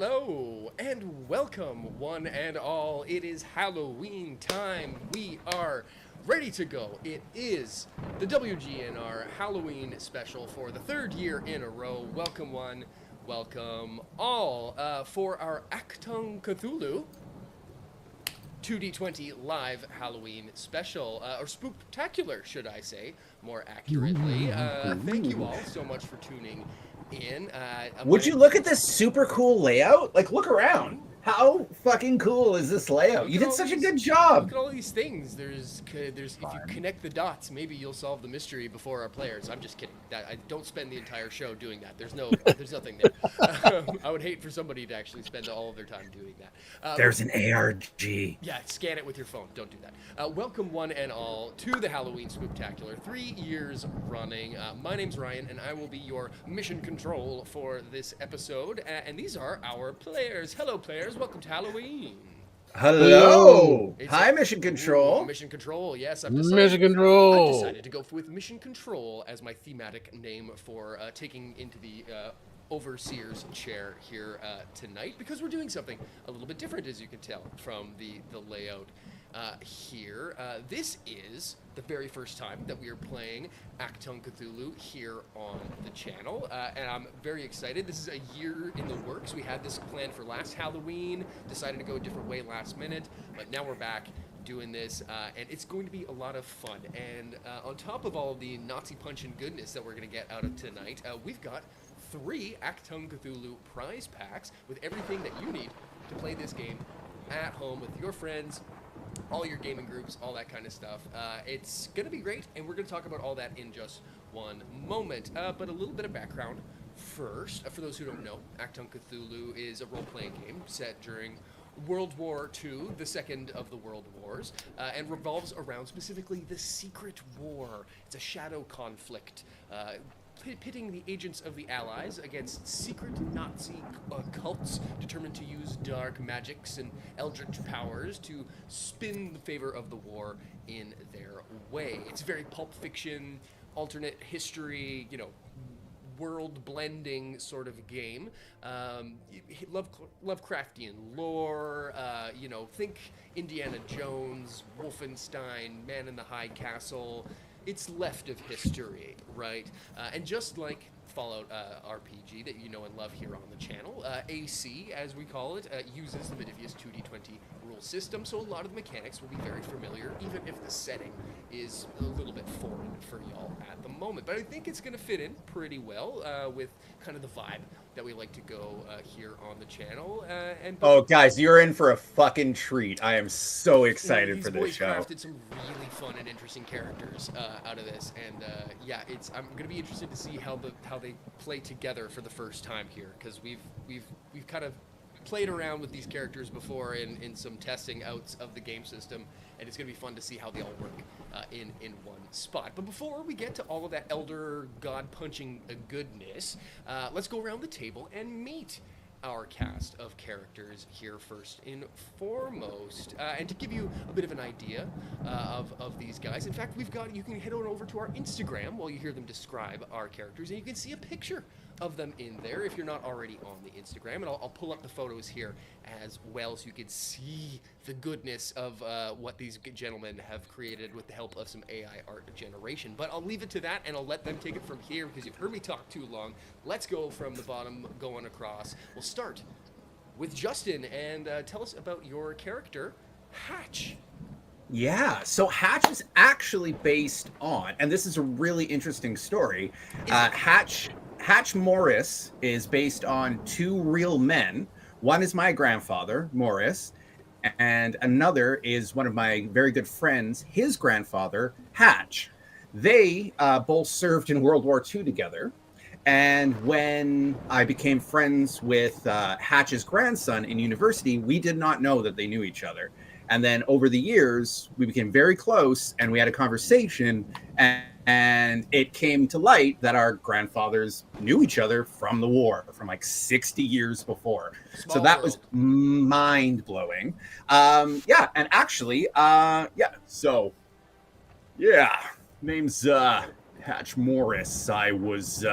Hello and welcome, one and all. It is Halloween time. We are ready to go. It is the WGNR Halloween special for the third year in a row. Welcome, one, welcome all, for our Achtung, Cthulhu 2D20 live Halloween special, or spooktacular, should I say, more accurately. Thank you all so much for tuning in. Would you look at this super cool layout? Like, look around. How fucking cool is this layout? You did such a good job. Look at all these things. There's if you connect the dots, maybe you'll solve the mystery before our players. I'm just kidding. I don't spend the entire show doing that. There's nothing there. I would hate for somebody to actually spend all of their time doing that. There's an ARG. Yeah, scan it with your phone. Don't do that. Welcome, one and all, to the Halloween Spooktacular, 3 years running. My name's Ryan, and I will be your mission control for this episode. And these are our players. Hello, players. Welcome to Halloween. Hello. Hi, Mission Control. Mission Control, yes. Mission Control. I've decided to go with Mission Control as my thematic name for taking into the overseer's chair here tonight, because we're doing something a little bit different, as you can tell from the layout here. This is the very first time that we are playing Achtung Cthulhu here on the channel, and I'm very excited. This is a year in the works. We had this planned for last Halloween, decided to go a different way last minute, but now we're back doing this, and it's going to be a lot of fun. And on top of all of the Nazi punch and goodness that we're going to get out of tonight, we've got 3 Achtung Cthulhu prize packs with everything that you need to play this game at home with your friends, all your gaming groups, all that kind of stuff. It's going to be great, and we're going to talk about all that in just one moment. But a little bit of background first. For those who don't know, Achtung Cthulhu is a role-playing game set during World War II, the second of the World Wars, and revolves around specifically the Secret War. It's a shadow conflict, pitting the agents of the Allies against secret Nazi cults determined to use dark magics and eldritch powers to spin the favor of the war in their way. It's very Pulp Fiction, alternate history, world blending sort of game. Lovecraftian lore, think Indiana Jones, Wolfenstein, Man in the High Castle. It's left of history, right? And just like Fallout RPG that you know and love here on the channel, AC, as we call it, uses the Modiphius 2D20 rule system, so a lot of the mechanics will be very familiar, even if the setting is a little bit foreign for y'all at the moment. But I think it's going to fit in pretty well with kind of the vibe that we like to go here on the channel. Oh, guys, you're in for a fucking treat. I am so excited for this show. These boys crafted some really fun and interesting characters out of this, and I'm going to be interested to see how they play together for the first time here, because we've kind of played around with these characters before in some testing outs of the game system, and it's going to be fun to see how they all work in one spot. But before we get to all of that elder god punching goodness, let's go around the table and meet our cast of characters here first and foremost. And to give you a bit of an idea of these guys, in fact, you can head on over to our Instagram while you hear them describe our characters, and you can see a picture of them in there if you're not already on the Instagram. And I'll pull up the photos here as well so you can see the goodness of what these gentlemen have created with the help of some AI art generation. But I'll leave it to that, and I'll let them take it from here because you've heard me talk too long. Let's go from the bottom going across. We'll start with Justin, and tell us about your character, Hatch. Yeah, so Hatch is actually based on, and this is a really interesting story, Hatch Morris is based on 2 real men. One is my grandfather, Morris, and another is one of my very good friends, his grandfather, Hatch. They both served in World War II together. And when I became friends with Hatch's grandson in university, we did not know that they knew each other. And then over the years, we became very close, and we had a conversation, and it came to light that our grandfathers knew each other from the war, from like 60 years before. So that was mind-blowing. And actually, name's Hatch Morris. I was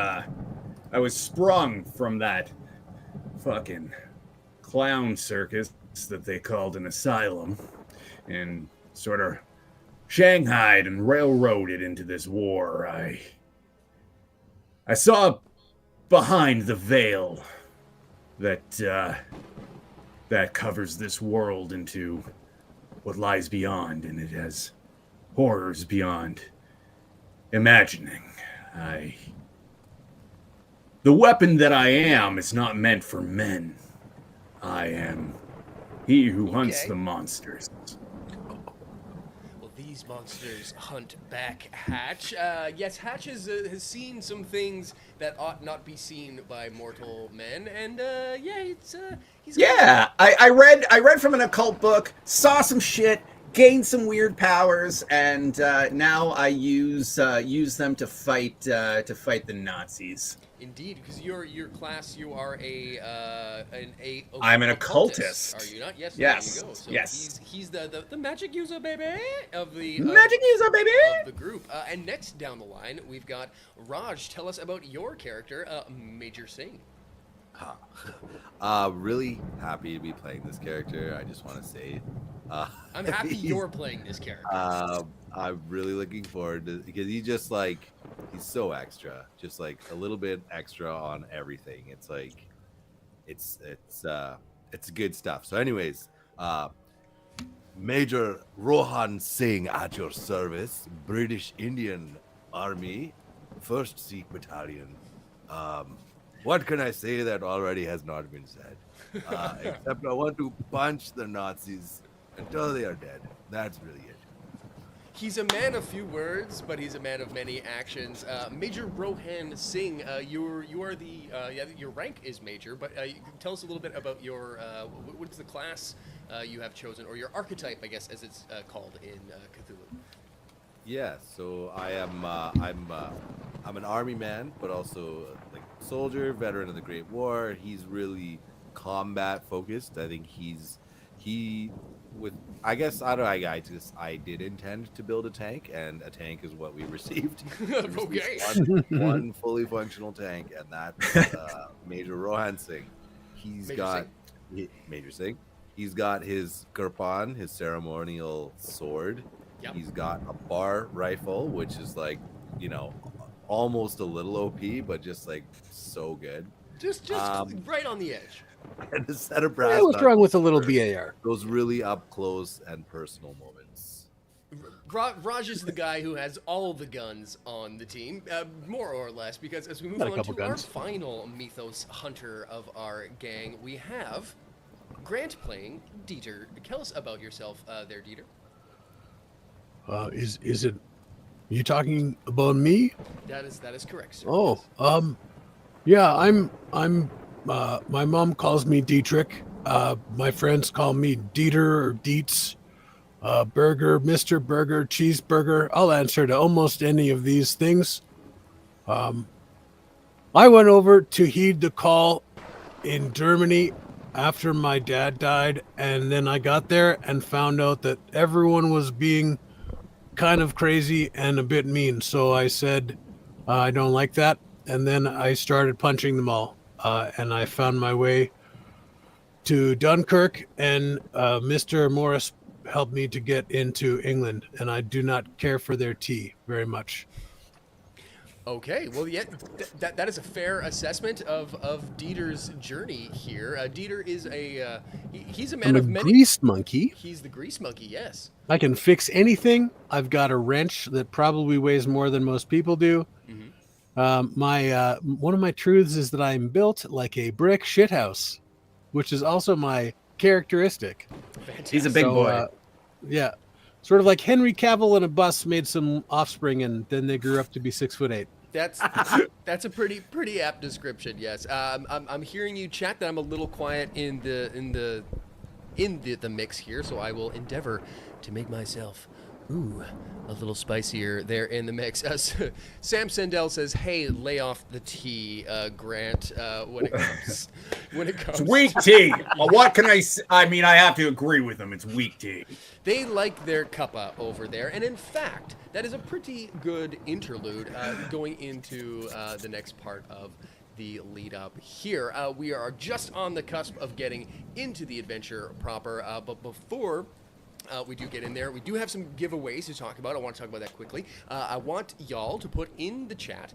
sprung from that fucking clown circus that they called an asylum and sort of shanghaied and railroaded into this war. I saw behind the veil that covers this world into what lies beyond, and it has horrors beyond imagining. The weapon that I am is not meant for men. I am he who hunts the monsters. Well, these monsters hunt back Hatch. Yes, Hatch has seen some things that ought not be seen by mortal men, and he's I read from an occult book, saw some shit, gained some weird powers, and now I use them to fight the Nazis. Indeed, because your class, you are I'm an occultist. Are you not? Yes. Yes. There you go. So yes. He's the magic user, baby, of the of the group. And next down the line, we've got Raj. Tell us about your character, Major Singh. Really happy to be playing this character. I just want to say, I'm happy you're playing this character. I'm really looking forward to, because he's so extra, just like a little bit extra on everything. It's like, it's good stuff. So anyways, Major Rohan Singh at your service, British Indian Army, 1st Sikh Battalion. What can I say that already has not been said? Except I want to punch the Nazis until they are dead. That's really it. He's a man of few words, but he's a man of many actions. Major Rohan Singh, you are the your rank is major, but tell us a little bit about your what's the class you have chosen, or your archetype, I guess, as it's called in Cthulhu. Yeah, so I am I'm an army man, but also like soldier, veteran of the Great War. He's really combat focused. I think I guess I don't know. I did intend to build a tank, and a tank is what we received. Okay. One fully functional tank, and that's Major Rohan Singh. Major Singh. He's got his kirpan, his ceremonial sword. Yep. He's got a bar rifle, which is like, almost a little OP, but just like so good. Just right on the edge. And a set of brass. What's wrong with a little BAR? Those really up close and personal moments. Raj is the guy who has all the guns on the team, more or less, because as we move on to our final mythos hunter of our gang, we have Grant playing Dieter. Tell us about yourself there, Dieter. Is it you talking about me? That is correct, sir. Oh, yeah, I'm my mom calls me Dietrich. My friends call me Dieter or Dietz. Burger, Mr. Burger, Cheeseburger. I'll answer to almost any of these things. I went over to heed the call in Germany after my dad died, and then I got there and found out that everyone was being kind of crazy and a bit mean. So I said, I don't like that. And then I started punching them all. And I found my way to Dunkirk, and Mr. Morris helped me to get into England, and I do not care for their tea very much. Okay, well, yeah, that is a fair assessment of Dieter's journey here. Dieter is he's a man of many. Grease monkey. He's the grease monkey, yes. I can fix anything. I've got a wrench that probably weighs more than most people do. Mm-hmm. One of my truths is that I'm built like a brick shithouse, which is also my characteristic. Fantastic. He's a big boy. Yeah. Sort of like Henry Cavill and a bus made some offspring, and then they grew up to be 6'8". That's a pretty apt description. Yes. I'm hearing you chat that I'm a little quiet in the mix here, so I will endeavor to make myself a little spicier there in the mix. Sam Sendell says, "Hey, lay off the tea, Grant. When it comes, it's weak tea. What can I say? I mean, I have to agree with them. It's weak tea. They like their cuppa over there, and in fact, that is a pretty good interlude going into the next part of the lead up here. We are just on the cusp of getting into the adventure proper, but before we do get in there, we do have some giveaways to talk about. I want to talk about that quickly. I want y'all to put in the chat !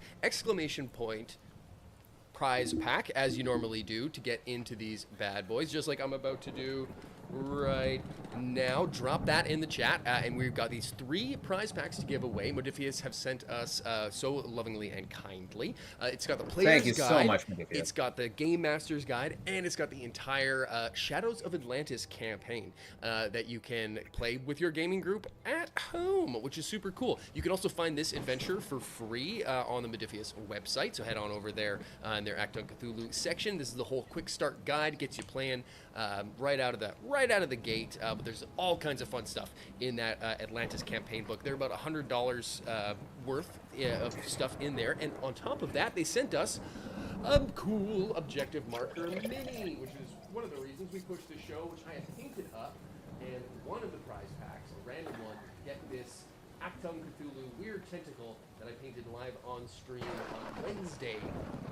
Prize pack, as you normally do, to get into these bad boys, just like I'm about to do right now. Drop that in the chat, and we've got these 3 prize packs to give away. Modiphius have sent us so lovingly and kindly. It's got the player's guide. Thank you so much, Modiphius. It's got the game master's guide, and it's got the entire Shadows of Atlantis campaign that you can play with your gaming group at home, which is super cool. You can also find this adventure for free on the Modiphius website, so head on over there in their Achtung Cthulhu section. This is the whole quick start guide, gets you playing right out of the gate. But there's all kinds of fun stuff in that Atlantis campaign book. They're about $100 worth of stuff in there, and on top of that, they sent us a cool objective marker mini, which is one of the reasons we pushed the show, which I have painted up. And one of the prize packs, a random one, get this Achtung Cthulhu weird tentacle that I painted live on stream on Wednesday,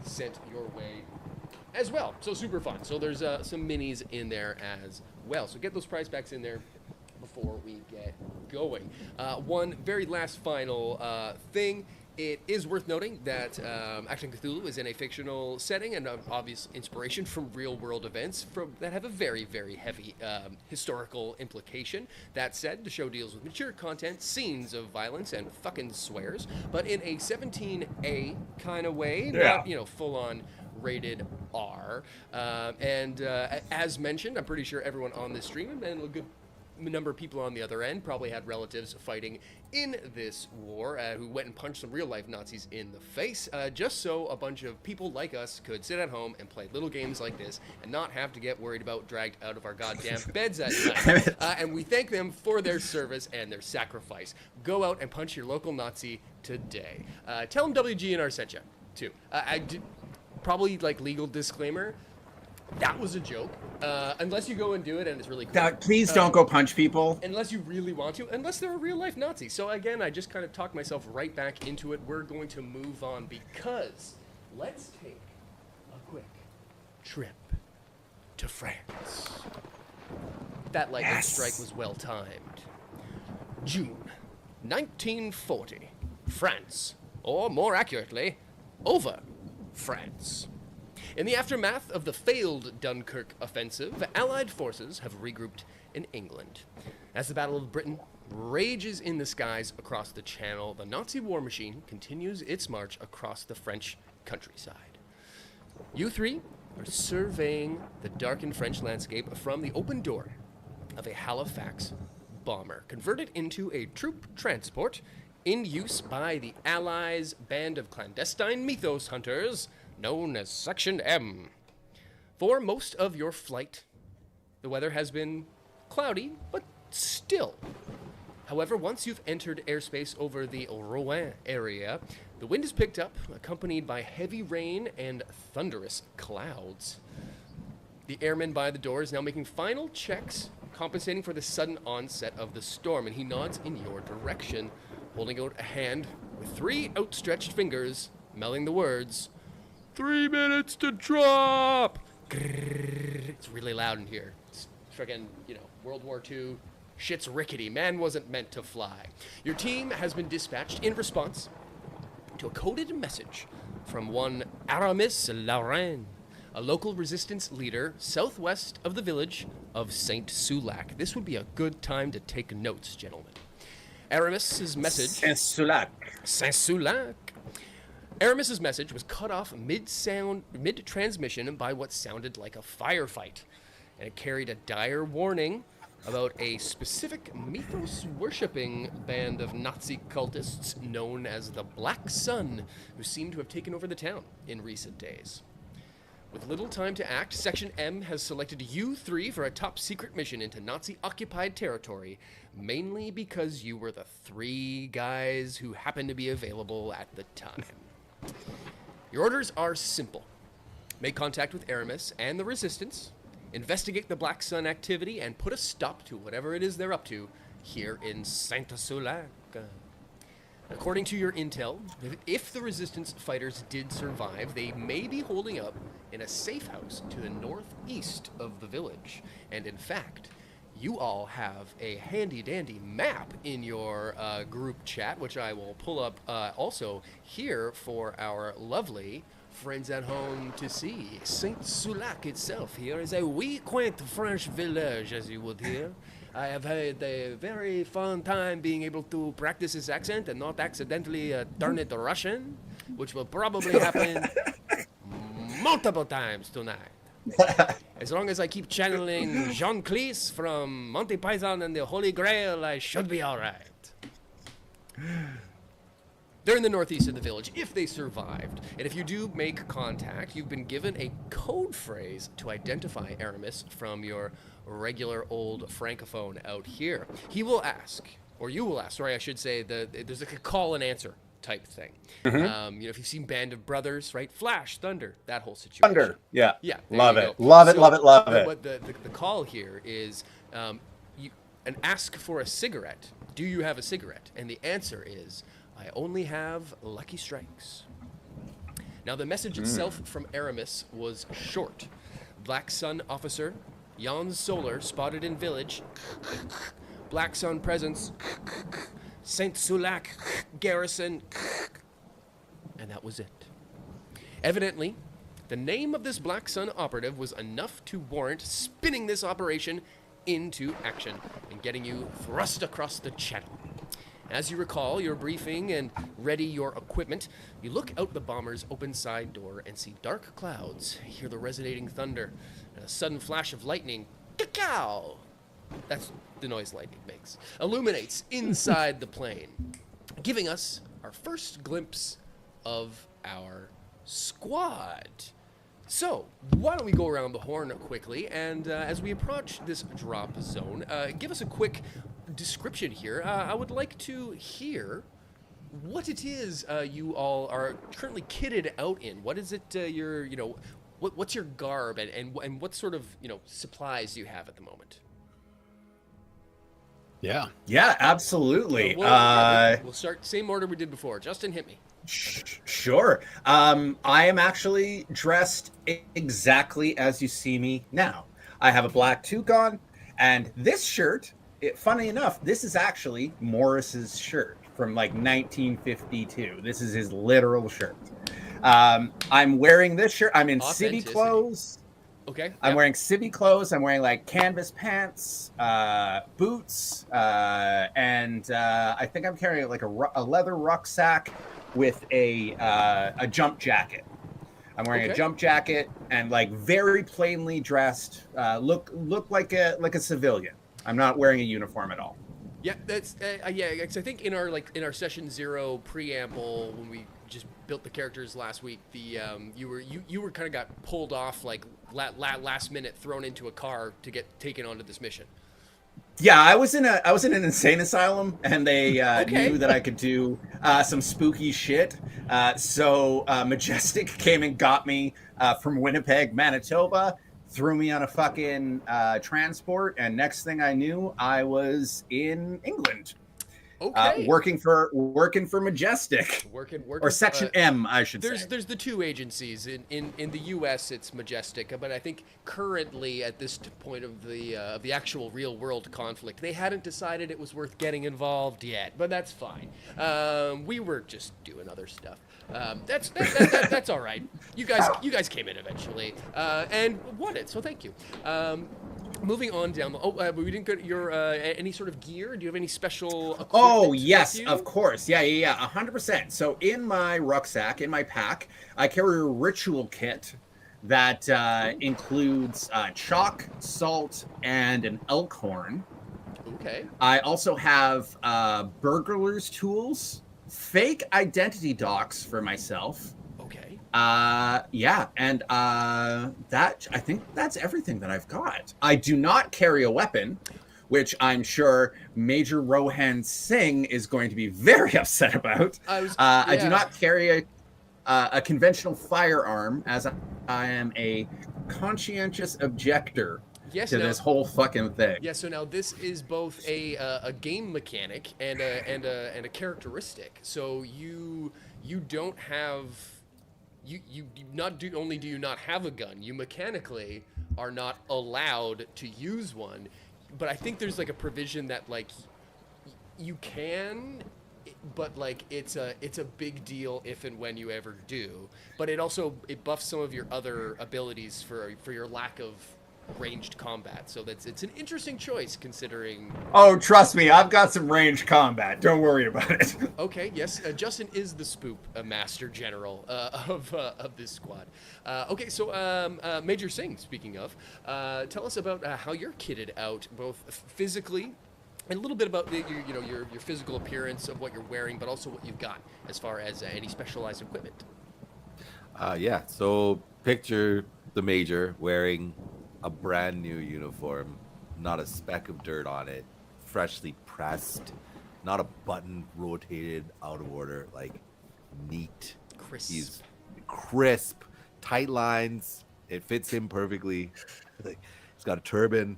sent your way as well. So super fun. So there's some minis in there as well. So get those prize packs in there before we get going. One very last final thing. It is worth noting that Achtung Cthulhu is in a fictional setting and an obvious inspiration from real-world events that have a very, very heavy historical implication. That said, the show deals with mature content, scenes of violence, and fucking swears, but in a 17A kind of way, not, full-on rated R. As mentioned, I'm pretty sure everyone on this stream and a good number of people on the other end probably had relatives fighting in this war who went and punched some real-life Nazis in the face, just so a bunch of people like us could sit at home and play little games like this and not have to get worried about dragged out of our goddamn beds at night. And we thank them for their service and their sacrifice. Go out and punch your local Nazi today. Tell them WGNR sent you, too. Probably, legal disclaimer, that was a joke. Unless you go and do it and it's really cool. Please don't go punch people. Unless you really want to, unless they're a real-life Nazi. So again, I just kind of talked myself right back into it. We're going to move on because let's take a quick trip to France. That lightning strike was well-timed. June 1940. France, or more accurately, over France. In the aftermath of the failed Dunkirk offensive, Allied forces have regrouped in England. As the Battle of Britain rages in the skies across the Channel, the Nazi war machine continues its march across the French countryside. You 3 are surveying the darkened French landscape from the open door of a Halifax bomber, converted into a troop transport in use by the Allies' band of clandestine mythos hunters known as Section M. For most of your flight, the weather has been cloudy, but still. However, once you've entered airspace over the Rouen area, the wind is picked up, accompanied by heavy rain and thunderous clouds. The airman by the door is now making final checks, compensating for the sudden onset of the storm, and he nods in your direction, holding out a hand with 3 outstretched fingers, mouthing the words, 3 minutes to drop! Grrr. It's really loud in here. It's freaking, World War II. Shit's rickety. Man wasn't meant to fly. Your team has been dispatched in response to a coded message from one Aramis Lauren, a local resistance leader southwest of the village of Saint-Sulac. This would be a good time to take notes, gentlemen. Aramis's message... Saint-Sulac. Aramis's message was cut off mid-transmission by what sounded like a firefight, and it carried a dire warning about a specific mythos-worshipping band of Nazi cultists known as the Black Sun, who seem to have taken over the town in recent days. With little time to act, Section M has selected you 3 for a top-secret mission into Nazi-occupied territory, mainly because you were the 3 guys who happened to be available at the time. Your orders are simple. Make contact with Aramis and the Resistance, investigate the Black Sun activity, and put a stop to whatever it is they're up to here in Saint-Sulac. According to your intel, if the resistance fighters did survive, they may be holding up in a safe house to the northeast of the village. And in fact, you all have a handy-dandy map in your group chat, which I will pull up also here for our lovely friends at home to see. Saint-Sulac itself here is a wee, quaint French village, as you would hear. I have had a very fun time being able to practice his accent and not accidentally turn it Russian, which will probably happen multiple times tonight. As long as I keep channeling Jean Cleese from Monty Python and the Holy Grail, I should be all right. They're in the northeast of the village, if they survived. And if you do make contact, you've been given a code phrase to identify Aramis from your regular old francophone out here. He will ask, or you will ask, sorry, I should say, there's like a call and answer type thing. Mm-hmm. If you've seen Band of Brothers, right? Flash, Thunder, that whole situation. Thunder, yeah. Yeah. Love it. Love it. But the call here is and ask for a cigarette. Do you have a cigarette? And the answer is, I only have Lucky Strikes. Now, the message itself from Aramis was short. Black Sun officer, Jan Solar spotted in village. Black Sun presence. Saint-Sulac garrison. And that was it. Evidently, the name of this Black Sun operative was enough to warrant spinning this operation into action and getting you thrust across the channel. As you recall your briefing and ready your equipment, you look out the bomber's open side door and see dark clouds, hear the resonating thunder, and a sudden flash of lightning. Cacao! That's the noise lightning makes. Illuminates inside the plane, giving us our first glimpse of our squad. So, why don't we go around the horn quickly, and as we approach this drop zone, give us a quick description here. I would like to hear what it is you all are currently kitted out in. What is it what's your garb, and what sort of, supplies do you have at the moment? Yeah, absolutely. We'll start same order we did before. Justin, hit me. Sure. I am actually dressed exactly as you see me now. I have a black toque on, and this shirt, funny enough, this is actually Morris's shirt from like 1952. This is his literal shirt. I'm wearing this shirt. I'm in civvy clothes. Okay. I'm wearing civvy clothes. I'm wearing like canvas pants, boots, and I think I'm carrying like a leather rucksack with a jump jacket. I'm wearing a jump jacket and like very plainly dressed. Look like a civilian. I'm not wearing a uniform at all. Yeah, that's because I think in our session 0 preamble, when we just built the characters last week, you were kind of got pulled off like last minute, thrown into a car to get taken onto this mission. Yeah, I was in an insane asylum, and they knew that I could do some spooky shit. So Majestic came and got me from Winnipeg, Manitoba, threw me on a fucking transport, and next thing I knew, I was in England. Okay. Working for Majestic. Working or Section M, I should say. There's the two agencies in the U.S. It's Majestic, but I think currently at this point of the actual real world conflict, they hadn't decided it was worth getting involved yet. But that's fine. We were just doing other stuff. That's all right. You guys came in eventually and won it, so thank you. Moving on down the we didn't get your any sort of gear. Do you have any special equipment? Oh yes, of course. Yeah, 100%. So in my rucksack, in my pack, I carry a ritual kit that includes chalk, salt, and an elk horn. Okay. I also have burglar's tools, fake identity docs for myself. Okay. And I think that's everything that I've got. I do not carry a weapon, which I'm sure Major Rohan Singh is going to be very upset about. I do not carry a conventional firearm, as I am a conscientious objector Yes, to now- this whole fucking thing. Yeah, so now this is both a game mechanic and a characteristic. So you don't have you not do only do you not have a gun, you mechanically are not allowed to use one. But I think there's like a provision that like you can, but like it's a big deal if and when you ever do. But it also it buffs some of your other abilities for your lack of ranged combat. So it's an interesting choice considering. Oh, trust me, I've got some ranged combat. Don't worry about it. Okay, yes, Justin is the spoop master general of this squad. Okay, so Major Singh, speaking of, tell us about how you're kitted out, both physically and a little bit about your physical appearance of what you're wearing, but also what you've got as far as any specialized equipment. Yeah, so picture the Major wearing a brand new uniform, not a speck of dirt on it, freshly pressed, not a button rotated out of order, like neat. Crisp. He's crisp, tight lines. It fits him perfectly. Like, he's got a turban.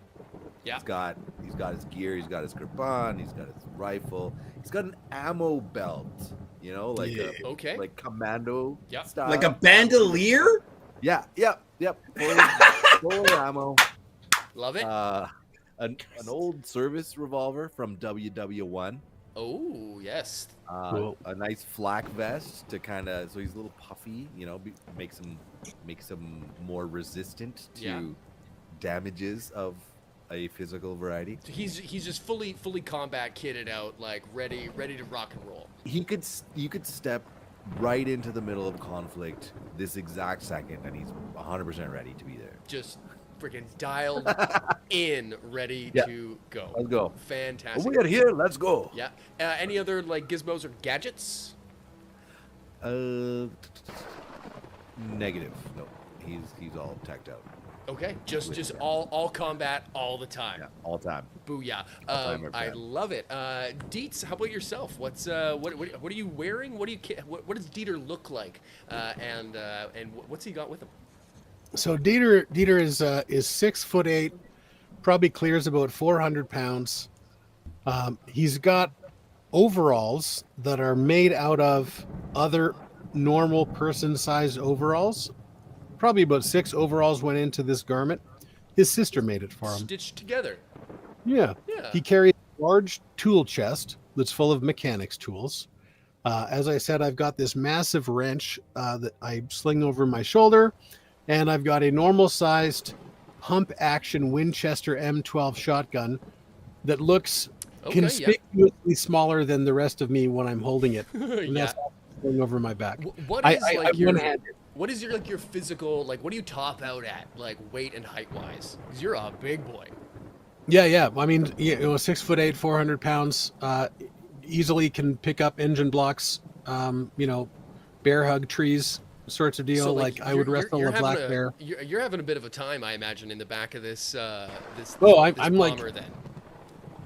Yeah. He's got his gear. He's got his kirpan. He's got his rifle. He's got an ammo belt. You know, like Okay. like commando Yep. style. Like a bandolier? Yeah. Yep. Full of ammo. Love it. An old service revolver from WW1. Oh yes. Cool. A nice flak vest to kind of, so he's a little puffy, you know, makes him more resistant to Yeah. damages of a physical variety. So he's just fully combat kitted out, like ready to rock and roll. You could step right into the middle of conflict this exact second, and he's 100% ready to be there. Just freaking dialed in, ready Yeah. to go. Let's go. Fantastic. We are here. Let's go. Yeah. Any other like gizmos or gadgets? Negative. No, he's all teched out. Okay. Just all combat all the time. Yeah, all time. Booyah. All time, my I friend. love it. Dietz, how about yourself? What's what are you wearing? What does Dieter look like? And what's he got with him? So Dieter is 6'8", probably clears about 400 pounds. He's got overalls that are made out of other normal person-sized overalls. Probably about 6 overalls went into this garment. His sister made it for him. Stitched together. Yeah. Yeah. He carries a large tool chest that's full of mechanics tools. As I said, I've got this massive wrench that I sling over my shoulder, and I've got a normal-sized pump-action Winchester M12 shotgun that looks Okay, conspicuously smaller than the rest of me when I'm holding it. And Yeah. that's slung over my back. What I- is I- like I'm your one-handed. what is your like your physical, like what do you top out at, like weight and height wise? 'Cause you're a big boy. Yeah. I mean, 6'8", 400 pounds, easily can pick up engine blocks, bear hug trees, sorts of deal. So, like I would wrestle a black bear. You're having a bit of a time, I imagine, in the back of this Oh, this I'm like- bomber then.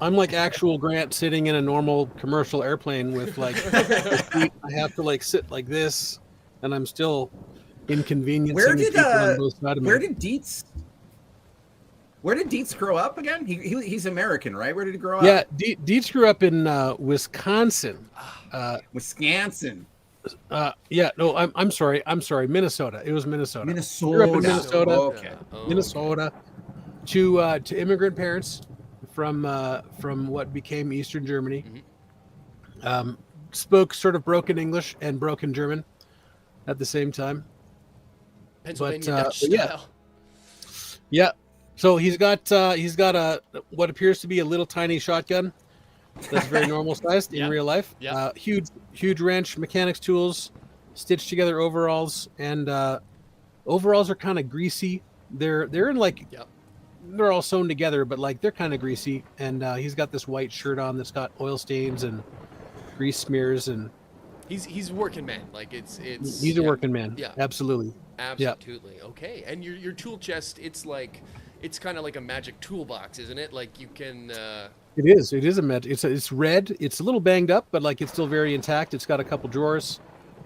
I'm like actual Grant sitting in a normal commercial airplane with like, I have to like sit like this, and I'm still inconveniencing Where the did people on both sides of me. Where did Dietz grow up again? He's American, right? Where did he grow up? Yeah, Dietz grew up in Wisconsin. Wisconsin. I'm sorry, Minnesota. It was Minnesota. Minnesota. Grew up in Minnesota. Okay. Oh, Minnesota, to immigrant parents from what became Eastern Germany. Spoke sort of broken English and broken German at the same time. Pennsylvania Dutch but yeah. style. Yeah. So he's got a what appears to be a little tiny shotgun that's very normal sized Yeah. in real life. Yeah. Huge wrench, mechanics tools, stitched together overalls, and overalls are kind of greasy. They're in like Yep. they're all sewn together, but like they're kind of greasy. And he's got this white shirt on that's got oil stains and grease smears, and He's a working man. Like it's he's a working man. Yeah. Absolutely. Absolutely. Okay. And your tool chest, it's kind of like a magic toolbox, isn't it? Like you can It is it's red. It's a little banged up, but like it's still very intact. It's got a couple drawers.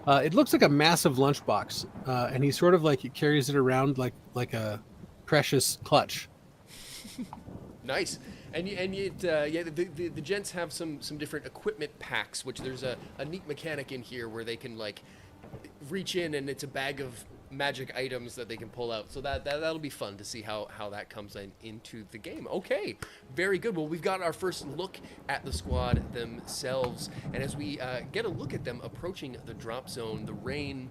It looks like a massive lunchbox, and he sort of like carries it around like a precious clutch. Nice. The gents have some different equipment packs, which there's a neat mechanic in here where they can like reach in and it's a bag of magic items that they can pull out. So that'll be fun to see how that comes into the game. Okay, very good. Well, we've got our first look at the squad themselves, and as we get a look at them approaching the drop zone, the rain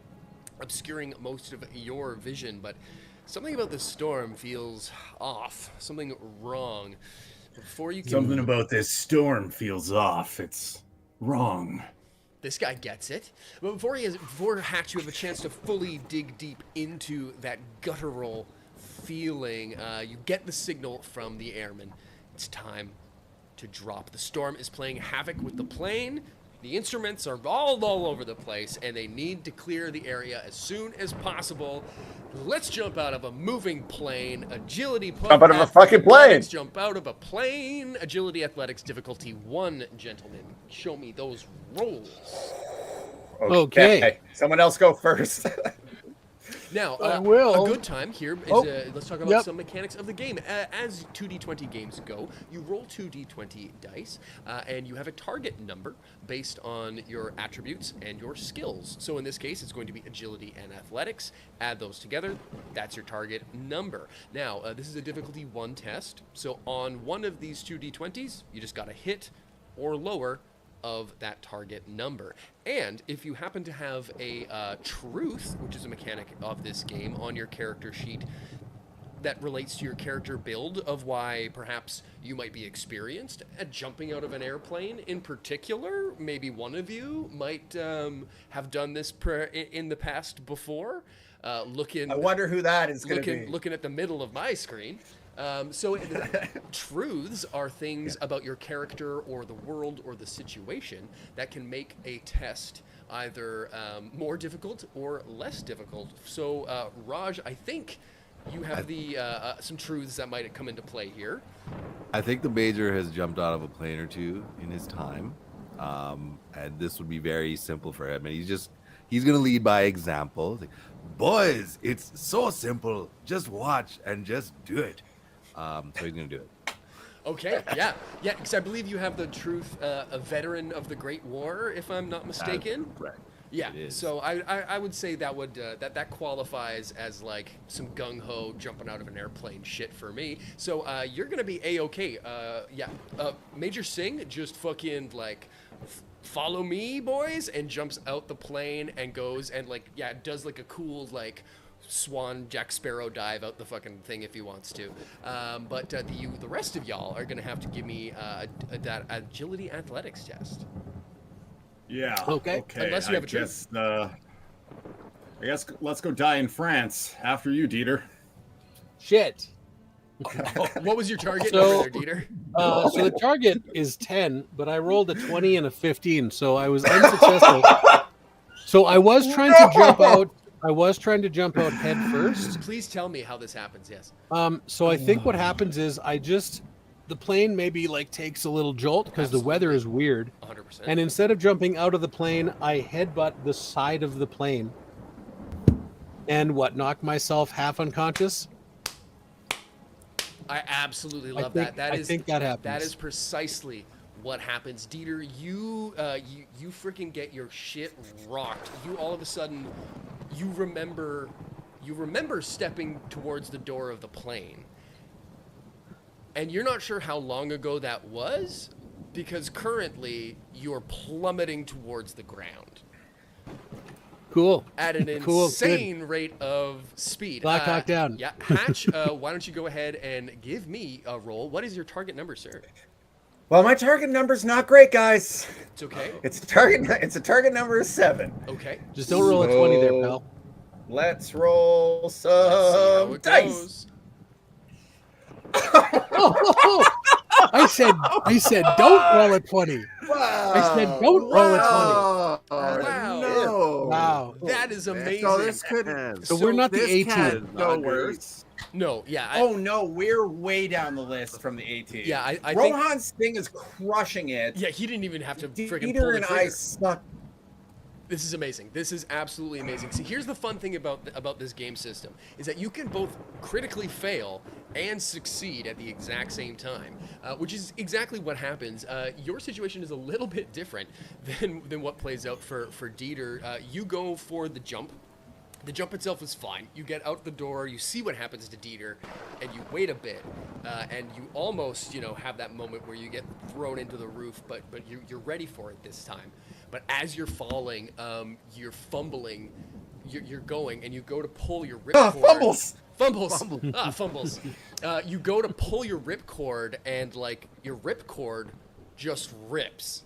obscuring most of your vision, but something about this storm feels off, something wrong. Before you can... Something about this storm feels off. It's wrong. This guy gets it. But before Hatch, you have a chance to fully dig deep into that guttural feeling. You get the signal from the airman. It's time to drop. The storm is playing havoc with the plane. The instruments are all over the place, and they need to clear the area as soon as possible. Let's jump out of a moving plane. Agility. Jump out of a fucking plane. Let's jump out of a plane. Agility athletics difficulty 1, gentlemen. Show me those rolls. Okay. Someone else go first. Now, I will. a good time here is let's talk about some mechanics of the game. As 2d20 games go, you roll 2d20 dice, and you have a target number based on your attributes and your skills. So in this case, it's going to be agility and athletics. Add those together. That's your target number. Now, this is a difficulty 1 test. So on one of these 2d20s, you just got to hit or lower of that target number. And if you happen to have a truth, which is a mechanic of this game, on your character sheet that relates to your character build of why perhaps you might be experienced at jumping out of an airplane in particular, maybe one of you might have done this in the past before. I wonder who that is going to be. Looking at the middle of my screen. Truths are things about your character or the world or the situation that can make a test either more difficult or less difficult. So, Raj, I think you have some truths that might come into play here. I think the Major has jumped out of a plane or two in his time, and this would be very simple for him. And he's going to lead by example. Like, boys, it's so simple. Just watch and just do it. So he's going to do it. Okay, yeah, because I believe you have the truth, a veteran of the Great War, if I'm not mistaken. Correct. Yeah, so I would say that would that qualifies as like some gung-ho jumping out of an airplane shit for me. So you're gonna be A-okay. Major Singh just fucking like follow me, boys, and jumps out the plane and goes and does like a cool like swan Jack Sparrow dive out the fucking thing if he wants to. But the rest of y'all are gonna have to give me that agility athletics test. Yeah. Okay. Unless you have a truth. I guess let's go die in France after you, Dieter. Shit. What was your target So- number there, Dieter? So the target is 10, but I rolled a 20 and a 15, so I was unsuccessful. So I was trying to jump out. I was trying to jump out head first. Please tell me how this happens. Yes. So I think what happens is the plane maybe like takes a little jolt because the weather is weird. 100%. And instead of jumping out of the plane, I headbutt the side of the plane. And knock myself half unconscious? I absolutely love that. I think that happens. That is precisely what happens. Dieter, you freaking get your shit rocked. You all of a sudden, you remember stepping towards the door of the plane. And you're not sure how long ago that was, because currently you're plummeting towards the ground. Cool. At an insane rate of speed. Black Hawk down. Yeah. Hatch, why don't you go ahead and give me a roll. What is your target number, sir? Well, my target number's not great, guys. It's okay. It's a target number of 7. Okay. Just don't roll a 20 there, pal. Let's roll Let's see how some it dice. goes. I said don't roll a 20. Wow. I said don't roll a 20. Wow. Wow. Wow. That is amazing. So this could. So we're not the this 18. can't go worse. No, yeah. Oh no, we're way down the list from the 18. Yeah, I think... Rohan Singh is crushing it. Yeah, he didn't even have to freaking pull Dieter the and trigger. I suck. This is amazing. This is absolutely amazing. See, here's the fun thing about this game system, is that you can both critically fail and succeed at the exact same time, which is exactly what happens. Your situation is a little bit different than what plays out for Dieter. You go for the jump. The jump itself is fine. You get out the door, you see what happens to Dieter, and you wait a bit, and you almost, have that moment where you get thrown into the roof, but you're ready for it this time. But as you're falling, you're fumbling, you're going, and you go to pull your ripcord. Fumbles. You go to pull your ripcord, and your ripcord just rips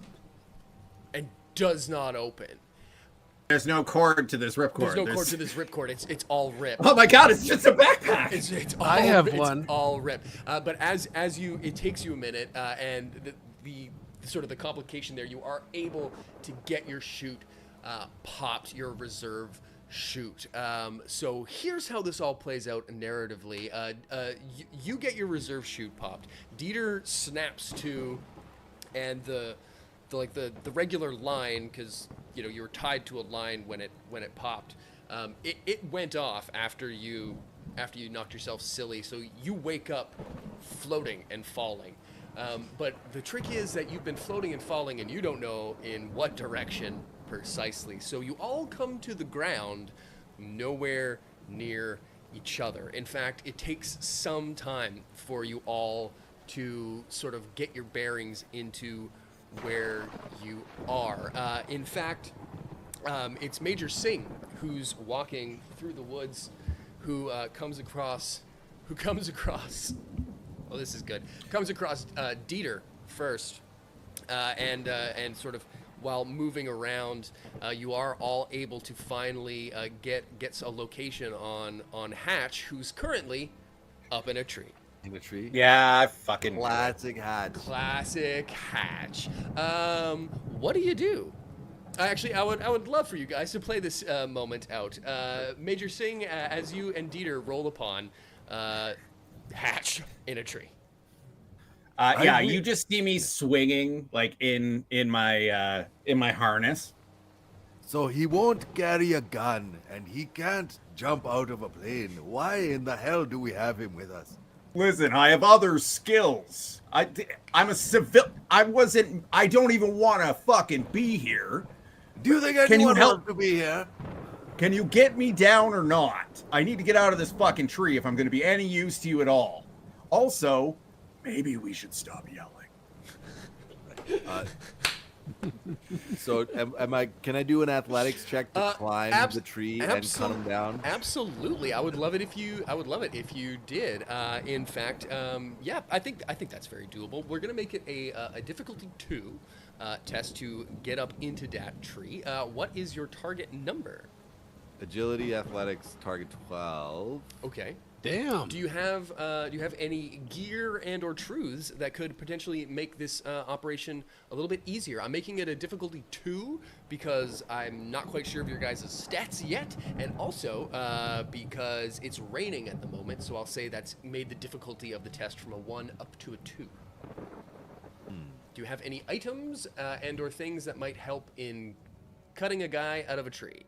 and does not open. There's no cord to this ripcord. There's no cord to this ripcord. It's all ripped. Oh my god, it's just a backpack. It's all, I have it's one. all ripped. But as it takes you a minute, and the sort of the complication there, you are able to get your chute popped, your reserve chute. So here's how this all plays out narratively. You get your reserve chute popped. Dieter snaps to, and the regular line, because you were tied to a line when it popped. It went off after you knocked yourself silly, so you wake up floating and falling. But the trick is that you've been floating and falling, and you don't know in what direction precisely. So you all come to the ground, nowhere near each other. In fact, it takes some time for you all to sort of get your bearings into where you are. In fact, it's Major Singh who's walking through the woods, who comes across. Oh, this is good. Comes across Dieter first, and sort of while moving around, you are all able to finally get a location on Hatch, who's currently up in a tree. In a tree. Yeah, I fucking Classic Hatch. Classic Hatch. What do you do? Actually, I would love for you guys to play this moment out. Major Singh, as you and Dieter roll upon Hatch in a tree. You just see me swinging in my harness. So he won't carry a gun, and he can't jump out of a plane. Why in the hell do we have him with us? Listen, I have other skills. I'm a civil. I don't even want to fucking be here. Do you think Can you anyone help- wants to be here? Can you get me down or not? I need to get out of this fucking tree if I'm going to be any use to you at all. Also, maybe we should stop yelling. So can I do an athletics check to climb the tree and cut him down? Absolutely, I would love it if you did. In fact, I think that's very doable. We're gonna make it a difficulty 2 test to get up into that tree. What is your target number? Agility, athletics, target 12. Okay. Damn. Do you have any gear and or truths that could potentially make this operation a little bit easier? I'm making it a difficulty 2 because I'm not quite sure of your guys' stats yet, and also because it's raining at the moment, so I'll say that's made the difficulty of the test from a 1 up to a 2. Do you have any items and or things that might help in cutting a guy out of a tree?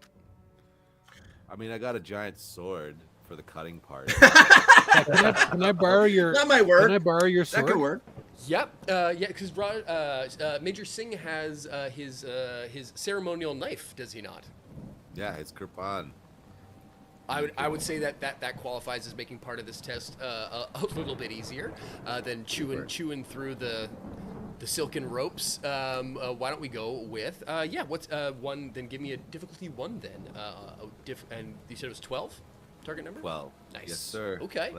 I mean, I got a giant sword for the cutting part. Can I borrow your? That might work. Can I borrow your sword? That could work. Yep. Because Major Singh has his ceremonial knife, does he not? Yeah, it's Kirpan. I would say that qualifies as making part of this test a little bit easier than chewing through the silken ropes. Why don't we go with what's one? Then give me a difficulty 1 then. And you said it was 12. Target number? 12. Nice. Yes, sir. Okay.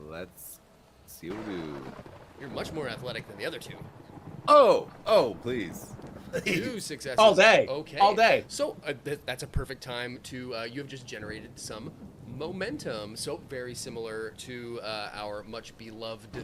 Let's see what we do. You're much more athletic than the other 2. Oh, please. 2 successes. All day. Okay. All day. So that's a perfect time to. You have just generated some momentum. So very similar to our much beloved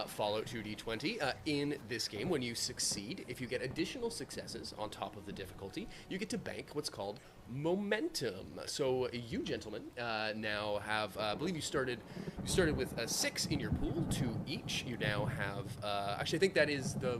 Fallout 2D20. In this game, when you succeed, if you get additional successes on top of the difficulty, you get to bank what's called momentum. So you gentlemen now have, I believe you started with 6 in your pool, 2 each. You now have, actually I think that is the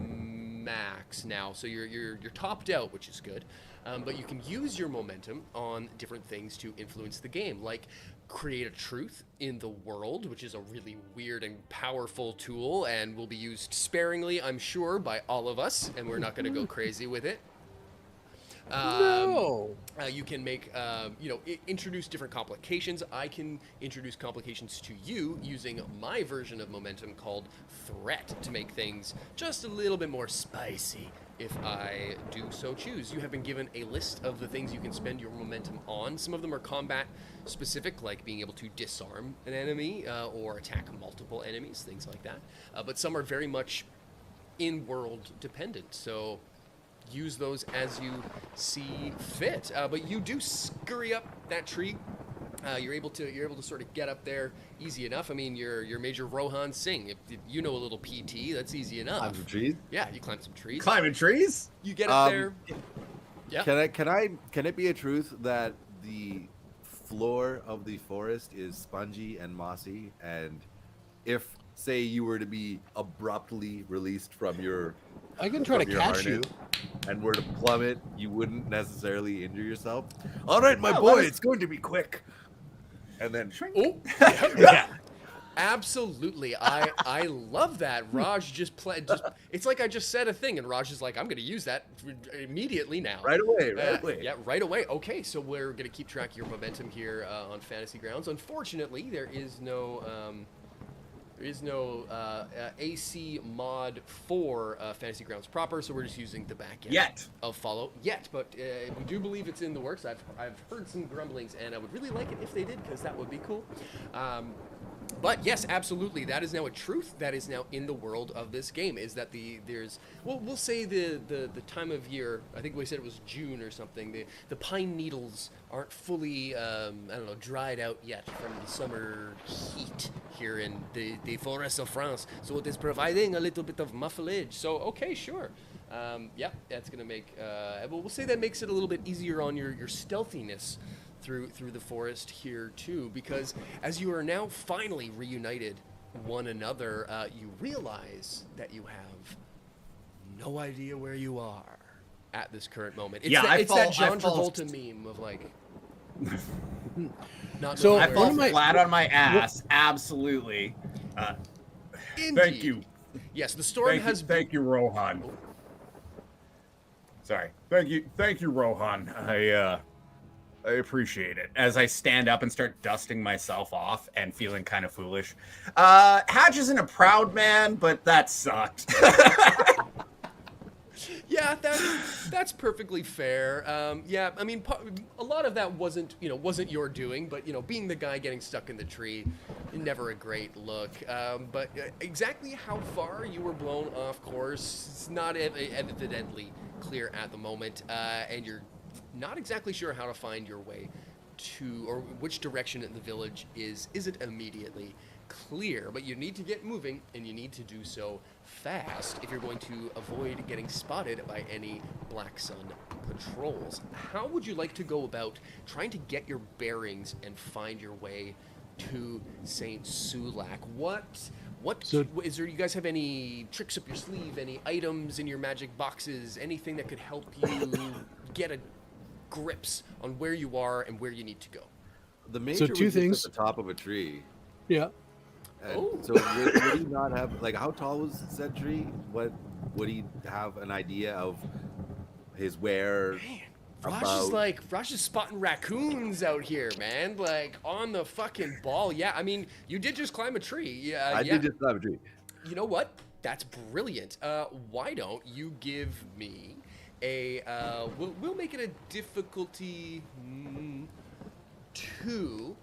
max now, so you're topped out, which is good. But you can use your momentum on different things to influence the game, like create a truth in the world, which is a really weird and powerful tool, and will be used sparingly, I'm sure, by all of us, and we're not going to go crazy with it. No. You can make, introduce different complications. I can introduce complications to you using my version of momentum called threat to make things just a little bit more spicy if I do so choose. You have been given a list of the things you can spend your momentum on. Some of them are combat specific, like being able to disarm an enemy or attack multiple enemies, things like that. But some are very much in-world dependent. So use those as you see fit. But you do scurry up that tree. You're able to sort of get up there easy enough. I mean, you're Major Rohan Singh. If you know a little PT, that's easy enough. Climb some trees. Yeah, you climb some trees. Climbing trees? You get up there. Yeah. Can it be a truth that the floor of the forest is spongy and mossy, and if say you were to be abruptly released from your I can try to catch you. and were to plummet, you wouldn't necessarily injure yourself? All right, my Oh, boy, let us- it's going to be quick. And then Oh, Yeah. absolutely. I love that. Raj just played. It's like I just said a thing, and Raj is like, I'm going to use that immediately now. right away. Yeah, right away. Okay, so we're going to keep track of your momentum here on Fantasy Grounds. Unfortunately, there is no AC mod for Fantasy Grounds proper, so we're just using the back end Yet. of Follow. But we do believe it's in the works. I've heard some grumblings, and I would really like it if they did, because that would be cool. But yes, absolutely, that is now a truth that is now in the world of this game. Is that we'll say the time of year. I think we said it was June or something. The pine needles aren't fully dried out yet from the summer heat here in the forests of France. So it is providing a little bit of mufflage. So okay, sure. That's gonna make. We'll say that makes it a little bit easier on your stealthiness through the forest here too, because as you are now finally reunited one another, you realize that you have no idea where you are at this current moment. It's that John Travolta meme of like not So, knowing I where fall one of my- flat on my ass. Absolutely. Indeed. Thank you. Yes, the storm Thank you, Rohan. Sorry. Thank you, Rohan. I appreciate it. As I stand up and start dusting myself off and feeling kind of foolish. Hatch isn't a proud man, but that sucked. Yeah, that's perfectly fair. I mean, a lot of that wasn't your doing, but being the guy getting stuck in the tree, never a great look. But exactly how far you were blown off course, it's not evidently clear at the moment, and you're not exactly sure how to find your way to, or which direction in the village isn't immediately clear, but you need to get moving, and you need to do so fast if you're going to avoid getting spotted by any Black Sun patrols. How would you like to go about trying to get your bearings and find your way to Saint Sulak? Is there? You guys have any tricks up your sleeve? Any items in your magic boxes? Anything that could help you get a grips on where you are and where you need to go? The major So was two just things. at the top of a tree. Yeah. And Oh. so would he not have, like, how tall was said tree? What would he have an idea of his where? Man, Raj is spotting raccoons out here, man. Like on the fucking ball. Yeah, I mean, you did just climb a tree. Yeah, I did just climb a tree. You know what? That's brilliant. Why don't you give me we'll make it a difficulty 2,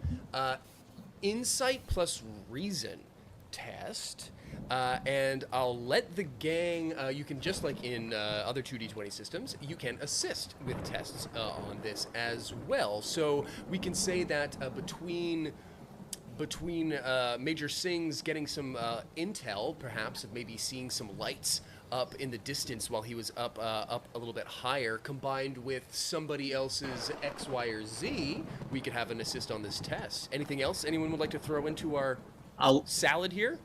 insight plus reason test, and I'll let the gang, you can, just like in other 2d20 systems, you can assist with tests on this as well. So we can say that between Major Singh's getting some intel, perhaps, of maybe seeing some lights up in the distance while he was up a little bit higher, combined with somebody else's X, Y, or Z, we could have an assist on this test. Anything else anyone would like to throw into our salad here?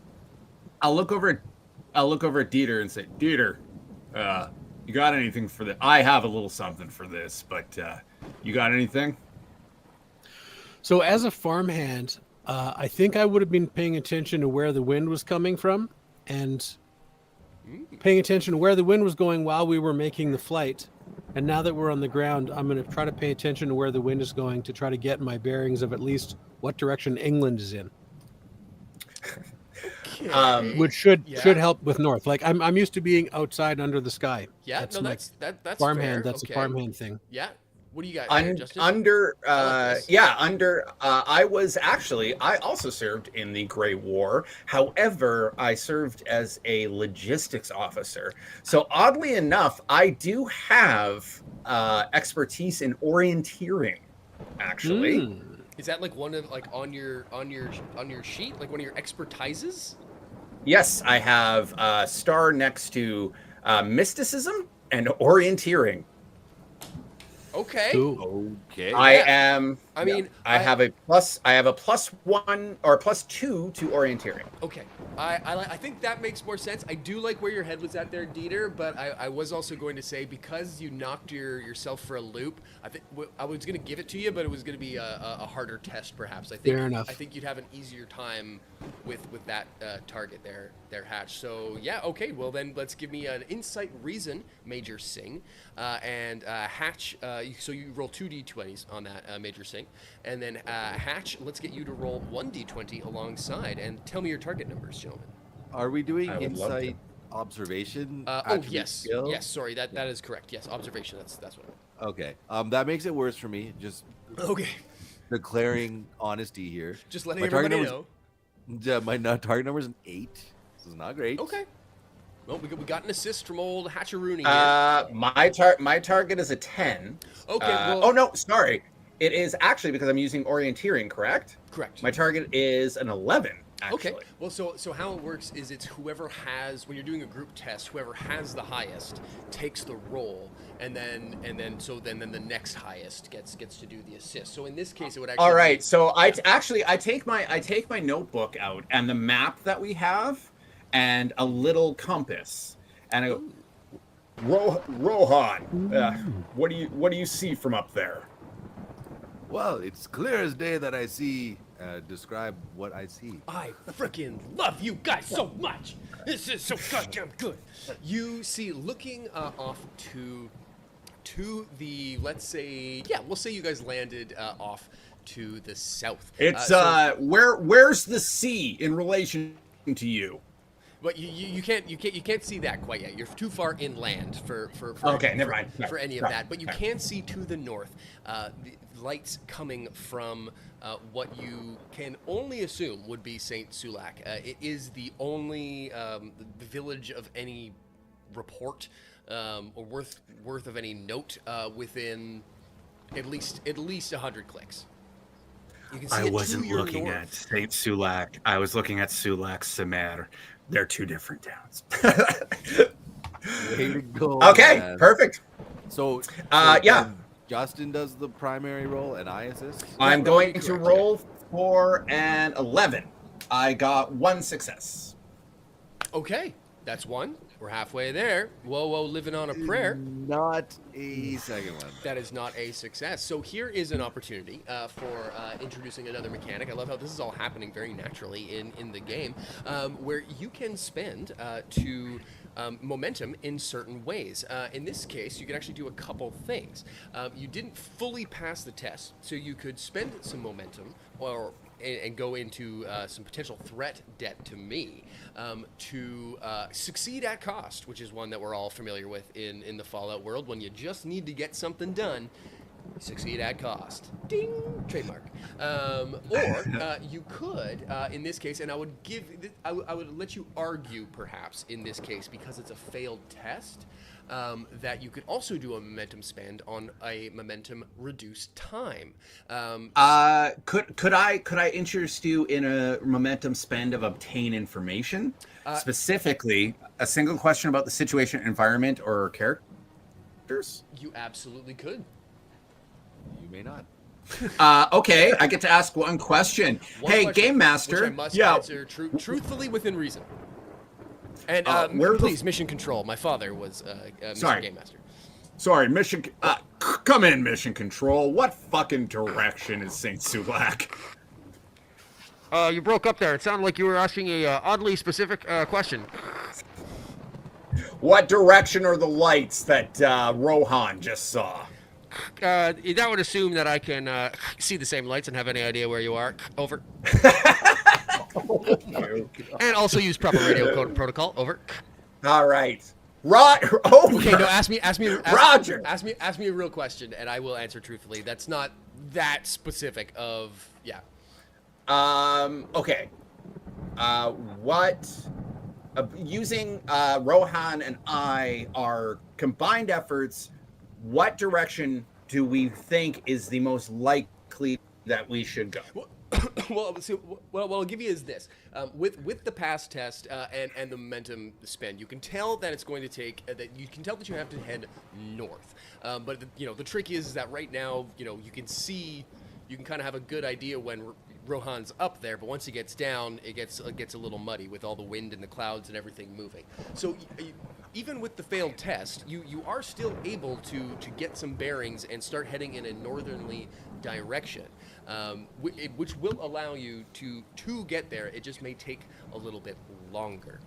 I'll look over at Dieter and say, Dieter, You got anything for this? I have a little something for this, but you got anything? So as a farmhand, I think I would have been paying attention to where the wind was coming from and paying attention to where the wind was going while we were making the flight. And now that we're on the ground, I'm going to try to pay attention to where the wind is going to try to get my bearings of at least what direction England is in. Okay. Which should help with north. Like I'm used to being outside under the sky. Yeah, that's no, my that's farmhand. fair. That's Okay. a farmhand thing. Yeah. What do you got there, Justin? I also served in the Grey War. However, I served as a logistics officer. So oddly enough, I do have expertise in orienteering, actually. Is that like one of like on your sheet, like one of your expertises? Yes, I have a star next to mysticism and orienteering. Okay. Cool. Okay. I am. I mean, I have a +1 or +2 to orienteering. Okay, I think that makes more sense. I do like where your head was at there, Dieter, but I was also going to say, because you knocked yourself for a loop, I think I was going to give it to you, but it was going to be a harder test, perhaps. I think. Fair enough. I think you'd have an easier time with that target there, Hatch. So yeah, okay. Well then, let's give me an insight reason, Major Singh, and Hatch. So you roll 2 d20s on that, Major Singh, and then Hatch. Let's get you to roll 1 d20 alongside, and tell me your target numbers, gentlemen. Are we doing I would love to. insight observation? Oh attribute yes, skill? yes. Sorry, that is correct. Yes, observation. That's what. Okay. That makes it worse for me. Just Okay. declaring honesty here. Just letting My target everybody number's- know. Yeah, my target number is an 8. This is not great. Okay. Well, we got an assist from old Hatcheroony here. My target is a 10. Okay. Well, Oh no, sorry. It is actually because I'm using orienteering, correct? correct. My target is an 11. Actually. Okay. Well, so how it works is it's whoever has, when you're doing a group test, whoever has the highest takes the roll, and then the next highest gets to do the assist. So in this case, it would actually. All right. So I take my notebook out and the map that we have, and a little compass, and I go, Rohan, what do you see from up there? Well, it's clear as day that I see. Describe what I see. I freaking love you guys so much. This is so goddamn good. You see, looking off to the, let's say, we'll say you guys landed off to the south. It's so- where's the sea in relation to you? But you can't see that quite yet. You're too far inland for Okay, never mind. for any of Right, that. But you right. can see to the north the lights coming from what you can only assume would be Saint Sulak. It is the only village of any report or worth of any note within at least 100 clicks. You can see I it to wasn't your looking north. at Saint Sulak. I was looking at Sulak Samer. They're two different towns. Way to go. Okay, man. perfect. So yeah. then Justin does the primary role and I assist. I'm that would going be to correct, roll for an 11. I got 1 success. Okay, that's one. We're halfway there. Whoa, living on a prayer. Not a second one. That is not a success. So here is an opportunity for introducing another mechanic. I love how this is all happening very naturally in the game, where you can spend to momentum in certain ways. In this case, you can actually do a couple things. You didn't fully pass the test, so you could spend some momentum and go into some potential threat debt to me to succeed at cost, which is one that we're all familiar with in the Fallout world. When you just need to get something done, succeed at cost. Ding! Trademark. Or you could, in this case, and I would let you argue, perhaps, in this case, because it's a failed test, that you could also do a momentum spend on a momentum reduced time. Could I interest you in a momentum spend of obtain information? Specifically, a single question about the situation, environment, or characters? You absolutely could. You may not. Okay, I get to ask one question. One Hey, question, Game Master. which I must answer truthfully within reason. And where please, mission control. My father was mission Sorry. game master. Sorry, come in, mission control. What fucking direction is Saint Sulak? You broke up there. It sounded like you were asking a oddly specific question. What direction are the lights that Rohan just saw? That would assume that I can see the same lights and have any idea where you are. Over. And also use proper radio code protocol. Over. All right. Okay, no, ask me, Roger. Ask me a real question, and I will answer truthfully. That's not that specific of, yeah. Okay. Using Rohan and I, our combined efforts, what direction do we think is the most likely that we should go? Well, what I'll give you is this: with the pass test and the momentum spend, you can tell that it's going to take that you can tell that you have to head north. But the trick is that right now, you can kind of have a good idea when Rohan's up there, but once he gets down, it gets a little muddy with all the wind and the clouds and everything moving. So even with the failed test, you are still able to get some bearings and start heading in a northerly direction, which will allow you to get there. It just may take a little bit longer.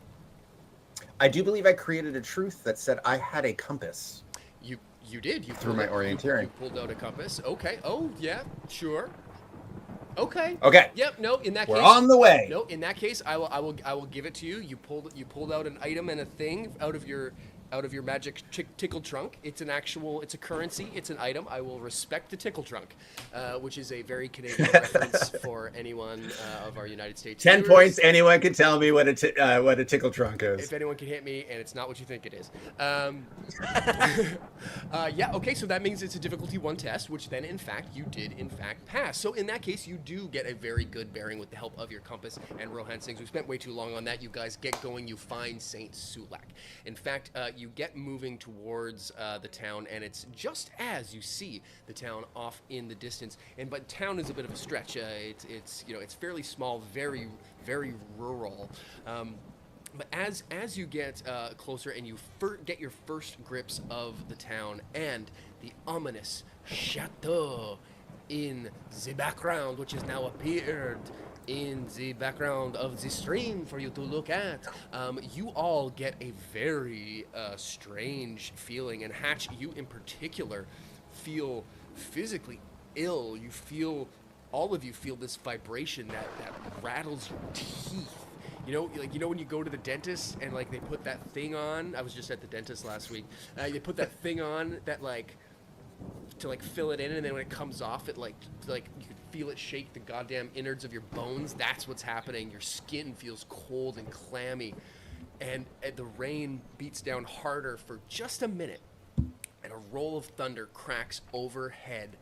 I do believe I created a truth that said I had a compass. You did. Through my orienteering. You pulled out a compass. Okay. Oh yeah. Sure. Okay. Okay. Yep. No. In that case, we're on the way. No. In that case, I will give it to you. You pulled out an item and a thing out of your magic tickle trunk. It's a currency. It's an item. I will respect the tickle trunk, which is a very Canadian reference for anyone of our United States. 10 viewers. points. Anyone can tell me what a tickle trunk is. If anyone can hit me, and it's not what you think it is. Yeah, okay, so that means it's a difficulty 1 test, which then, in fact, you did, in fact, pass. So in that case, you do get a very good bearing with the help of your compass and Rohan Singh's. We spent way too long on that. You guys get going. You find Saint Sulak. In fact, you get moving towards the town, and it's just as you see the town off in the distance. But town is a bit of a stretch. It's fairly small, very, very rural. But as you get closer and you get your first grips of the town and the ominous chateau in the background, which has now appeared in the background of the stream for you to look at, you all get a very strange feeling. And Hatch, you in particular, feel physically ill. All of you feel this vibration that rattles your teeth. When you go to the dentist and they put that thing on. I was just at the dentist last week. They put that thing on that to fill it in, and then when it comes off, it you can feel it shake the goddamn innards of your bones. That's what's happening. Your skin feels cold and clammy, and the rain beats down harder for just a minute, and a roll of thunder cracks overhead.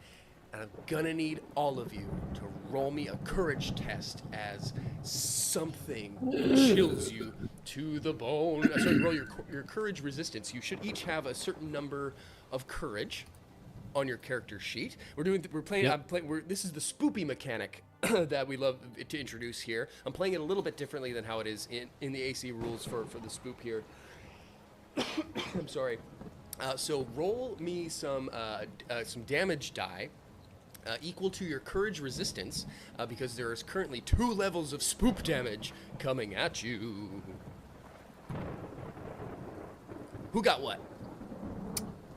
And I'm gonna need all of you to roll me a courage test as something chills you to the bone. Sorry, roll your courage resistance. You should each have a certain number of courage on your character sheet. This is the spoopy mechanic that we love to introduce here. I'm playing it a little bit differently than how it is in the AC rules for the spoop here. I'm sorry. So roll me some damage die. Equal to your courage resistance, because there is currently 2 levels of spoop damage coming at you. Who got what?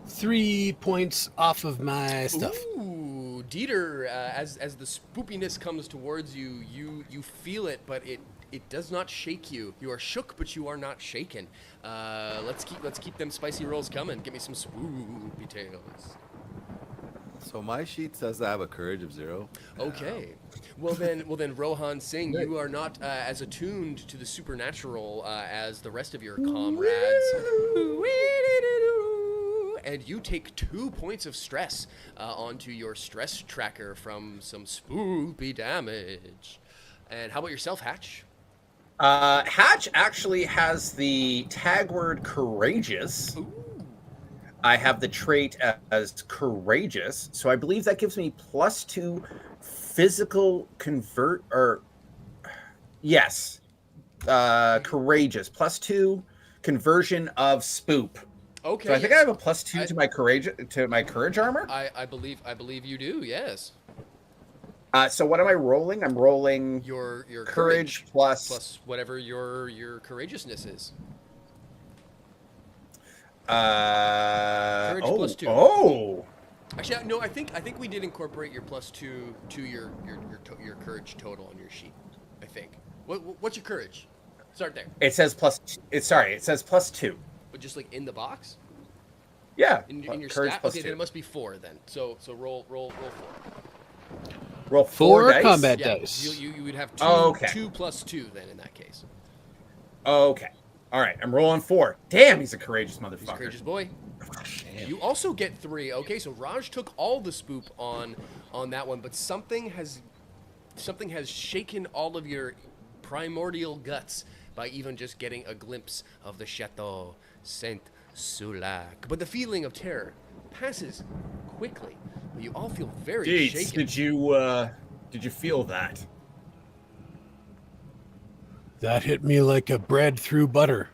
3 points off of my stuff. Ooh, Dieter, as the spoopiness comes towards you, you feel it, but it does not shake you. You are shook, but you are not shaken. Let's keep them spicy rolls coming. Give me some swoopy tales. So my sheet says I have a courage of 0. Okay. Well then, Rohan Singh, you are not as attuned to the supernatural as the rest of your comrades. And you take 2 points of stress onto your stress tracker from some spoopy damage. And how about yourself, Hatch? Hatch actually has the tag word courageous. Ooh. I have the trait as courageous, so I believe that gives me +2 physical courageous, +2 conversion of spoop. Okay. So I think I have a +2 to my courage armor. I believe you do. Yes. So what am I rolling? I'm rolling Your courage plus whatever your courageousness is. Courage +2. Oh. Actually, no. I think we did incorporate your +2 to your courage total on your sheet. I think. What's your courage? Start there. It says it says +2. But just like in the box. Yeah. In your courage stat. +2. Okay, then it must be 4 then. So roll 4. Roll 4 dice? combat Yeah, dice. you would have 2, okay. 2 + 2 then in that case. Okay. All right. I'm rolling 4. Damn, he's a courageous motherfucker. He's a courageous boy. Damn. You also get 3. Okay, so Raj took all the spoop on that one, but something has shaken all of your primordial guts by even just getting a glimpse of the Chateau Saint Sulac. But the feeling of terror passes quickly. But you all feel very Deets, shaken. did you feel that? That hit me like a bread through butter.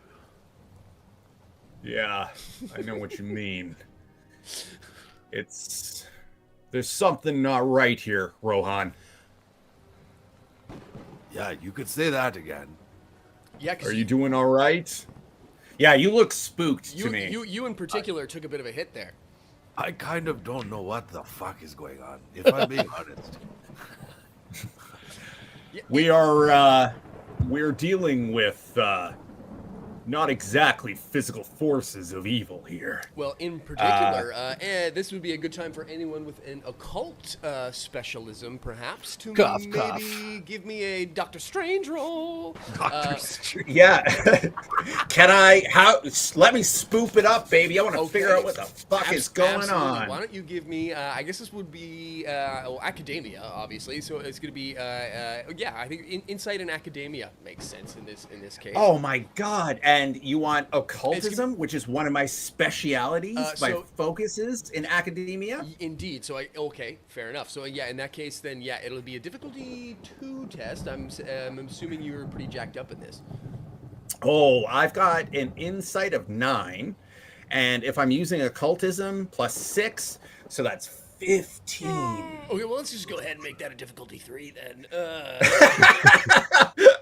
Yeah, I know what you mean. There's something not right here, Rohan. Yeah, you could say that again. Yeah, 'cause Are you doing all right? Yeah, you look spooked to me. You in particular took a bit of a hit there. I kind of don't know what the fuck is going on, if I'm being honest. We're dealing with not exactly physical forces of evil here. Well, in particular, this would be a good time for anyone with an occult specialism, perhaps, to Cough, maybe cough. give me a Doctor Strange roll. Yeah. Let me spoop it up, baby. I want to figure out what the fuck is going Absolutely. on. Why don't you give me, I guess this would be academia, obviously, so it's going to be, I think insight in academia makes sense in this case. Oh my god. And you want occultism, which is one of my specialities, my focuses in academia? Indeed. So okay, fair enough. So yeah, in that case, then yeah, it'll be a difficulty 2 test. I'm assuming you were pretty jacked up in this. Oh, I've got an insight of 9, and if I'm using occultism +6, so that's 15. Okay, well let's just go ahead and make that a difficulty 3 then.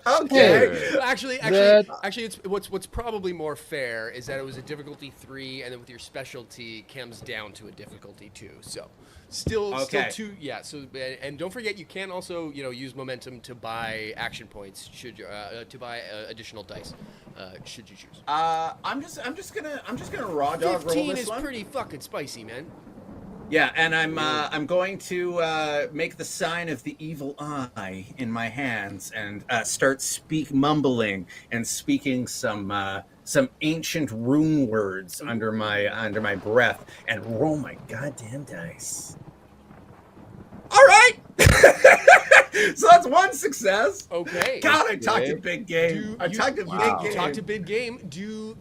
Okay. Well, actually, it's what's probably more fair is that it was a difficulty 3, and then with your specialty comes down to a difficulty 2. So, still 2. Yeah. So, and don't forget, you can also use momentum to buy action points should you to buy additional dice should you choose. I'm just gonna raw dog roll 15 this is one. pretty fucking spicy, man. Yeah, and I'm going to make the sign of the evil eye in my hands and start mumbling and speaking some ancient rune words under my breath and roll my goddamn dice. All right. So that's 1 success. Okay. God, I talked a big game. I talked a big game. You talked a big game.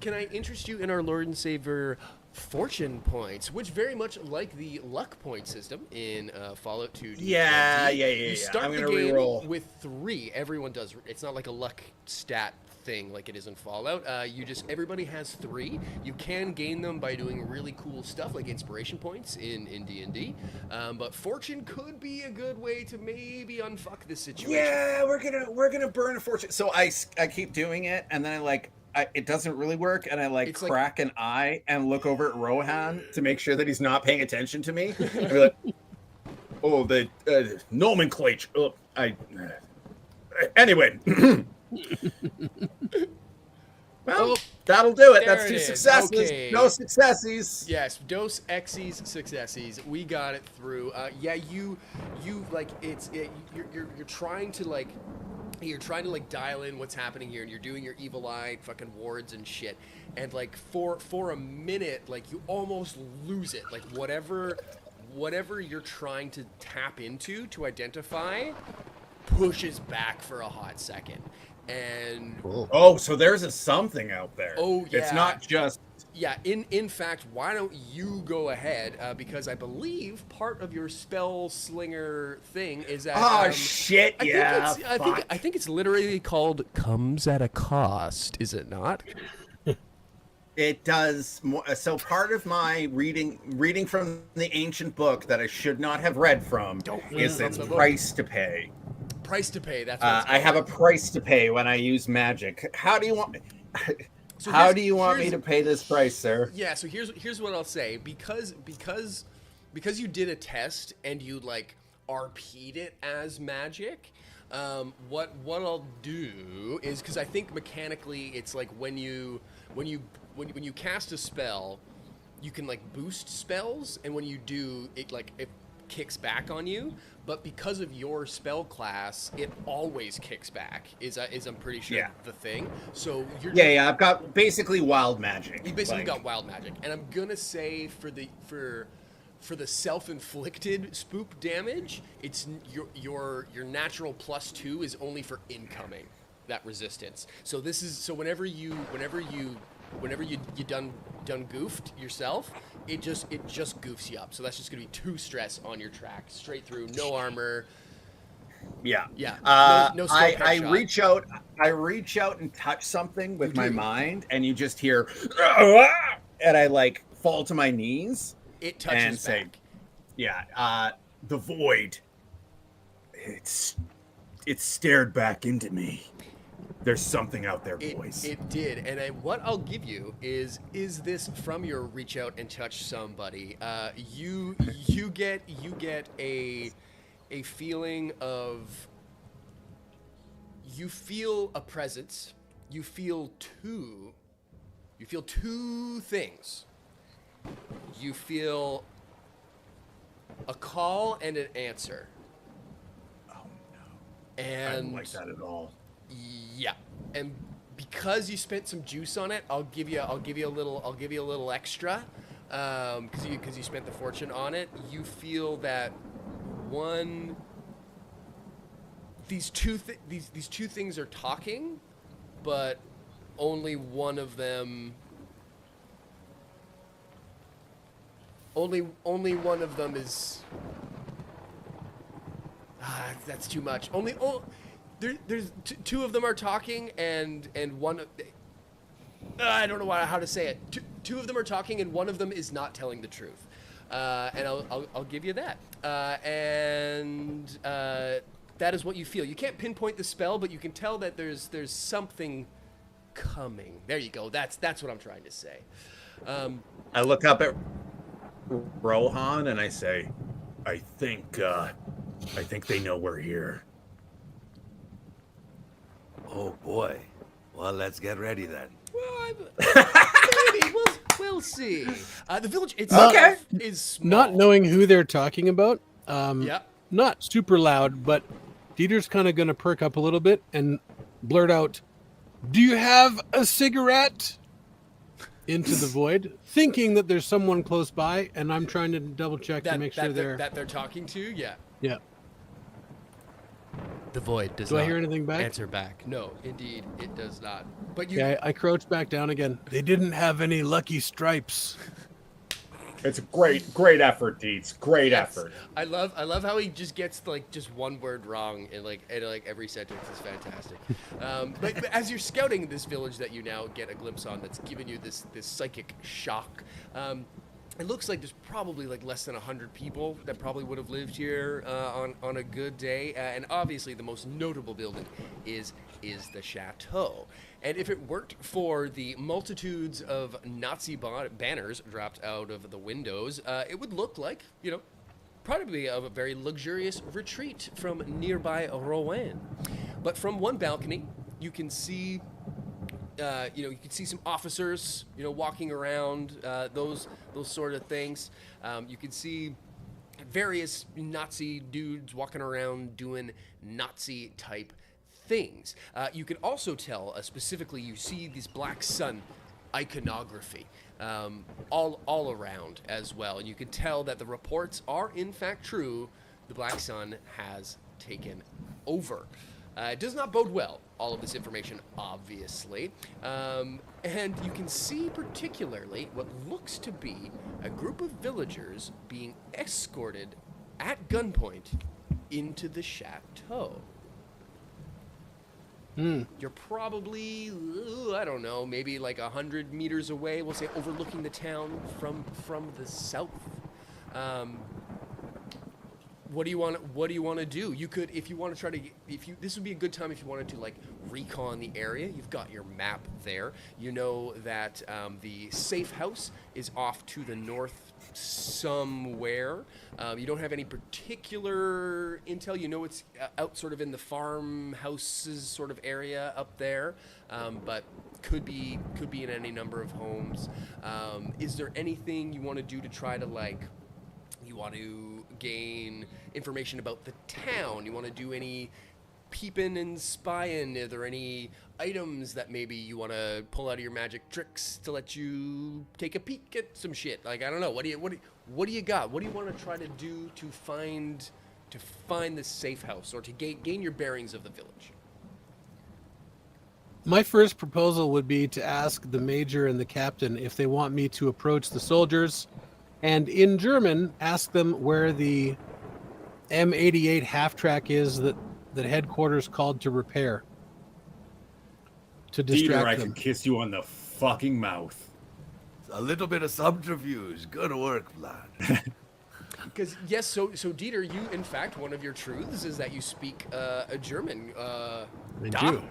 Can I interest you in our Lord and Savior fortune points, which very much like the luck point system in Fallout 2. Yeah. You start I'm the gonna game reroll with 3. Everyone does. It's not like a luck stat thing like it is in Fallout. Everybody has 3. You can gain them by doing really cool stuff like inspiration points in D&D. But fortune could be a good way to maybe unfuck this situation. Yeah, we're gonna burn a fortune. So I keep doing it, and then it doesn't really work, and I crack an eye and look over at Rohan to make sure that he's not paying attention to me. I'd be like, oh, the nomenclature. Oh, anyway. Well, that'll do it. That's 2 successes. Okay. No successes. Yes, dos exes successes. We got it through. You like you're trying to you're trying to dial in what's happening here, and you're doing your evil eye fucking wards and shit, and for a minute you almost lose it. Whatever you're trying to tap into to identify pushes back for a hot second. And oh, so there's a something out there. Oh yeah, it's not just in fact, why don't you go ahead, because I believe part of your spell slinger thing is that shit, I think it's literally called comes at a cost, is it not? It does more, so part of my reading from the ancient book that I should not have read from Don't is read its from the book. price to pay. Price to pay. That's what it's I have a called. price to pay when I use magic. How do you want? So How do you want me here's- to pay this price, sir? Yeah, so here's what I'll say. Because you did a test and you like RP'd it as magic, what I'll do is, because I think mechanically it's like when you cast a spell, you can like boost spells, and when you do it, like it kicks back on you. But because of your spell class, it always kicks back. Is I'm pretty sure the thing. So you're Yeah. I've got basically wild magic. You basically like, got wild magic, and I'm gonna say for the self-inflicted spook damage, it's your natural +2 is only for incoming that resistance. So this is whenever you done goofed yourself, it just goofs you up. So that's just gonna be 2 stress on your track straight through, no armor. Yeah. No scope headshot. I reach out and touch something with You my do. mind, and you just hear, and I like fall to my knees It touches and say, back. the void. It's stared back into me. There's something out there, boys. It did, and what I'll give you is this from your reach out and touch somebody. You get a feeling of, you feel a presence. You feel two things. You feel a call and an answer. Oh no! And I don't like that at all. Yeah, and because you spent some juice on it, I'll give you a little extra, because you spent the fortune on it. You feel that these two things are talking, but only one of them is. That's too much. There's two of them are talking, and one. I don't know how to say it. Two of them are talking, and one of them is not telling the truth. And I'll give you that. That is what you feel. You can't pinpoint the spell, but you can tell that there's something coming. There you go. That's what I'm trying to say. I look up at Rohan and I say, I think they know we're here. Oh boy. Well, let's get ready then. Well, maybe we'll see. The village itself is small. Not knowing who they're talking about, Yeah. not super loud, but Dieter's kind of going to perk up a little bit and blurt out, "Do you have a cigarette?" into the void, thinking that there's someone close by, and I'm trying to double check to make sure they're talking to. Yeah. Yeah. The void does Do not I hear anything back? answer back. No, indeed, it does not. But you. Yeah, I crouch back down again. They didn't have any lucky stripes. It's a great effort, Deets. Great Yes. effort. I love how he just gets like just one word wrong in like every sentence is fantastic. But as you're scouting this village that you now get a glimpse on, that's given you this psychic shock. It looks like there's probably like less than 100 people that probably would have lived here on a good day, and obviously the most notable building is the chateau. And if it weren't for the multitudes of Nazi banners dropped out of the windows, it would look like, probably a very luxurious retreat from nearby Rouen. But from one balcony, you can see, you can see some officers, walking around, those sort of things. You can see various Nazi dudes walking around doing Nazi type things. You can also tell, specifically, you see this black sun iconography all around as well, and you can tell that the reports are in fact true. The black sun has taken over. It does not bode well, all of this information, obviously. And you can see particularly what looks to be a group of villagers being escorted at gunpoint into the chateau. You're probably, I don't know, maybe like 100 meters away. We'll say overlooking the town from the south. What do you want to do? You could, if you want to try to, this would be a good time if you wanted to like recon the area. You've got your map there. You know that the safe house is off to the north somewhere. You don't have any particular intel. You know it's out sort of in the farmhouses sort of area up there, but could be in any number of homes. Is there anything you want to do to try to like? You want to gain information about the town. You want to do any peeping and spying. Are there any items that maybe you want to pull out of your magic tricks to let you take a peek at some shit? Like, I don't know. What do you got? What do you want to try to do to find the safe house or to gain your bearings of the village? My first proposal would be to ask the major and the captain if they want me to approach the soldiers and in German ask them where the M88 half-track is that headquarters called to repair. To distract Dieter, I them. can kiss you on the fucking mouth. A little bit of subterfuge. Good work, Vlad. Because yes, so Dieter, you in fact one of your truths is that you speak a German. I Da. do.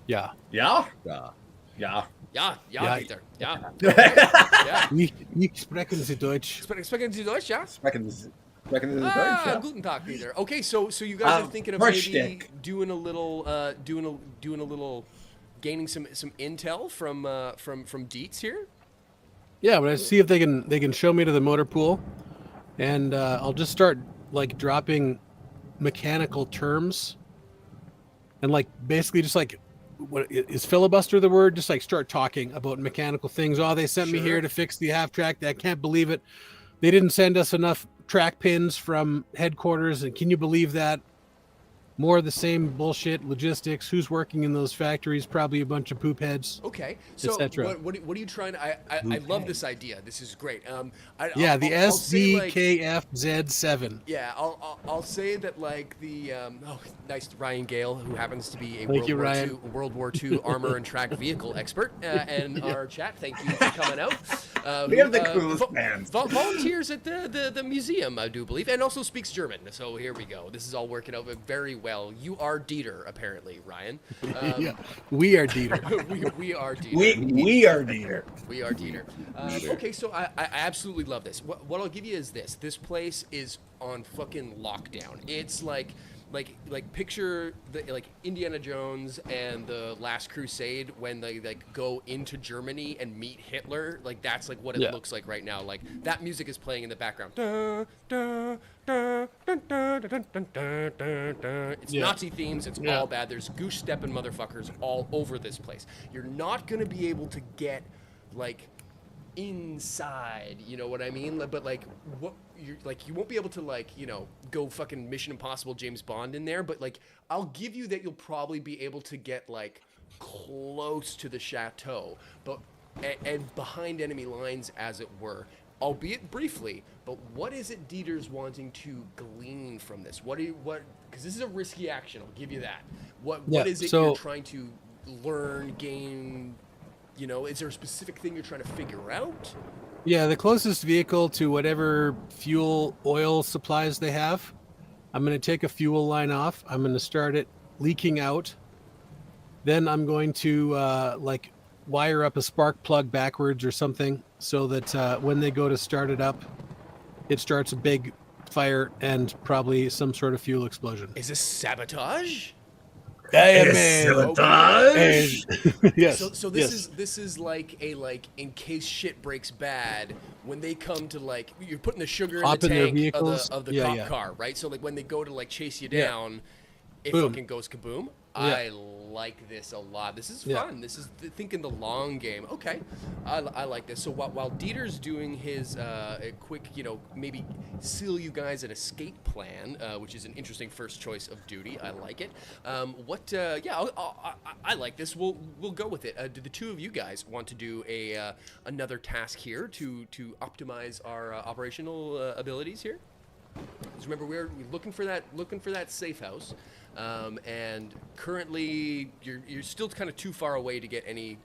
Yeah. Yeah? Yeah. Yeah. Ja, Ja. Dieter. Ja. Ja. Ich sprechen Sie Deutsch. Sprechen Sie Deutsch, ja? Sprechen Sie Deutsch, Ah, ja? guten Tag, Dieter. Okay, so you guys are thinking of maybe Versteck. doing a little, gaining some intel from Dietz here. Yeah, but I see if they can show me to the motor pool, and I'll just start like dropping mechanical terms, and like basically just like, what is filibuster the word? Just like start talking about mechanical things. Oh, they sent me Sure. here to fix the half track. I can't believe it. They didn't send us enough track pins from headquarters, and can you believe that? More of the same bullshit, logistics. Who's working in those factories? Probably a bunch of poop heads. Okay, so cetera. what are you trying to? I love this idea. This is great. Yeah, the I'll say, like, SDKFZ7. Yeah, I'll say that like the nice Ryan Gale, who happens to be a Thank you, Ryan. World War II armor and track vehicle expert, and our chat. Thank you for coming out. We have the coolest bands. Volunteers at the museum, I do believe, and also speaks German. So here we go. This is all working out very well. You are Dieter, apparently, Ryan. Yeah, we are Dieter. we are Dieter. We are Dieter. We are Dieter. Okay, so I absolutely love this. What I'll give you is this. This place is on fucking lockdown. It's like picture like Indiana Jones and the Last Crusade when they like go into Germany and meet Hitler. Like that's like what it looks like right now. Like that music is playing in the background. It's Nazi themes. It's all bad. There's goose stepping motherfuckers all over this place. You're not gonna be able to get like inside, you know what I mean? But like what you like, you won't be able to like, you know, go fucking Mission Impossible James Bond in there. But like, I'll give you that you'll probably be able to get like close to the chateau, but and behind enemy lines, as it were, albeit briefly. But what is it Dieter's wanting to glean from this? Because this is a risky action. I'll give you that. What is it you're trying to learn, gain? You know, is there a specific thing you're trying to figure out? Yeah, the closest vehicle to whatever fuel oil supplies they have. I'm going to take a fuel line off. I'm going to start it leaking out. Then I'm going to like wire up a spark plug backwards or something so that when they go to start it up, it starts a big fire and probably some sort of fuel explosion. Is this sabotage? Sabotage? Yes. So this is like in case shit breaks bad, when they come to like, you're putting the sugar Hop in the in their tank vehicles. of the cop car, right? So like when they go to like chase you down, it Boom. fucking goes kaboom. Yeah. I like this a lot. This is fun. This is thinking the long game. Okay, I like this. So while Dieter's doing his a quick, you know, maybe seal you guys an escape plan, which is an interesting first choice of duty. I like it. I like this. We'll go with it. Do the two of you guys want to do another task here to optimize our operational abilities here? Because remember, we're looking for that safe house. and currently you're still kind of too far away to get any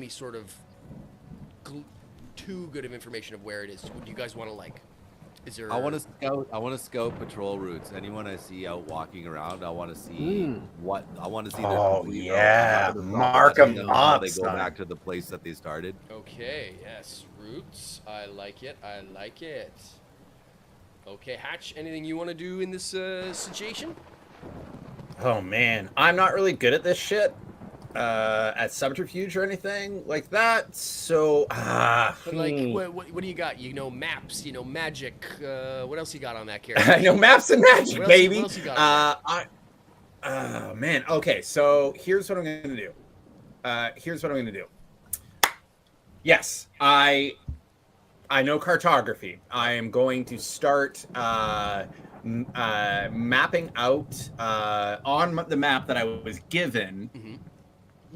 sort of too good of information of where it is. What do you guys want to like? Is there? I want to scout. I want to scout patrol routes. Anyone I see out walking around, I want to see what I want to see. Oh, their, yeah. how Mark 'em how up, they go son. back to the place that they started. Okay, yes, roots. I like it. I like it. Okay, Hatch. Anything you want to do in this situation? Oh man, I'm not really good at this shit. At subterfuge or anything like that. So, But like, what do you got? You know, maps. You know, magic. What else you got on that character? I know maps and magic, What else- baby. what else you got Man. Okay, so here's what I'm gonna do. Yes, I know cartography. I am going to start mapping out on the map that I was given. Mhm.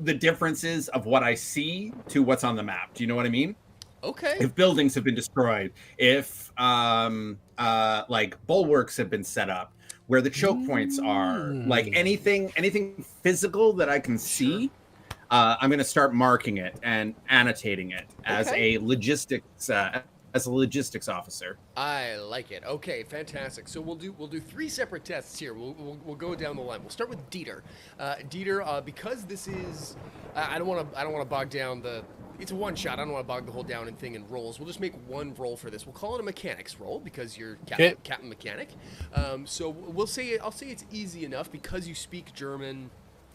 The differences of what I see to what's on the map. Do you know what I mean? Okay. If buildings have been destroyed, if like bulwarks have been set up, where the choke points are, like anything physical that I can see, I'm going to start marking it and annotating it as Okay. a logistics officer. I like it. Okay, fantastic. So we'll do 3 separate tests here. We'll go down the line. We'll start with Dieter. Dieter, because this is, I don't want to bog down the. It's a one shot. I don't want to bog the whole down and thing in rolls. We'll just make one roll for this. We'll call it a mechanics roll because you're Captain Mechanic. So I'll say it's easy enough because you speak German.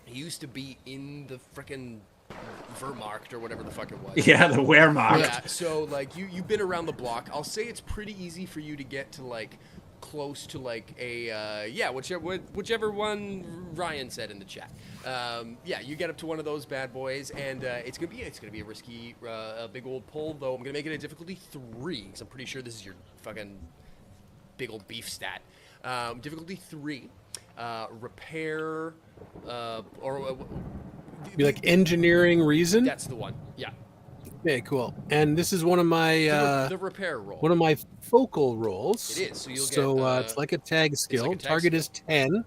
You used to be in the frickin' Wehrmacht or whatever the fuck it was. Yeah, the Wehrmacht. Yeah, so like you've been around the block. I'll say it's pretty easy for you to get to like close to like a whichever one Ryan said in the chat. Yeah, you get up to one of those bad boys, and it's gonna be a risky, a big old pull. Though I'm gonna make it a difficulty 3 because I'm pretty sure this is your fucking big old beef stat. Difficulty 3, repair, or. Be like engineering reason. That's the one. Yeah. Okay, cool. And this is one of my the repair roll. one of my focal rolls. It is. So you'll get. It's like a tag skill. like a tag Target skill. is 10.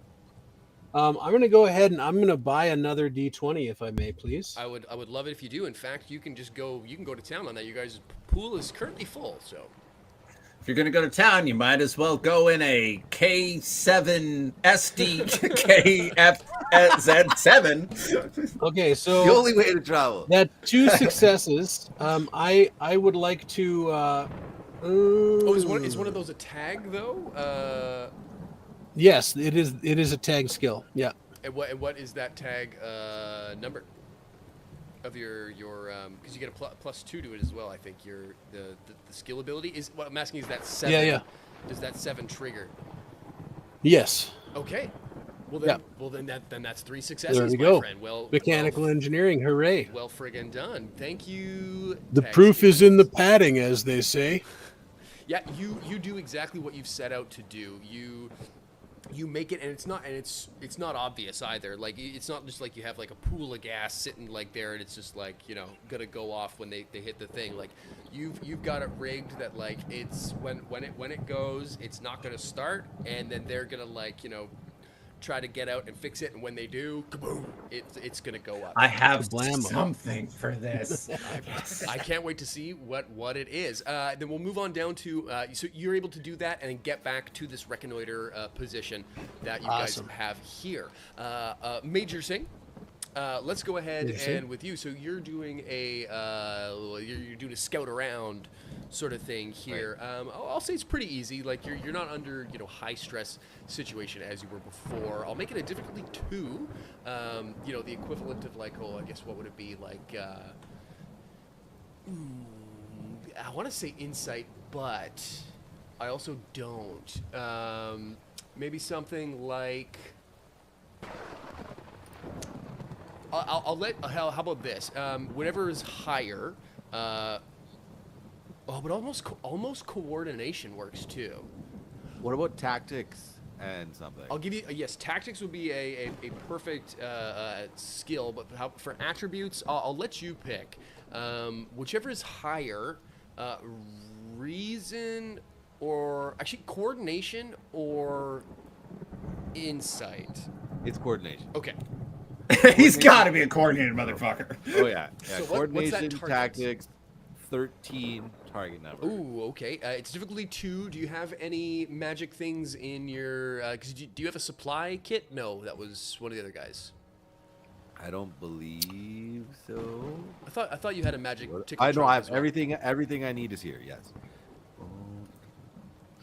I'm gonna go ahead and I'm gonna buy another D20 if I may, please. I would love it if you do. In fact, you can go to town on that. You guys' pool is currently full, so. If you're going to go to town, you might as well go in a K7 SD KFZ7. Okay, so The only way to travel. that 2 successes. I would like to. Is one of those a tag though? Yes, it is. It is a tag skill. Yeah. And what is that tag number? Of your because you get a +2 to it as well. I think the skill ability is what I'm asking is that 7. Yeah. Does that 7 trigger? Yes. Okay. Well then, that's 3 successes, There we my go. friend. Well, Mechanical engineering, hooray! well friggin' done. Thank you. The tag proof skill. is in the padding, as they say. Yeah, you do exactly what you've set out to do. You make it, and it's not obvious either. Like it's not just like you have like a pool of gas sitting like there, and it's just like gonna go off when they hit the thing. Like you've got it rigged that like it's when it goes, it's not gonna start, and then they're gonna like try to get out and fix it, and when they do, kaboom! It's gonna go up. I have Blammo. something for this. I can't wait to see what it is. Then we'll move on down to so you're able to do that and then get back to this reconnoiter position that you Awesome. guys have here. Major Singh, let's go ahead Major Singh. and with you. So you're doing you're doing a scout around sort of thing here. I'll say it's pretty easy. Like you're not under high stress situation as you were before. I'll make it a difficulty 2. The equivalent of like I guess what would it be like? I want to say insight, but I also don't. Maybe something like. I'll let. How about this? Whatever is higher. But almost coordination works too. What about tactics and something? I'll give you yes. Tactics would be a perfect skill, but for attributes, I'll let you pick. Whichever is higher, reason or actually coordination or insight. It's coordination. Okay. He's got to be a coordinated motherfucker. Oh yeah. So what's that Coordination, target? tactics, 13 target number. Ooh, okay. It's difficulty 2. Do you have any magic things in your? Because do you have a supply kit? No, that was one of the other guys. I don't believe so. I thought you had a magic. tickle I know trunk I as have well. everything. Everything I need is here. Yes.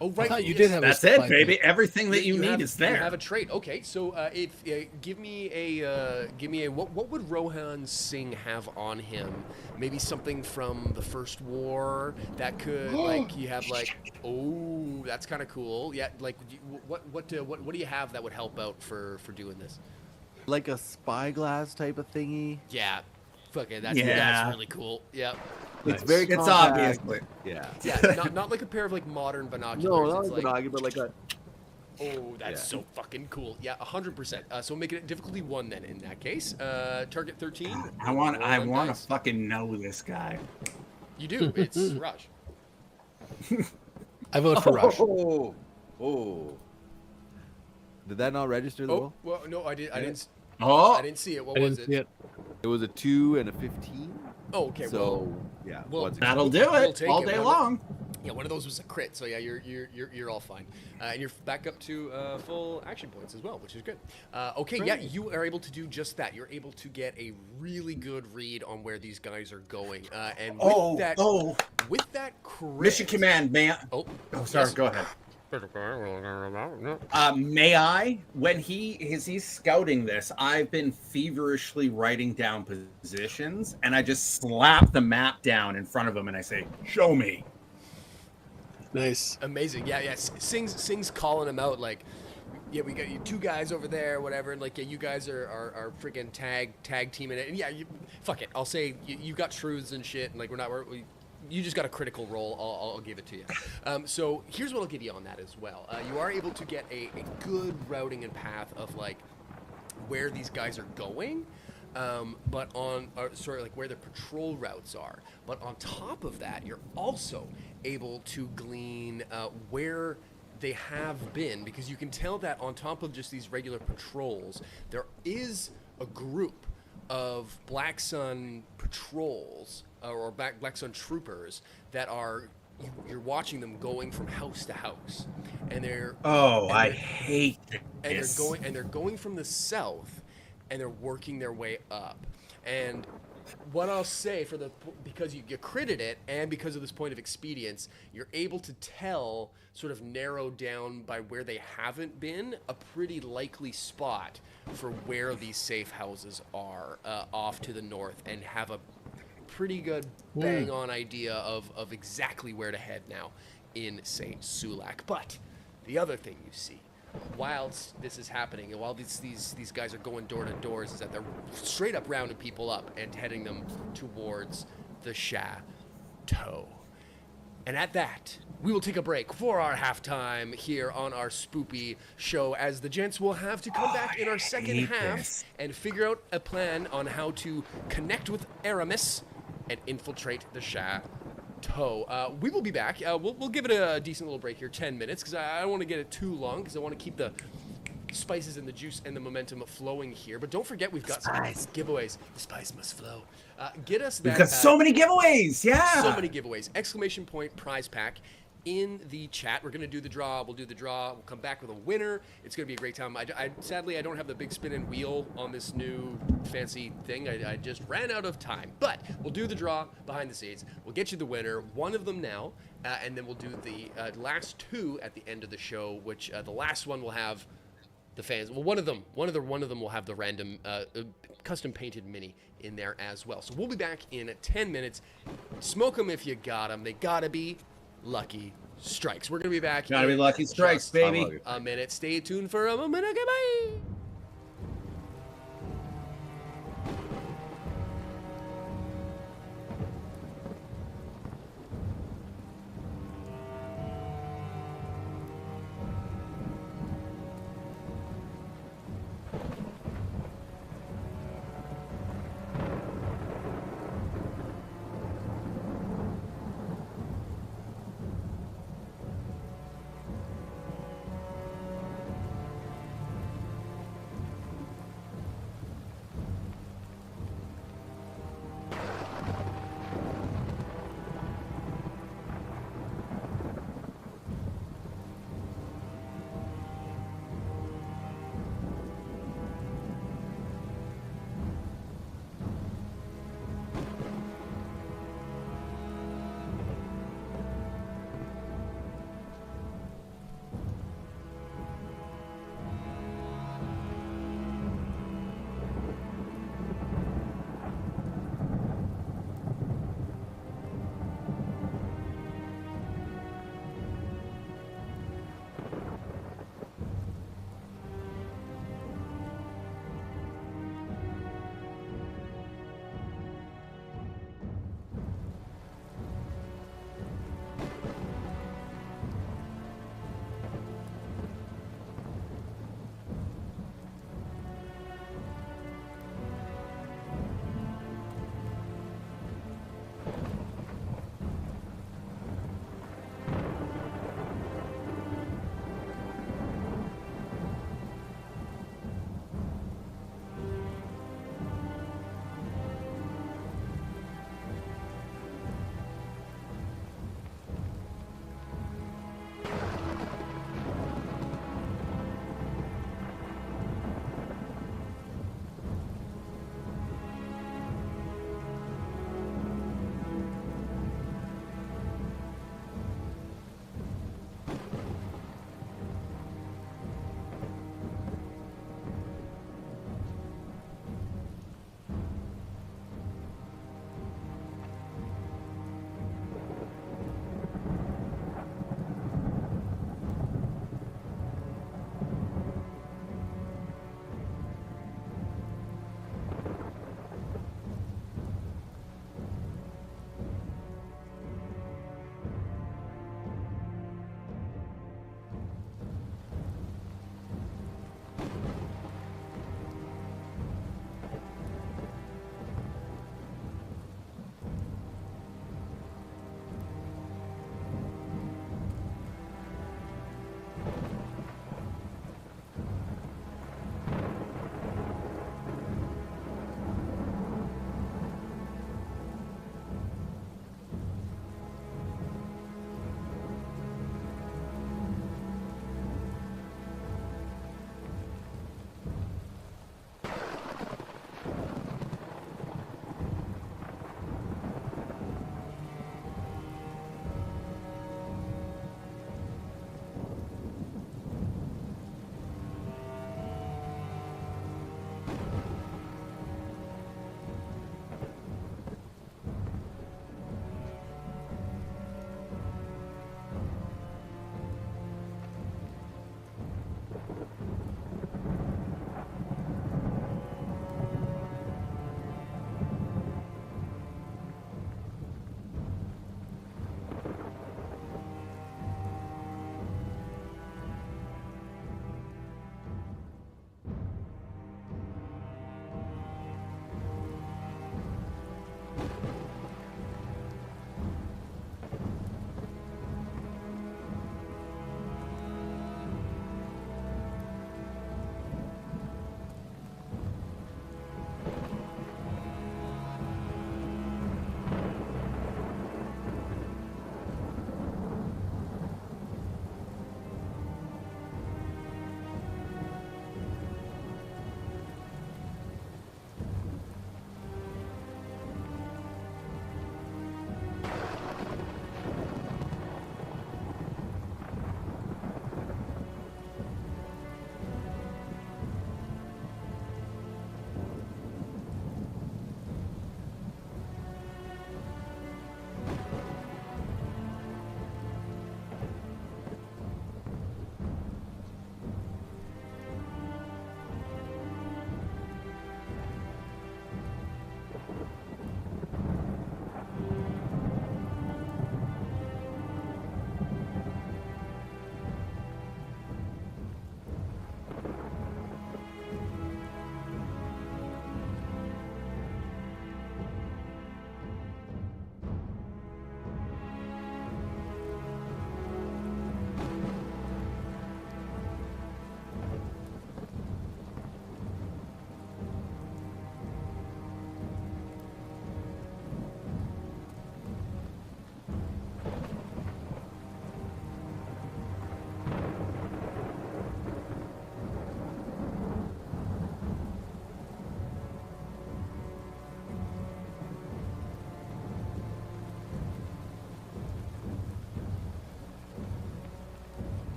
Oh, I right. thought you yes. did have That's a it, supply baby. kit. Everything that you need have, is there. You have a trait. Okay, so if give me a what would Rohan Singh have on him? Maybe something from the First War that could like you have like oh that's kind of cool. Yeah, like what do you have that would help out for doing this? Like a spyglass type of thingy. Yeah, fuck it. That's really cool. Yeah. It's very. It's compact. obviously. Yeah. Yeah, not like a pair of like modern binoculars. No, not it's like like, binocular, but like a. oh, that's so fucking cool. Yeah, 100%. So we'll make it difficulty 1 then in that case. Target 13. I want to dice. fucking know this guy. You do. It's Raj. I vote for Rush. Oh. Did that not register the Oh, roll? well, no, I didn't Oh, I didn't see it. What I was didn't see it. It was a 2 and a 15. Oh, okay. So yeah, well, once that'll do We'll it take all it. day One of long. yeah, one of those was a crit. So yeah, you're all fine. And you're back up to full action points as well, which is good. Okay, yeah, you are able to do just that. You're able to get a really good read on where these guys are going. And with that crit, Mission Command, may I? Oh, Sorry, yes. go ahead. May I? When he's scouting this, I've been feverishly writing down positions, and I just slap the map down in front of him, and I say, "Show me." Nice. Amazing. Yeah. Sing's calling him out like, yeah, we got you 2 guys over there, whatever, and like, yeah, you guys are freaking tag teaming it, and yeah, fuck it. I'll say you got truths and shit, and like you just got a critical roll. I'll give it to you. So here's what I'll give you on that as well. You are able to get a good routing and path of like where these guys are going, but like where their patrol routes are. But on top of that, you're also able to glean where they have been, because you can tell that on top of just these regular patrols, there is a group of Black Sun patrols or Black Sun troopers that you're watching them going from house to house, and I hate this. They're going from the south, and they're working their way up. And what I'll say because you critted it, and because of this point of expedience, you're able to tell, sort of narrow down by where they haven't been, a pretty likely spot for where these safe houses are off to the north, and have a pretty good bang on idea of exactly where to head now in St. Sulak. But the other thing you see whilst this is happening, and while these guys are going door to doors, is that they're straight up rounding people up and heading them towards the chateau. And at that, we will take a break for our halftime here on our spoopy show, as the gents will have to come back in our second half and figure out a plan on how to connect with Aramis and infiltrate the chateau. We will be back. We'll give it a decent little break here, 10 minutes, because I don't want to get it too long, because I want to keep the spices and the juice and the momentum flowing here. But don't forget, we've got some giveaways. The spice must flow. Get us that. We've got so many giveaways. Yeah. So many giveaways. Exclamation point prize pack in the chat. We're going to do the draw. We'll do the draw. We'll come back with a winner. It's going to be a great time. Sadly, I don't have the big spinning wheel on this new fancy thing. I just ran out of time. But we'll do the draw behind the scenes. We'll get you the winner, one of them now, and then we'll do the last 2 at the end of the show, which the last one will have the fans. Well, one of them will have the random custom painted mini in there as well. So we'll be back in 10 minutes. Smoke them if you got them. They gotta be Lucky Strikes. We're gonna be back. Gotta be Lucky Strikes, baby. A minute. Stay tuned for a moment. Okay, bye.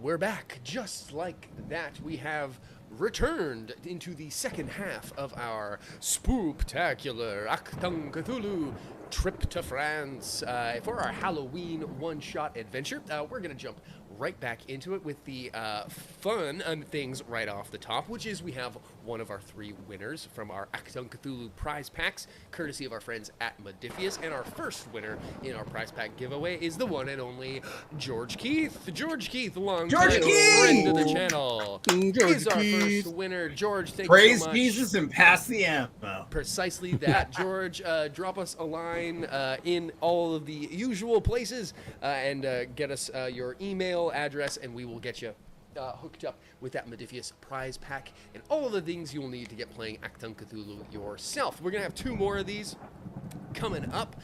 we're back. Just like that, we have returned into the second half of our spooktacular Achtung, Cthulhu trip to France for our Halloween one-shot adventure. We're going to jump right back into it with the fun things right off the top, which is we have one of our 3 winners from our Achtung Cthulhu prize packs, courtesy of our friends at Modiphius, and our first winner in our prize pack giveaway is the one and only George Keith. George Keith, long friend of the channel, is our first winner. George, thank you so much. Praise Jesus and pass the ammo. Precisely that. George, drop us a line in all of the usual places and get us your email address, and we will get you hooked up with that Modiphius prize pack and all of the things you will need to get playing Achtung Cthulhu yourself. We're going to have 2 more of these coming up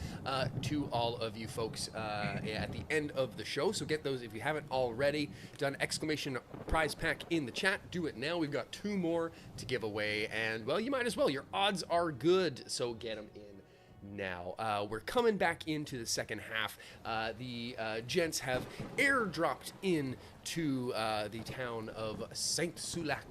to all of you folks at the end of the show, so get those if you haven't already done. Exclamation prize pack in the chat, do it now. We've got 2 more to give away, and well, you might as well. Your odds are good, so get them in now. We're coming back into the second half. The gents have airdropped into the town of Saint-Sulac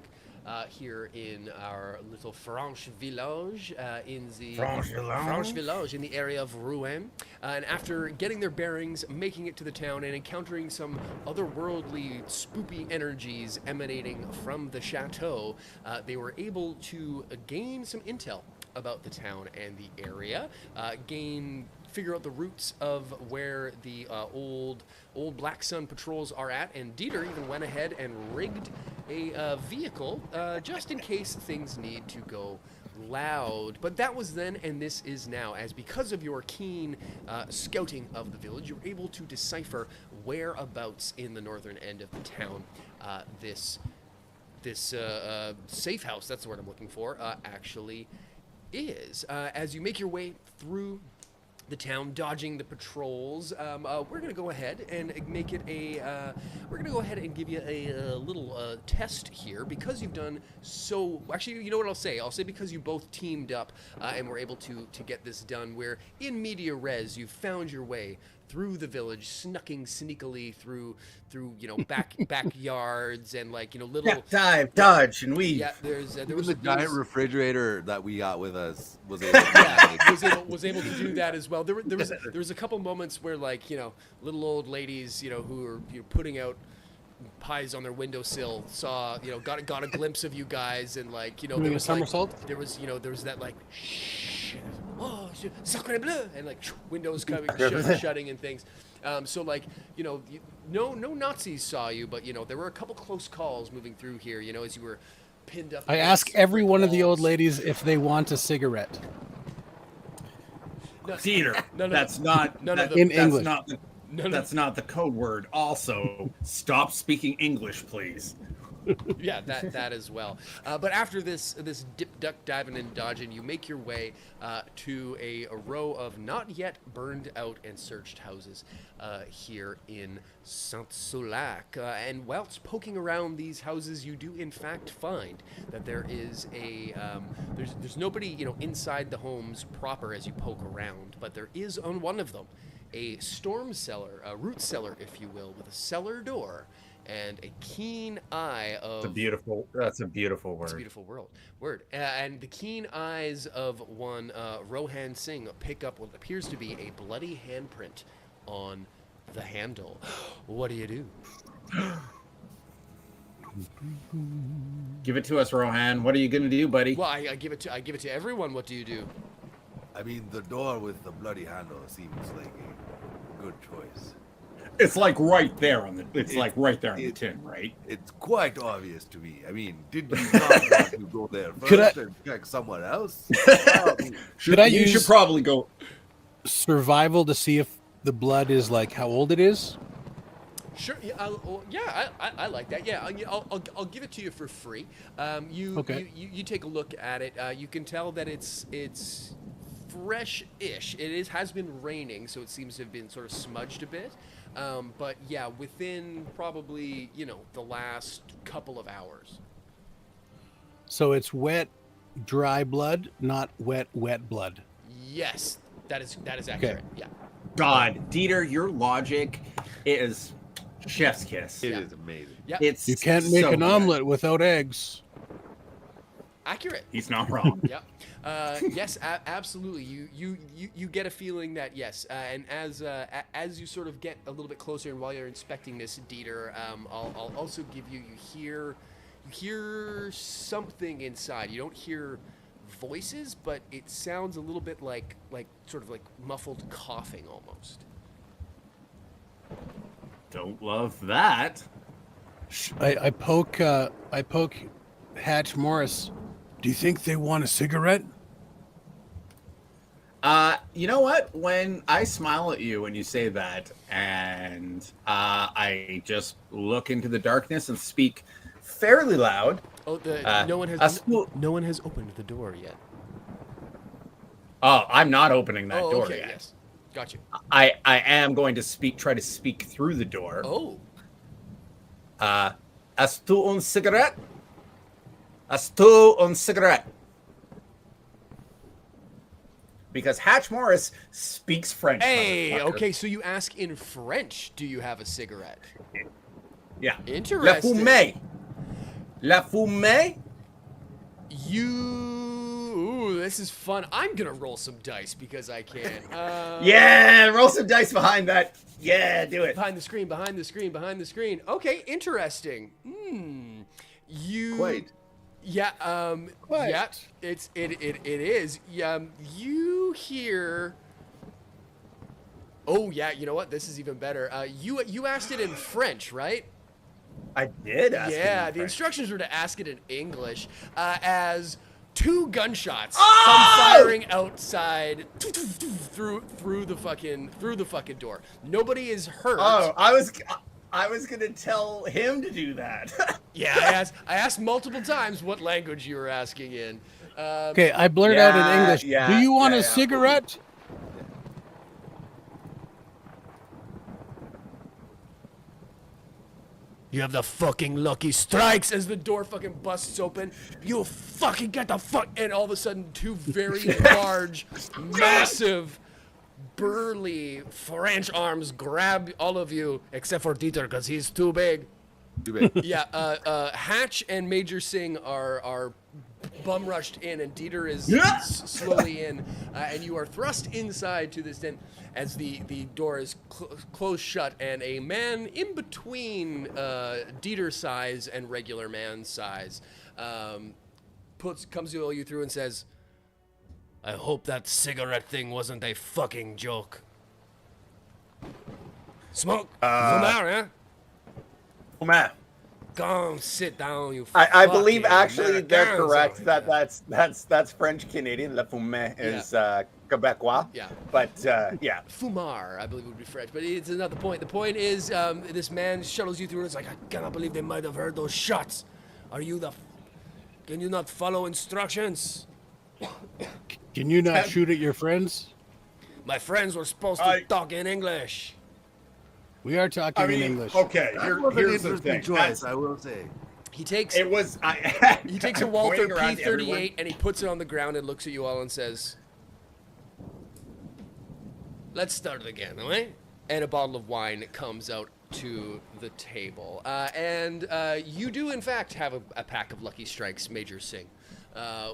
here in our little Franche village in the Franche village in the area of Rouen. And after getting their bearings, making it to the town, and encountering some otherworldly, spoopy energies emanating from the chateau, they were able to gain some intel about the town and the area, figure out the routes of where the old Black Sun patrols are at, and Dieter even went ahead and rigged a vehicle just in case things need to go loud. But that was then, and this is now, as because of your keen scouting of the village, you're able to decipher whereabouts in the northern end of the town this safe house, that's the word I'm looking for, actually is. As you make your way through the town, dodging the patrols, we're going to go ahead and make it we're going to go ahead and give you a little test here, because you've done so. Actually, you know what I'll say? I'll say because you both teamed up and were able to get this done, where in media res, you've found your way through the village, snucking sneakily through backyards and little dive, dodge, and weave. Yeah, there was the giant refrigerator that we got with us was able was able to do that as well. There was a couple moments where little old ladies who were putting out pies on their windowsill saw got a glimpse of you guys, and there was somersault. There was that shh, oh sacre bleu, and windows coming shutting and things. No Nazis saw you, but there were a couple close calls moving through here. As you were pinned up. I ask every one of the old ladies if they want a cigarette. No, Dieter, no, that's not in English. That's not the code word. Also, stop speaking English, please. Yeah, that as well. But after this dip, duck, diving, and dodging, you make your way to a row of not yet burned out and searched houses here in Saint-Sulac. And whilst poking around these houses, you do in fact find that there is there's nobody inside the homes proper as you poke around, but there is on one of them a storm cellar, a root cellar, if you will, with a cellar door and a keen eye of... That's a beautiful word. It's a beautiful word. And the keen eyes of one Rohan Singh pick up what appears to be a bloody handprint on the handle. What do you do? Give it to us, Rohan. What are you gonna do, buddy? Well, I give it to everyone. What do you do? I mean, the door with the bloody handle seems like a good choice. It's right there on the. It's right there on the tin, right? It's quite obvious to me. I mean, did you not want to go there first and check someone else? You should probably go survival to see if the blood is how old it is? Sure. Yeah. I like that. Yeah. I'll give it to you for free. You take a look at it. You can tell that it's fresh-ish. Has been raining, so it seems to have been sort of smudged a bit. But yeah, within probably the last couple of hours. So it's wet, dry blood, not wet blood. Yes, that is accurate. Okay. Yeah. God, Dieter, your logic is chef's kiss. It is amazing. Yeah, It's You can't make so an good. omelet without eggs. accurate. He's not wrong. Yep. Yes, absolutely. You get a feeling that yes, and as you sort of get a little bit closer, and while you're inspecting this, Dieter, I'll also give you hear something inside. You don't hear voices, but it sounds a little bit like sort of like muffled coughing almost. Don't love that. I poke Hatch Morris. Do you think they want a cigarette? You know what? When I smile at you when you say that, and I just look into the darkness and speak fairly loud. Oh, no one has opened the door yet. Oh, I'm not opening that Oh, door okay, yet. yes, got you. I am going to try to speak through the door. Oh, As tu un cigarette? As tu un cigarette? Because Hatch Morris speaks French. hey, motherfucker. okay. So you ask in French, "Do you have a cigarette?" Yeah. La Interesting. fumée. La fumée? Ooh, this is fun. I'm gonna roll some dice because I can. Yeah, roll some dice behind that. Yeah, do it. Behind the screen, behind the screen, behind the screen. Okay, interesting. You. Quite. Yeah. Quite. Yeah. It is. You hear. Oh yeah. You know what? This is even better. You asked it in French, right? I did ask him Yeah, in the French. instructions were to ask it in English as two gunshots Oh! come firing outside through the fucking door. Nobody is hurt. Oh, I was gonna tell him to do that. Yeah, I asked multiple times what language you were asking in. Okay, I blurt out in English. yeah, Do you want yeah, a yeah. cigarette? You have the fucking lucky strikes as the door fucking busts open. You fucking get the fuck, and all of a sudden, two very large, massive, burly French arms grab all of you, except for Dieter, because he's too big. Too bad. Yeah, Hatch and Major Singh are bum rushed in, and Dieter is Yeah. slowly in, and you are thrust inside to this den as the door is closed shut, and a man in between Dieter size and regular man size comes to all you through and says, "I hope that cigarette thing wasn't a fucking joke. Smoke from there, eh? Oh, man. Go sit down, you. I believe fucking actually they're Americans correct over that here." that's French Canadian. La fumée is Quebecois. Yeah. But yeah. Fumar, I believe would be French, but it's another point. The point is, this man shuttles you through, and it's like, I cannot believe they might have heard those shots. Can you not follow instructions? Can you not shoot at your friends? My friends were supposed to talk in English. We are talking I mean, in English. okay. That was an Here's the interesting thing. choice, I will say. He takes It was. he takes a I'm Walther pointing around to everyone. P38 and he puts it on the ground and looks at you all and says, "Let's start again, okay?" And a bottle of wine comes out to the table. And you do, in fact, have a pack of Lucky Strikes, Major Singh,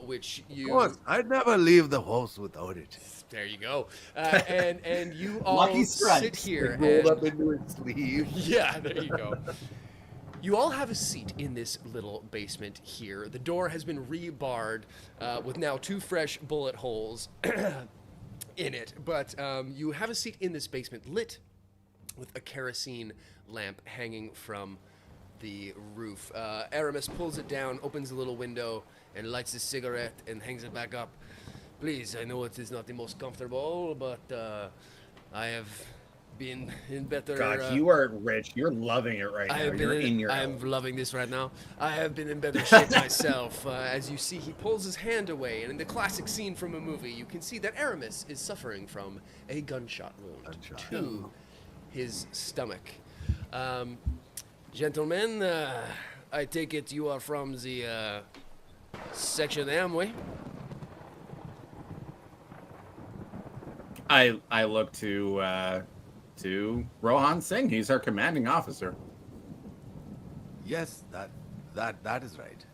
which Of you... course, I'd never leave the house without it. There you go. And you all Lucky sit Strikes. here Rolled and... up into his sleeve. Yeah, there you go. You all have a seat in this little basement here. The door has been rebarred with now 2 fresh bullet holes in it. But you have a seat in this basement lit with a kerosene lamp hanging from the roof. Aramis pulls it down, opens the little window, and lights his cigarette and hangs it back up. Please, I know it is not the most comfortable, but I have been in better... God, you are rich. You're loving it right now. You're in your I'm element. loving this right now. I have been in better shape myself. As you see, he pulls his hand away, and in the classic scene from a movie, you can see that Aramis is suffering from a gunshot wound to his stomach. Gentlemen, I take it you are from the Section Amway. I look to to Rohan Singh. He's our commanding officer. Yes, that is right.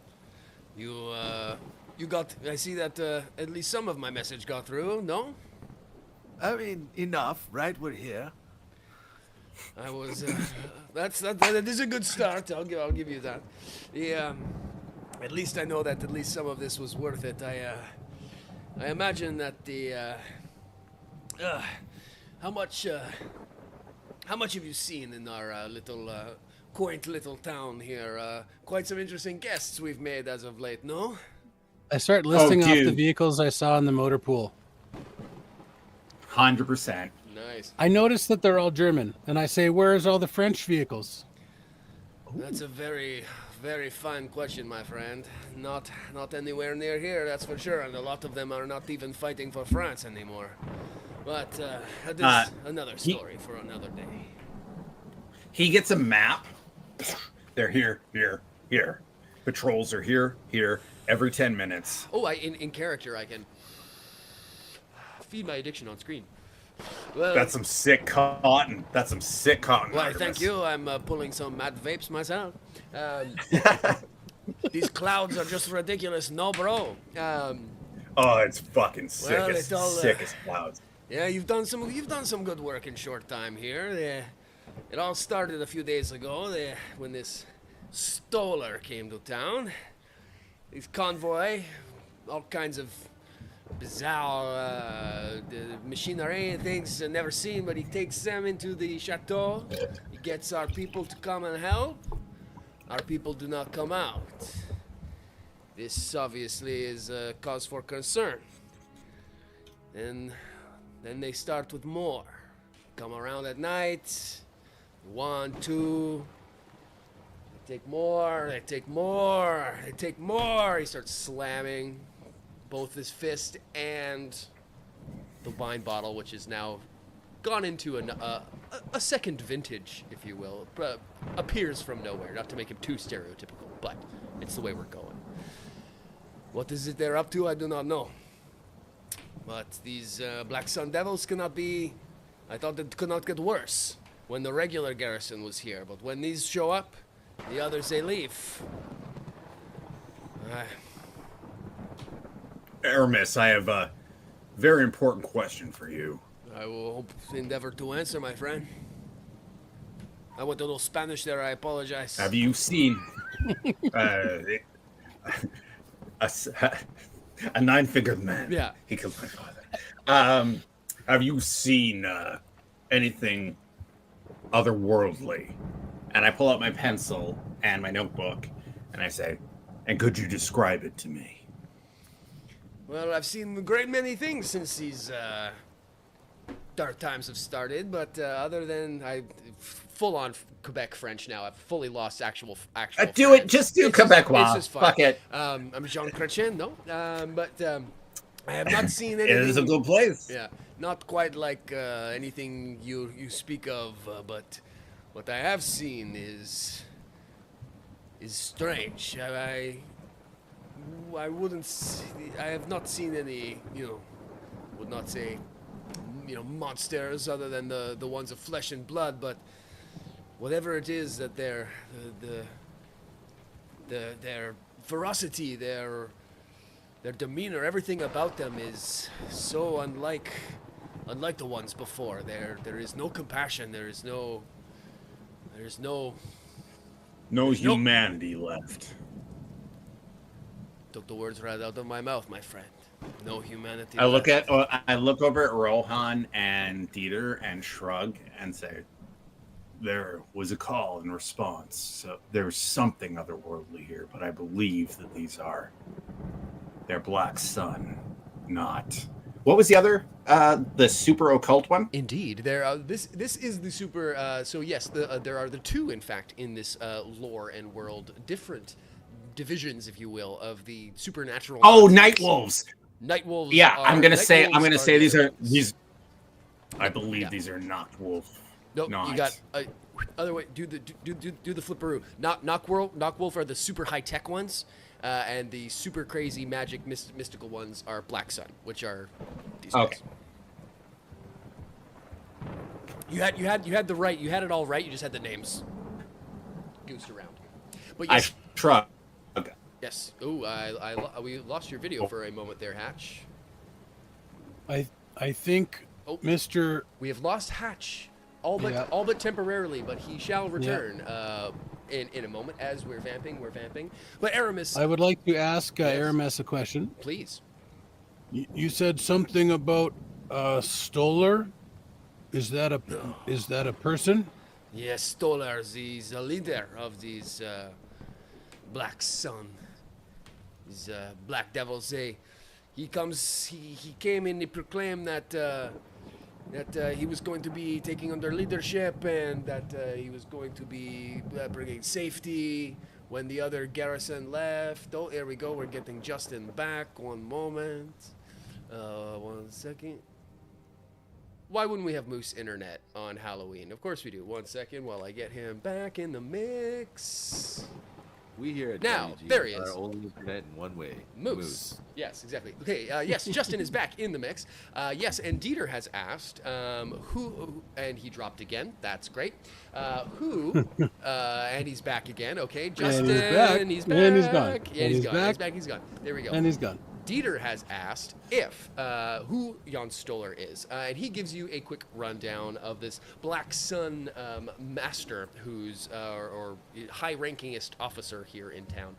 You got. I see that at least some of my message got through. No, I mean, enough, right? We're here. I was. That is a good start. I'll give you that. Yeah. At least I know that at least some of this was worth it. I imagine that how much have you seen in our little quaint little town here? Quite some interesting guests we've made as of late. No. I start listing off the dude. vehicles I saw in the motor pool. 100%. Nice. I noticed that they're all German, and I say, "Where's all the French vehicles?" That's a very, very fine question, my friend. Not anywhere near here, that's for sure. And a lot of them are not even fighting for France anymore. But this another story for another day. He gets a map. They're here, here, here. Patrols are here, here, every 10 minutes. Oh, in character, I can feed my addiction on screen. Well, That's some sick cotton. That's some sick cotton. Why, Artemis. thank you. I'm pulling some mad vapes myself. These clouds are just ridiculous, no, bro. Oh, it's fucking sick. Well, It's it's all, sick as clouds. Yeah, you've done some good work in short time here. It all started a few days ago when this Stoller came to town. His convoy, all kinds of bizarre machinery and things I've never seen, but he takes them into the chateau. He gets our people to come and help. Our people do not come out. This obviously is a cause for concern. And then they start with more. Come around at night. 1, 2. They take more. They take more. They take more. He starts slamming both his fist and the wine bottle, which is now gone into a second vintage, if you will. Appears from nowhere, not to make him too stereotypical, but it's the way we're going. What is it they're up to? I do not know. But these Black Sun Devils cannot be... I thought it could not get worse when the regular garrison was here, but when these show up, the others, they leave. Aramis, I have a very important question for you. I will endeavor to answer, my friend. I went a little Spanish there, I apologize. Have you seen a nine-fingered man? Yeah. He killed my father. Have you seen anything otherworldly? And I pull out my pencil and my notebook, and I say, and could you describe it to me? Well, I've seen a great many things since these dark times have started, but other than full-on Quebec French now, I've fully lost actual. Do French. it. Just do It's Quebecois. just fun. Fuck it. I'm Jean Chrétien, no, but I have not seen It anything. is a good place. Yeah, not quite like anything you speak of, but what I have seen is strange. I wouldn't. I have not seen any. Would not say, monsters other than the ones of flesh and blood. But whatever it is that their ferocity, their demeanor, everything about them is so unlike the ones before. There is no compassion. There's no humanity left. Took the words right out of my mouth, my friend. No humanity. I look over at Rohan and Dieter and shrug and say, there was a call in response. So there's something otherworldly here, but I believe that they're Black Sun, not. What was the other? The super occult one? Indeed, this is the super. So yes, there are the two, in fact, in this lore and world, different divisions, if you will, of the supernatural. Oh, Nazis. Night Wolves. Night Wolves. Yeah, I'm gonna say these are the- these. I believe Yeah. these are not wolf. Nope, not. you got. Other way, do the flipperoo. Knock Wolf are the super high tech ones, and the super crazy magic mystical ones are Black Sun, which are these Okay. You had it all right. You just had the names goosed around. But I yes, shrug. yes. Ooh, we lost your video for a moment there, Hatch. I think Oh. Mr. We have lost Hatch, all Yeah. but temporarily, but he shall return in a moment as we're vamping. But Aramis, I would like to ask Yes. Aramis a question. please. You said something about Stoller. Is that a person? Yes, Stolar is the leader of these Black Sun. These Black Devils. He came and he proclaimed that he was going to be taking on their leadership and that he was going to be bringing safety when the other garrison left. Oh, here we go. We're getting Justin back. One moment. 1 second. Why wouldn't we have Moose Internet on Halloween? Of course we do. 1 second while I get him back in the mix. We here at Now, WG there he are is. only internet in one way. Moose. Yes, exactly. Okay, yes, Justin is back in the mix. Yes, and Dieter has asked who, and he dropped again. That's great. And he's back again. Okay, Justin, he's back. he's back. And he's gone. Yeah, And he's he's gone. back. He's back. He's gone. There we go. And he's gone. Dieter has asked if who Jan Stoller is, and he gives you a quick rundown of this Black Sun master, who's or high-rankingest officer here in town,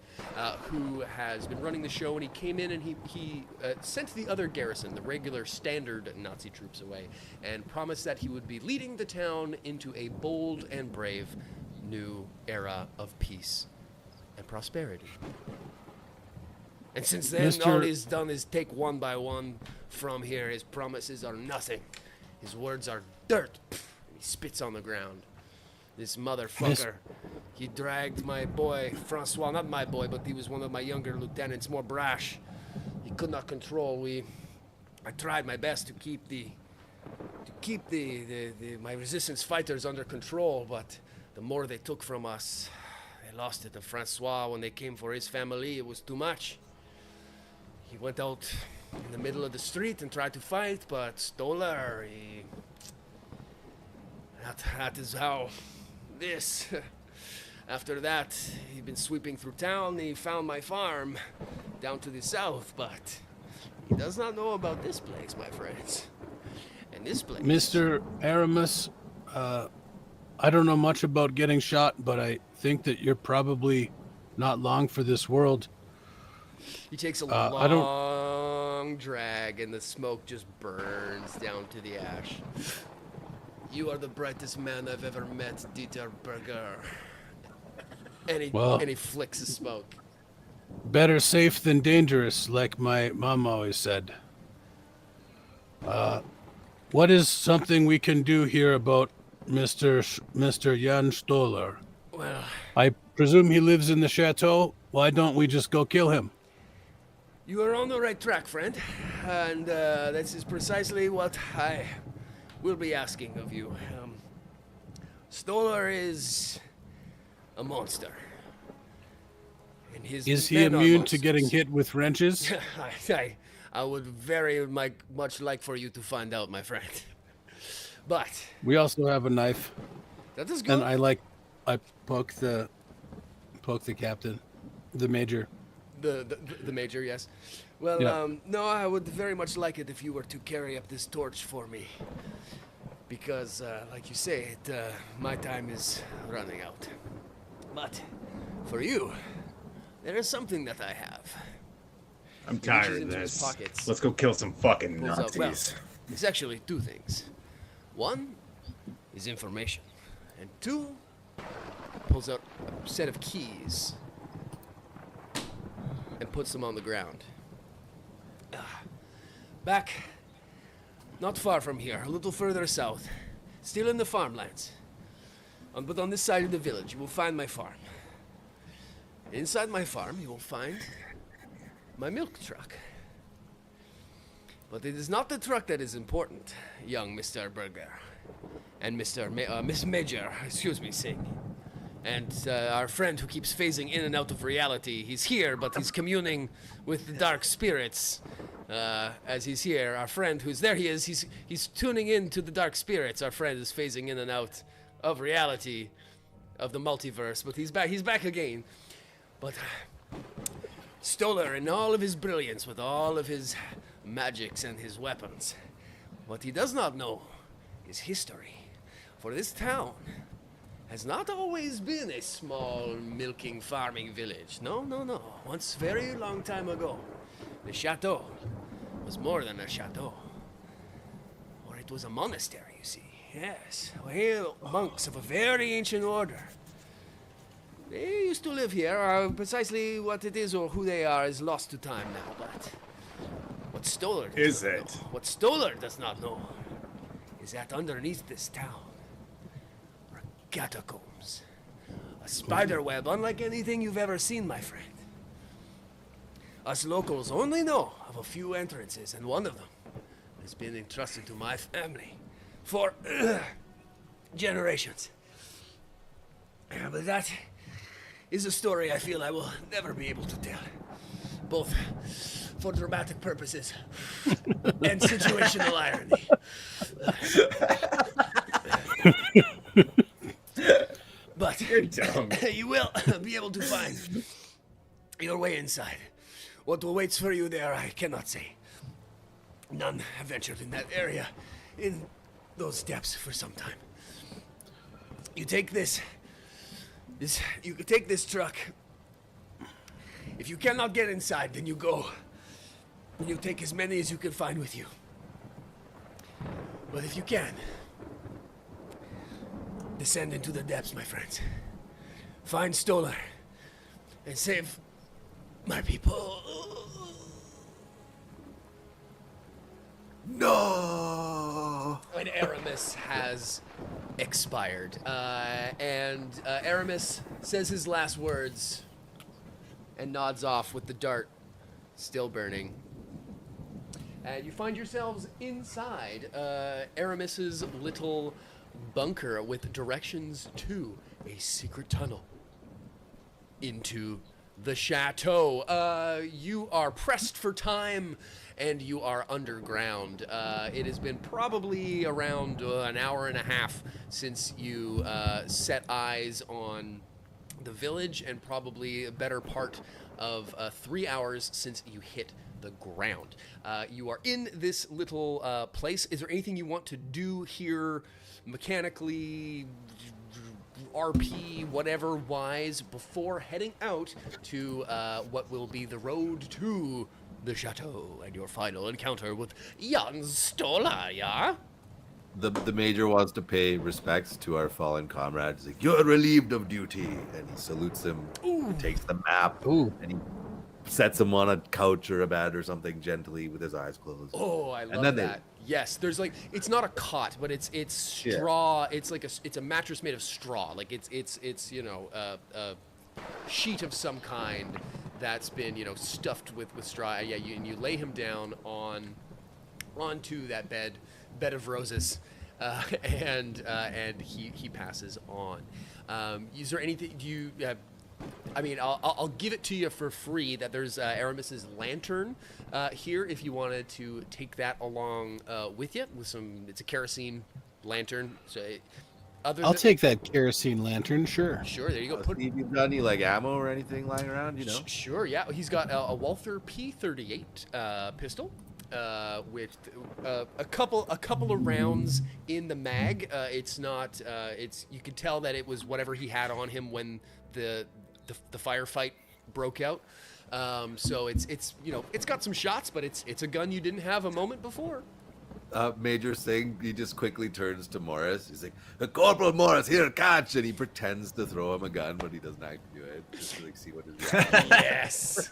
who has been running the show. And he came in and he sent the other garrison, the regular standard Nazi troops, away, and promised that he would be leading the town into a bold and brave new era of peace and prosperity. And since then, all he's done is take one by one from here. His promises are nothing. His words are dirt. And he spits on the ground. This motherfucker, he dragged my boy, Francois, not my boy, but he was one of my younger lieutenants, more brash. He could not control. I tried my best to keep my resistance fighters under control, but the more they took from us, they lost it. And Francois, when they came for his family, it was too much. He went out in the middle of the street and tried to fight, but Stoller, that is how this. After that, he'd been sweeping through town. He found my farm down to the south, but he does not know about this place, my friends. And this place. Mr. Aramis, I don't know much about getting shot, but I think that you're probably not long for this world. He takes a long drag, and the smoke just burns down to the ash. You are the brightest man I've ever met, Dieter Berger. And he flicks the smoke. Better safe than dangerous, like my mom always said. What is something we can do here about Mr. Jan Stoller? Well, I presume he lives in the chateau. Why don't we just go kill him? you are on the right track, friend. And this is precisely what I will be asking of you. Stoller is a monster. And Is he men are immune to monsters. getting hit with wrenches? I would very much like for you to find out, my friend. But We also have a knife, that is good. and I poke the captain, the major. The major, yes. Well, Yeah. no, I would very much like it if you were to carry up this torch for me. Because, like you say, my time is running out. But for you, there is something that I have. I'm He tired reaches of into his this. pockets. Let's go kill some fucking Pulls out- well, Nazis. it's actually two things. One is information, and two, pulls out a set of keys and puts them on the ground. Back, not far from here, a little further south, still in the farmlands. But on this side of the village, you will find my farm. Inside my farm, you will find my milk truck. But it is not the truck that is important, young Mr. Berger. And Miss Major, excuse me, Singh. And our friend who keeps phasing in and out of reality. He's here, but he's communing with the dark spirits. as he's here. Our friend who's there, he is. He's tuning in to the dark spirits. Our friend is phasing in and out of reality, of the multiverse. But he's back. He's back again. But Stoller, in all of his brilliance, with all of his magics and his weapons, what he does not know is history. For this town has not always been a small milking farming village. No, no, no. Once, very long time ago, the chateau was more than a chateau. Or it was a monastery, you see. Yes, well, monks of a very ancient order. They used to live here. Precisely what it is or who they are is lost to time now, but what Stoller does not know, what Stoller does not know is that underneath this town are catacombs. A spider web unlike anything you've ever seen, my friend. Us locals only know of a few entrances, and one of them has been entrusted to my family for generations. But that is a story I feel I will never be able to tell, both for dramatic purposes and situational irony. But you will be able to find your way inside. What awaits for you there, I cannot say. None have ventured in that area, in those depths for some time. You take this truck. If you cannot get inside, then you go. And you take as many as you can find with you. But if you can, descend into the depths, my friends. Find Stoller and save my people. No. And Aramis has expired. And Aramis says his last words and nods off with the dart still burning. And you find yourselves inside Aramis's little bunker with directions to a secret tunnel into the chateau. You are pressed for time, and you are underground. It has been probably around an hour and a half since you set eyes on the village, and probably a better part of 3 hours since you hit the ground. You are in this little place. Is there anything you want to do here mechanically, RP, whatever wise, before heading out to what will be the road to the chateau and your final encounter with Jan Stoller, yeah? The major wants to pay respects to our fallen comrade. He's like, "You're relieved of duty," and he salutes him. He takes the map and he sets him on a couch or a bed or something gently with his eyes closed. Oh, I love that. Yes, there's like, it's not a cot, but it's straw. Yeah. It's a mattress made of straw. Like it's you know a sheet of some kind that's been, you know, stuffed with straw. Yeah, and you lay him down onto that bed of roses, and he passes on. Is there anything? Do you? I mean, I'll give it to you for free. That there's Aramis's lantern here if you wanted to take that along with you. With some, it's a kerosene lantern. So, I'll take that kerosene lantern. Sure. Sure. There you go. Have you got any like ammo or anything lying around? You know. Sure. Yeah. He's got a Walther P38 pistol. With a couple of rounds in the mag. It's not. You can tell that it was whatever he had on him when the firefight broke out. So it's you know, it's got some shots, but it's a gun you didn't have a moment before. Major Singh, he just quickly turns to Morris. He's like, "Corporal Morris, here, catch!" And he pretends to throw him a gun, but he doesn't actually do it. Just to like see what his reaction is. Yes.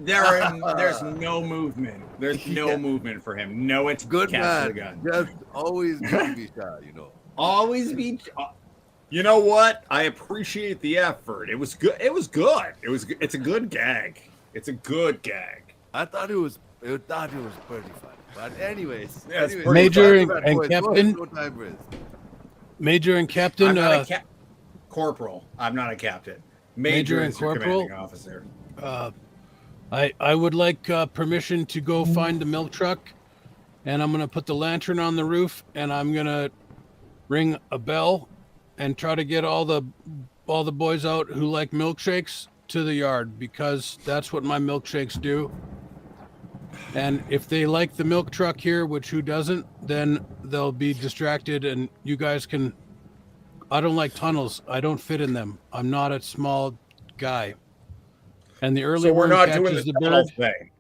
There's no movement. There's no movement for him. No, it's good, catch man. the gun. Just always be shot, you know. Always be. You know what? I appreciate the effort. It was good. It's a good gag. It's a good gag. I thought it was pretty funny. But anyways, Major and Captain. Major and Captain. Corporal. I'm not a captain. Major and is your Corporal. commanding officer. I would like permission to go find the milk truck, and I'm gonna put the lantern on the roof, and I'm gonna ring a bell, and try to get all the boys out who like milkshakes to the yard, because that's what my milkshakes do. And if they like the milk truck here, which who doesn't, then they'll be distracted, and you guys can. I don't like tunnels. I don't fit in them. I'm not a small guy. And the early So we're worm not doing catches the the tunnel bird. thing.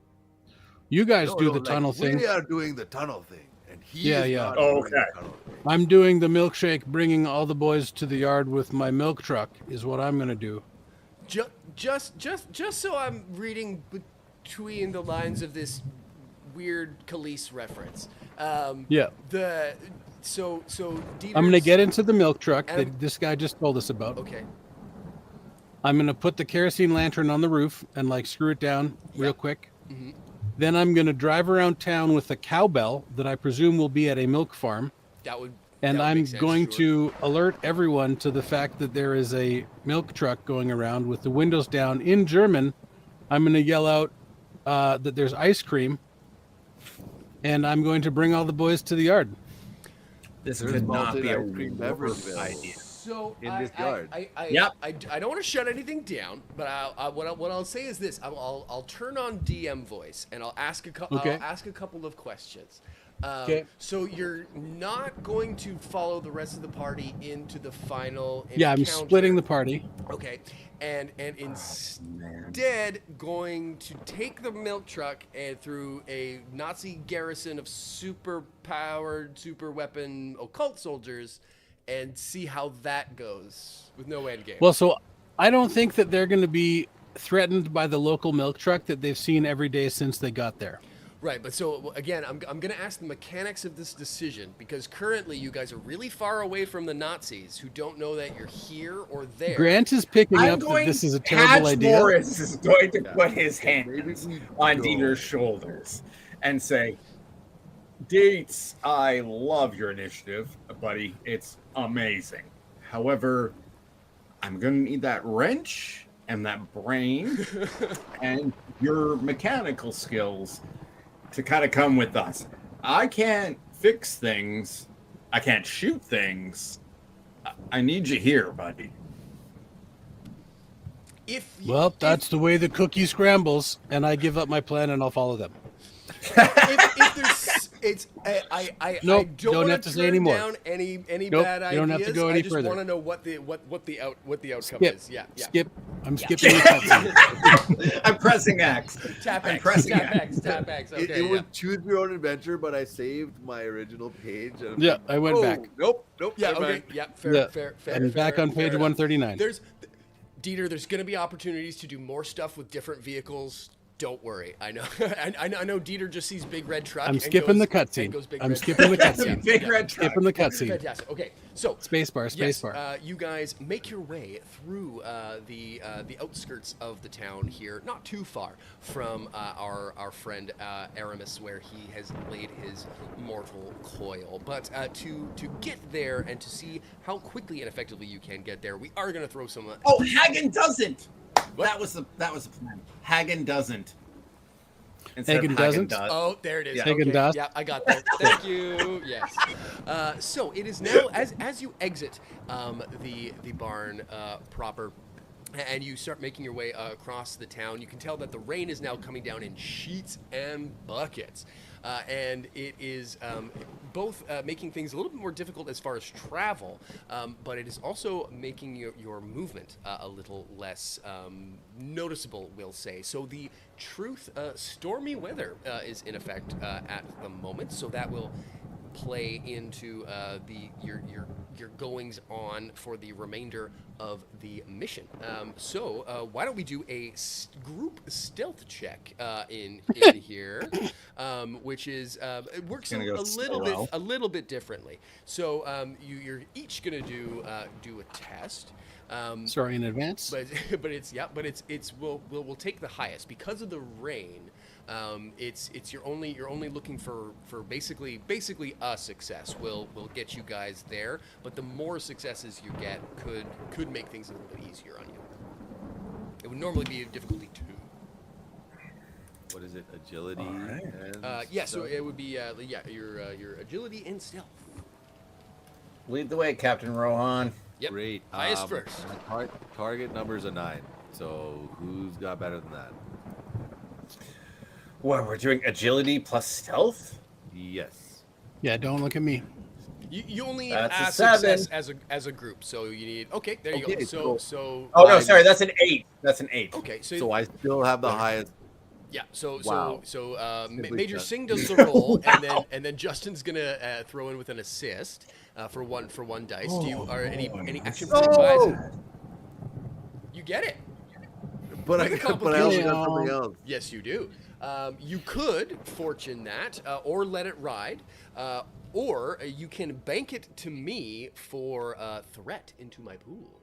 You guys No, do no, the like, tunnel thing. We are doing the tunnel thing, and he Yeah, is yeah. not Oh, doing the okay. tunnel thing. I'm doing the milkshake, bringing all the boys to the yard with my milk truck is what I'm gonna do. Just so I'm reading between the lines of this weird Khalees reference. Yeah. So Dieter's, I'm gonna get into the milk truck And- that this guy just told us about. Okay. I'm gonna put the kerosene lantern on the roof and like screw it down real quick. Mm-hmm. Then I'm gonna drive around town with a cowbell that I presume will be at a milk farm. That would. And that would I'm make sense, going sure. to alert everyone to the fact that there is a milk truck going around with the windows down in German. I'm going to yell out that there's ice cream, and I'm going to bring all the boys to the yard. This There's could not malted be a ice cream real beverage idea. So in this yard. Yep. I don't want to shut anything down, but what I'll say is this: I'll turn on DM voice and I'll ask Okay. I'll ask a couple of questions. Okay. So you're not going to follow the rest of the party into the final Yeah, I'm encounter. splitting the party. Okay, and instead going to take the milk truck and through a Nazi garrison of super-powered, super-weapon occult soldiers, and see how that goes with no end game. Well, so I don't think that they're going to be threatened by the local milk truck that they've seen every day since they got there. Right, but so again, I'm going to ask the mechanics of this decision, because currently you guys are really far away from the Nazis who don't know that you're here or there. Grant is picking I'm up that going. this is a terrible Hatch idea. Morris is going to Yeah. put his Maybe hands we on go. Dieter's shoulders and say, "Dietz, I love your initiative, buddy. It's amazing. However, I'm going to need that wrench and that brain and your mechanical skills to kind of come with us. I can't fix things. I can't shoot things. I need you here, buddy." Well, that's the way the cookie scrambles, and I give up my plan and I'll follow them. if there's, it's I Nope, don't don't want have to say any more. down any Nope, bad ideas. you don't have to go any I just further. want to know what the outcome Skip. is. Yeah. Skip. I'm skipping the cutscene. I'm pressing X. Tap I'm X. pressing Tap X. X. Tap X. Okay. It was choose your own adventure, but I saved my original page. And I'm Yeah, like, I went "Oh, back. Nope. Yeah. never Okay. mind." Yeah. Fair. Yeah, Fair. Fair. I'm fair, back on fair page enough. 139. Dieter, there's going to be opportunities to do more stuff with different vehicles. Don't worry. I know. I know Dieter just sees big red truck. I'm and skipping goes- the and cutscene. goes big I'm red skipping the truck. cutscene. Big red truck. Skipping the cutscene. Fantastic. Okay. So Spacebar, yes, spacebar. you guys make your way through the outskirts of the town here, not too far from our friend Aramis, where he has laid his mortal coil. But to get there and to see how quickly and effectively you can get there, we are going to throw some. Oh, Hagen doesn't. What? That was the plan. Hagen doesn't. Instead of Hagen doesn't? does. Oh, there it is. Yeah. Okay. Hagen Dazs? Yeah, I got that. Thank you. Yes. So it is now as you exit the barn proper, and you start making your way across the town. You can tell that the rain is now coming down in sheets and buckets, and it is both making things a little bit more difficult as far as travel, but it is also making your movement a little less noticeable, we'll say. So the truth, stormy weather is in effect at the moment, so that will play into your goings on for the remainder of the mission. So why don't we do a group stealth check in here, which is it works a Gonna go solo. little bit differently. So you're each gonna do a test. Sorry in advance. But we'll take the highest because of the rain. It's you're only looking for basically a success will get you guys there, but the more successes you get could make things a little bit easier on you. It would normally be a difficulty 2. what is it? Agility. All right. And Yeah, so stealth? it would be your agility and stealth. Lead the way, Captain Rohan. Yep. Great. Highest first. my target number's a 9. So who's got better than that? What, we're doing agility plus stealth? Yes. Yeah, don't look at me. You only need That's a a success 7. as a group, so you need. Okay, there you Okay, go. So cool. so. Oh, no, I'm- sorry, that's an 8. That's an 8. Okay, so, So I still have the highest. yeah, so Wow. Major Simply Singh does the roll, and then Justin's gonna throw in with an assist for one dice. Do you are any action Oh! advisor? You get it. But I With a got something complication. else. Yes, you do. You could fortune that, or let it ride, or you can bank it to me for threat into my pool.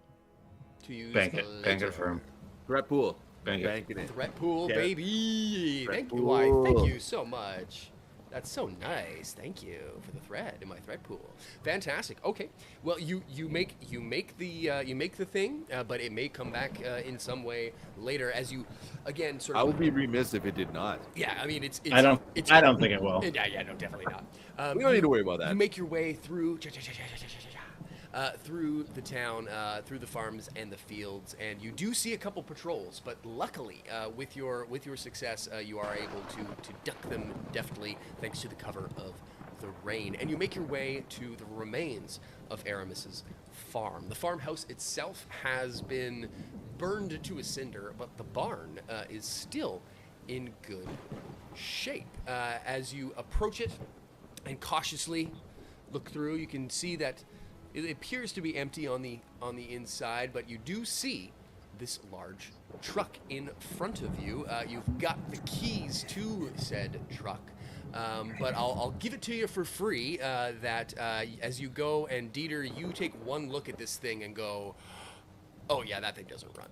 To use Bank the it. Bank laser. it for him. Threat pool. Bank it. Banking it. Threat pool, Yeah. baby. Threat Thank you. Why? Thank pool. you so much. That's so nice. Thank you for the thread in my thread pool. Fantastic. Okay. Well, you make the thing, but it may come back in some way later as you, again, sort I of. would be remiss if it did not. Yeah, I mean it's. I don't think it will. Yeah, no, definitely not. We don't need to worry about You that. make your way through through the town, through the farms and the fields, and you do see a couple patrols. But luckily, with your success, you are able to duck them deftly thanks to the cover of the rain. And you make your way to the remains of Aramis's farm. The farmhouse itself has been burned to a cinder, but the barn is still in good shape. As you approach it and cautiously look through, you can see that it appears to be empty on the inside, but you do see this large truck in front of you. You've got the keys to said truck, but I'll give it to you for free. That as you go, and Dieter, you take one look at this thing and go, "Oh yeah, that thing doesn't run."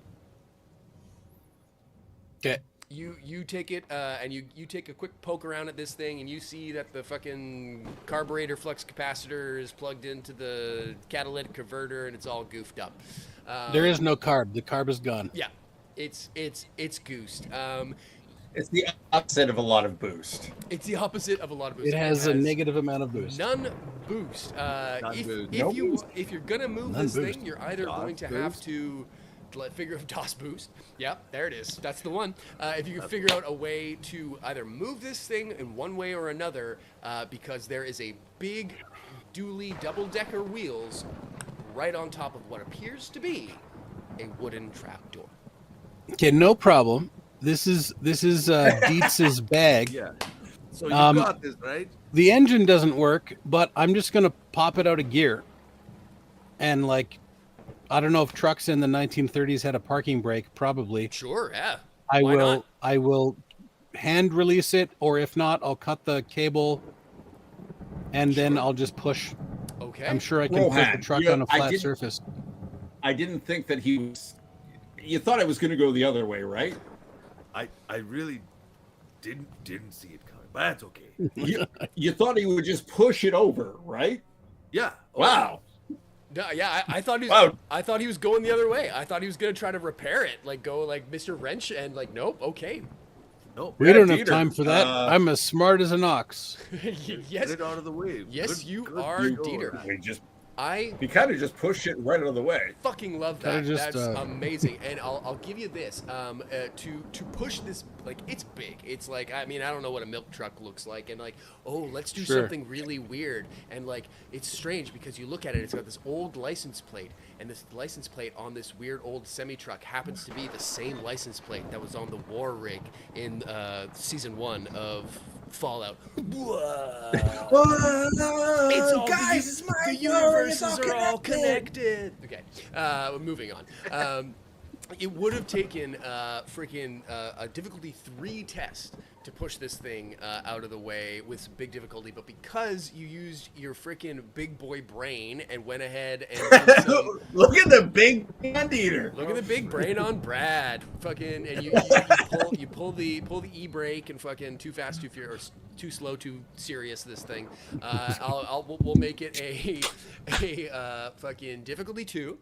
Okay. You take it and you take a quick poke around at this thing, and you see that the fucking carburetor flux capacitor is plugged into the catalytic converter, and it's all goofed up. There is no carb. The carb is gone. Yeah, it's goosed. It's the opposite of a lot of boost. It's the opposite of a lot of boost. It has a negative amount of boost. None boost. None boost. If you're gonna move None this boost. thing, you're either DOS going to have boost? to figure out DOS boost. Yeah, there it is. That's the one. If you can figure out a way to either move this thing in one way or another, because there is a big dually double-decker wheels right on top of what appears to be a wooden trapdoor. Okay, no problem. This is Dietz's bag. Yeah. So you Um, got this, right? The engine doesn't work, but I'm just gonna pop it out of gear. And like, I don't know if trucks in the 1930s had a parking brake. Probably. Sure, yeah. I Why will. not? I will hand release it, or if not, I'll cut the cable, and then I'll just push. Okay. I'm sure I can put the Rohan, truck you- on a I flat didn't- surface. I didn't think that he was. You thought it was going to go the other way, right? I really didn't see it coming, but that's okay. You thought he would just push it over, right? Yeah. Wow. No, yeah, I thought he was. Wow. I thought he was going the other way. I thought he was gonna try to repair it, like go like Mr. Wrench, and like nope, okay. No. We Yeah, don't have Dieter, time for that. I'm as smart as an ox. Get yes, it out of the way. yes, you Good are, go, Dieter. Ryan. He kind of just pushed it right out of the way. Fucking love Kinda that. just, That's amazing. And I'll give you this. To push this, like it's big. It's like, I mean, I don't know what a milk truck looks like, and like, oh, let's do Sure. something really weird. And like, it's strange because you look at it, it's got this old license plate, and this license plate on this weird old semi truck happens to be the same license plate that was on the war rig in season 1 of Fallout. It's all guys, the, it's my the glory, it's universes are all connected. Okay, moving on. It would have taken a difficulty 3 test to push this thing out of the way with some big difficulty, but because you used your freaking big boy brain and went ahead and did some, Look at the big hand eater. look at the big brain on Brad, fucking, and you pull the e-brake and fucking too fast, too furious, too slow, too serious. This thing, we'll make it a fucking difficulty 2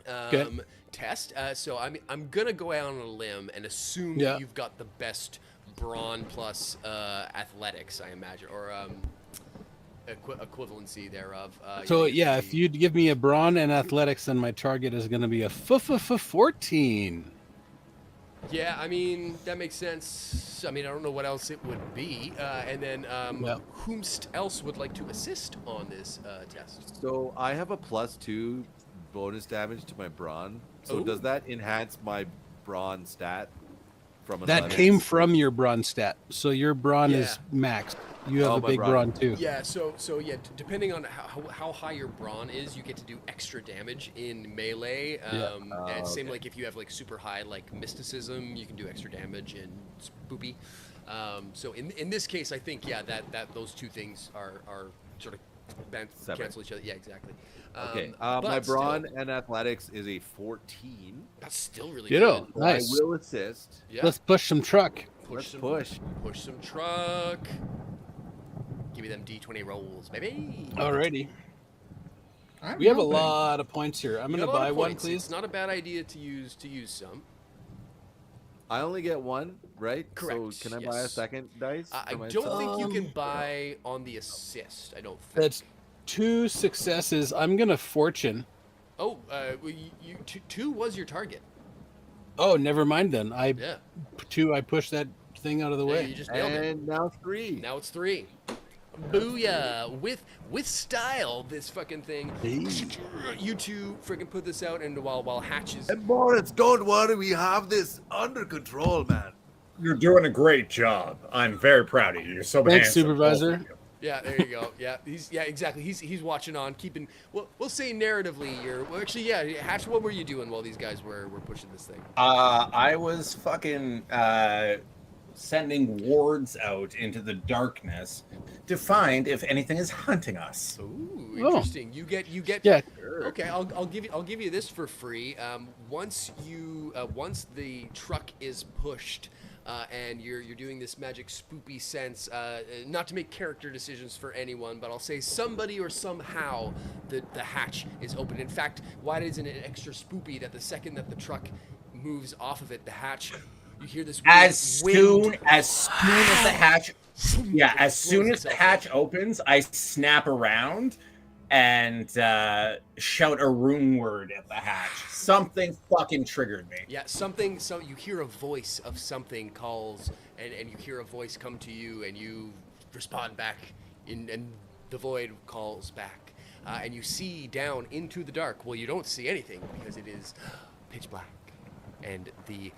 Okay. test. So I'm gonna go out on a limb and assume Yeah. that you've got the best brawn plus athletics, I imagine, or equivalency thereof. So you get yeah, to if be- you'd give me a brawn and athletics, then my target is going to be a 14. Yeah, I mean that makes sense. I mean I don't know what else it would be, and then Yeah. whomst else would like to assist on this test? So I have a +2 bonus damage to my brawn. So Ooh. does that enhance my brawn stat from That athletics? came from your brawn stat, so your brawn is Yeah. maxed. You have Oh, a my big brawn. brawn too. Yeah, so yeah, depending on how high your brawn is, you get to do extra damage in melee. And same okay. like if you have like super high like mysticism, you can do extra damage in spoopy. So in this case, I think that those two things are sort of Separate. cancel each other. Yeah, exactly. Okay. But My brawn still, and athletics is a 14. that's still really Ditto. good. So Nice. I will assist. Yeah. Let's push some truck. Let's some push. Push some truck. Give me them D20 rolls, baby. Alrighty. I'm We have a hoping. lot of points here. I'm You going got to a lot buy of one, points. please. It's not a bad idea to use some. I only get one, right? Correct, So can I buy a yes. second dice? I for don't myself? think you can buy on the assist. I don't think. That's 2 successes. I'm going to fortune. Oh, well, you two was your target. Oh, never mind then. I push that thing out of the Yeah, way. you just nailed it. And now 3. Now it's 3. Booyah! With style, this fucking thing. You two freaking put this out, and while Hatch is And Moritz, don't worry, we have this under control, man. You're doing a great job. I'm very proud of you. You're so Thanks, handsome, Supervisor. both of you. yeah, there you go. Yeah, exactly. He's watching on, keeping. We'll say narratively, actually Hatch. What were you doing while these guys were pushing this thing? I was fucking sending wards out into the darkness to find if anything is hunting us. Ooh, Oh. interesting. You get. Yeah. Okay, I'll give you this for free. Once the truck is pushed, and you're doing this magic spoopy sense, not to make character decisions for anyone, but I'll say somebody or somehow the hatch is open. In fact, why isn't it extra spoopy that the second that the truck moves off of it, the hatch, you hear this weird As soon as the hatch, as soon as the hatch opens, I snap around and shout a rune word at the hatch. Something fucking triggered me. Yeah, something. So you hear a voice of something calls, and you hear a voice come to you, and you respond back, and the void calls back, and you see down into the dark. Well, you don't see anything because it is pitch black, and the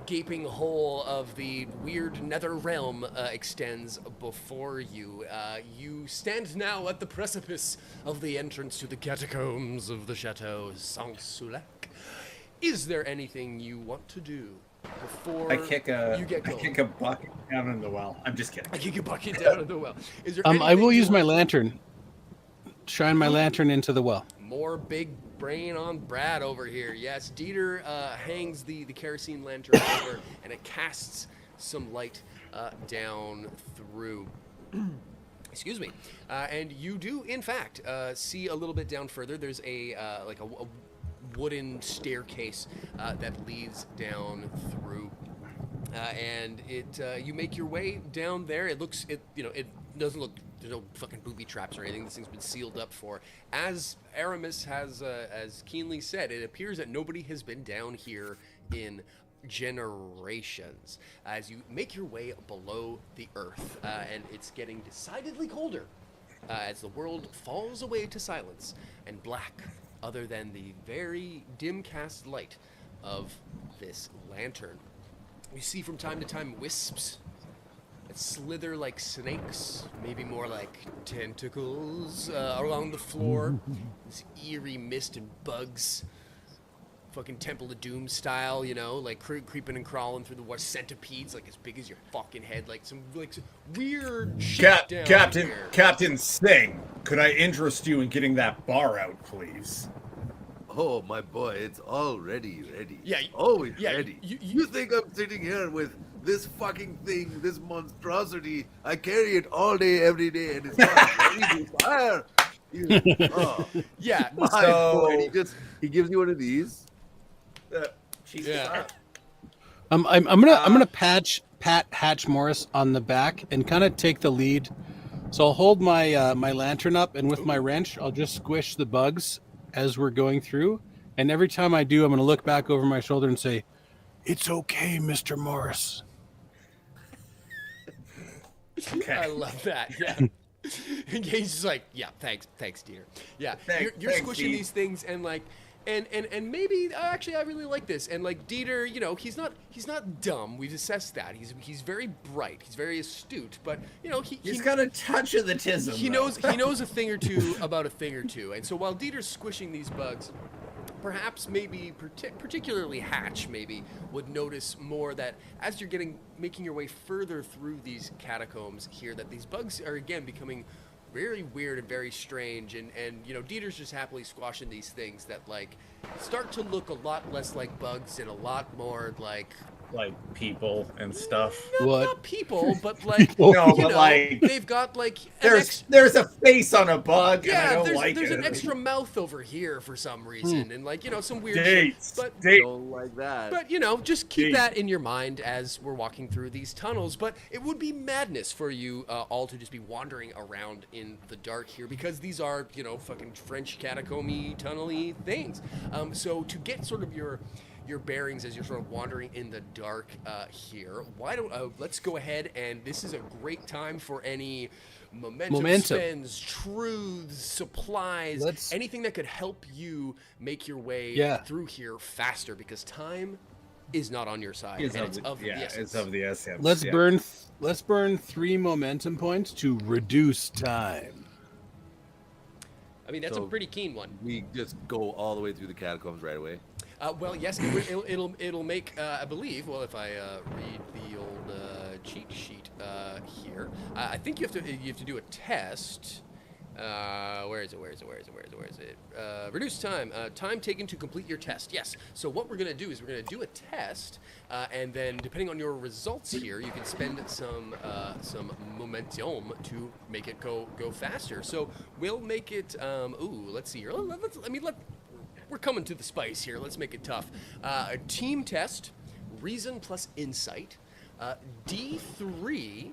gaping hole of the weird nether realm extends before you. You stand now at the precipice of the entrance to the catacombs of the Chateau Sans-Soulac. Is there anything you want to do before I kick you get going? I kick a bucket down in the well. I'm just kidding. I kick a bucket down in the well. Is there I anything will you use my want- lantern. Shine my lantern into the well. More big brain on Brad over here. Yes, Dieter hangs the kerosene lantern over, and it casts some light down through. Excuse me. And you do, in fact, see a little bit down further. There's a wooden staircase that leads down through. And you make your way down there. It doesn't look. There's no fucking booby traps or anything. This thing's been sealed up for. As Aramis has as keenly said, it appears that nobody has been down here in generations. As you make your way below the earth, and it's getting decidedly colder as the world falls away to silence and black, other than the very dim cast light of this lantern. You see from time to time wisps that slither like snakes, maybe more like tentacles, along the floor. This eerie mist and bugs. Fucking Temple of Doom style, like creeping and crawling through the water. Centipedes, like as big as your fucking head, like some weird shit down here. Captain Singh, could I interest you in getting that bar out, please? Oh, my boy, it's already ready. Yeah, always yeah, ready. you- You think I'm sitting here with this fucking thing, this monstrosity? I carry it all day, every day, and it's not ready to fire. Yeah, My boy, and he gives you one of these. Jesus. Yeah. I'm gonna pat Hatch Morris on the back and kind of take the lead. So I'll hold my my lantern up, and with my wrench, I'll just squish the bugs as we're going through. And every time I do, I'm gonna look back over my shoulder and say, "It's okay, Mr. Morris." Okay. I love that. Yeah. He's just like, yeah, thanks, Dieter. Yeah, you're Thanks, squishing Dee. these things and like, and maybe actually I really like this. And like Dieter, you know, he's not dumb. We've assessed that. He's very bright. He's very astute. But you know, He's got a touch of the tism. he though. knows a thing or two about a thing or two. And so while Dieter's squishing these bugs, perhaps maybe particularly Hatch maybe would notice more that as you're making your way further through these catacombs here, that these bugs are again becoming very weird and very strange, and you know, Dieter's just happily squashing these things that like start to look a lot less like bugs and a lot more like people and stuff. not people, but like No, you but know, like they've got like there's a face on a bug, and I yeah, don't like there's it. an extra mouth over here for some reason, and like, you know, some weird Dates. shit. But Don't like that. But, you know, just keep Jeez. that in your mind as we're walking through these tunnels. But it would be madness for you all to just be wandering around in the dark here, because these are, you know, fucking French catacomby, tunnel-y things. So to get sort of your bearings as you're sort of wandering in the dark here, why don't let's go ahead, and this is a great time for any momentum spends, truths, supplies, anything that could help you make your way through here faster, because time is not on your side. It's of the essence. It's of the essence. Let's burn 3 momentum points to reduce time. I mean, that's a pretty keen one. We just go all the way through the catacombs right away. Well, yes, it'll make, I believe, well, if I read the old cheat sheet here, I think you have to do a test. Where is it? Reduce time. Time taken to complete your test. Yes. So what we're going to do is we're going to do a test, and then depending on your results here, you can spend some momentum to make it go faster. So we'll make it. Let's see here. We're coming to the spice here. Let's make it tough. A team test, reason plus insight, D3.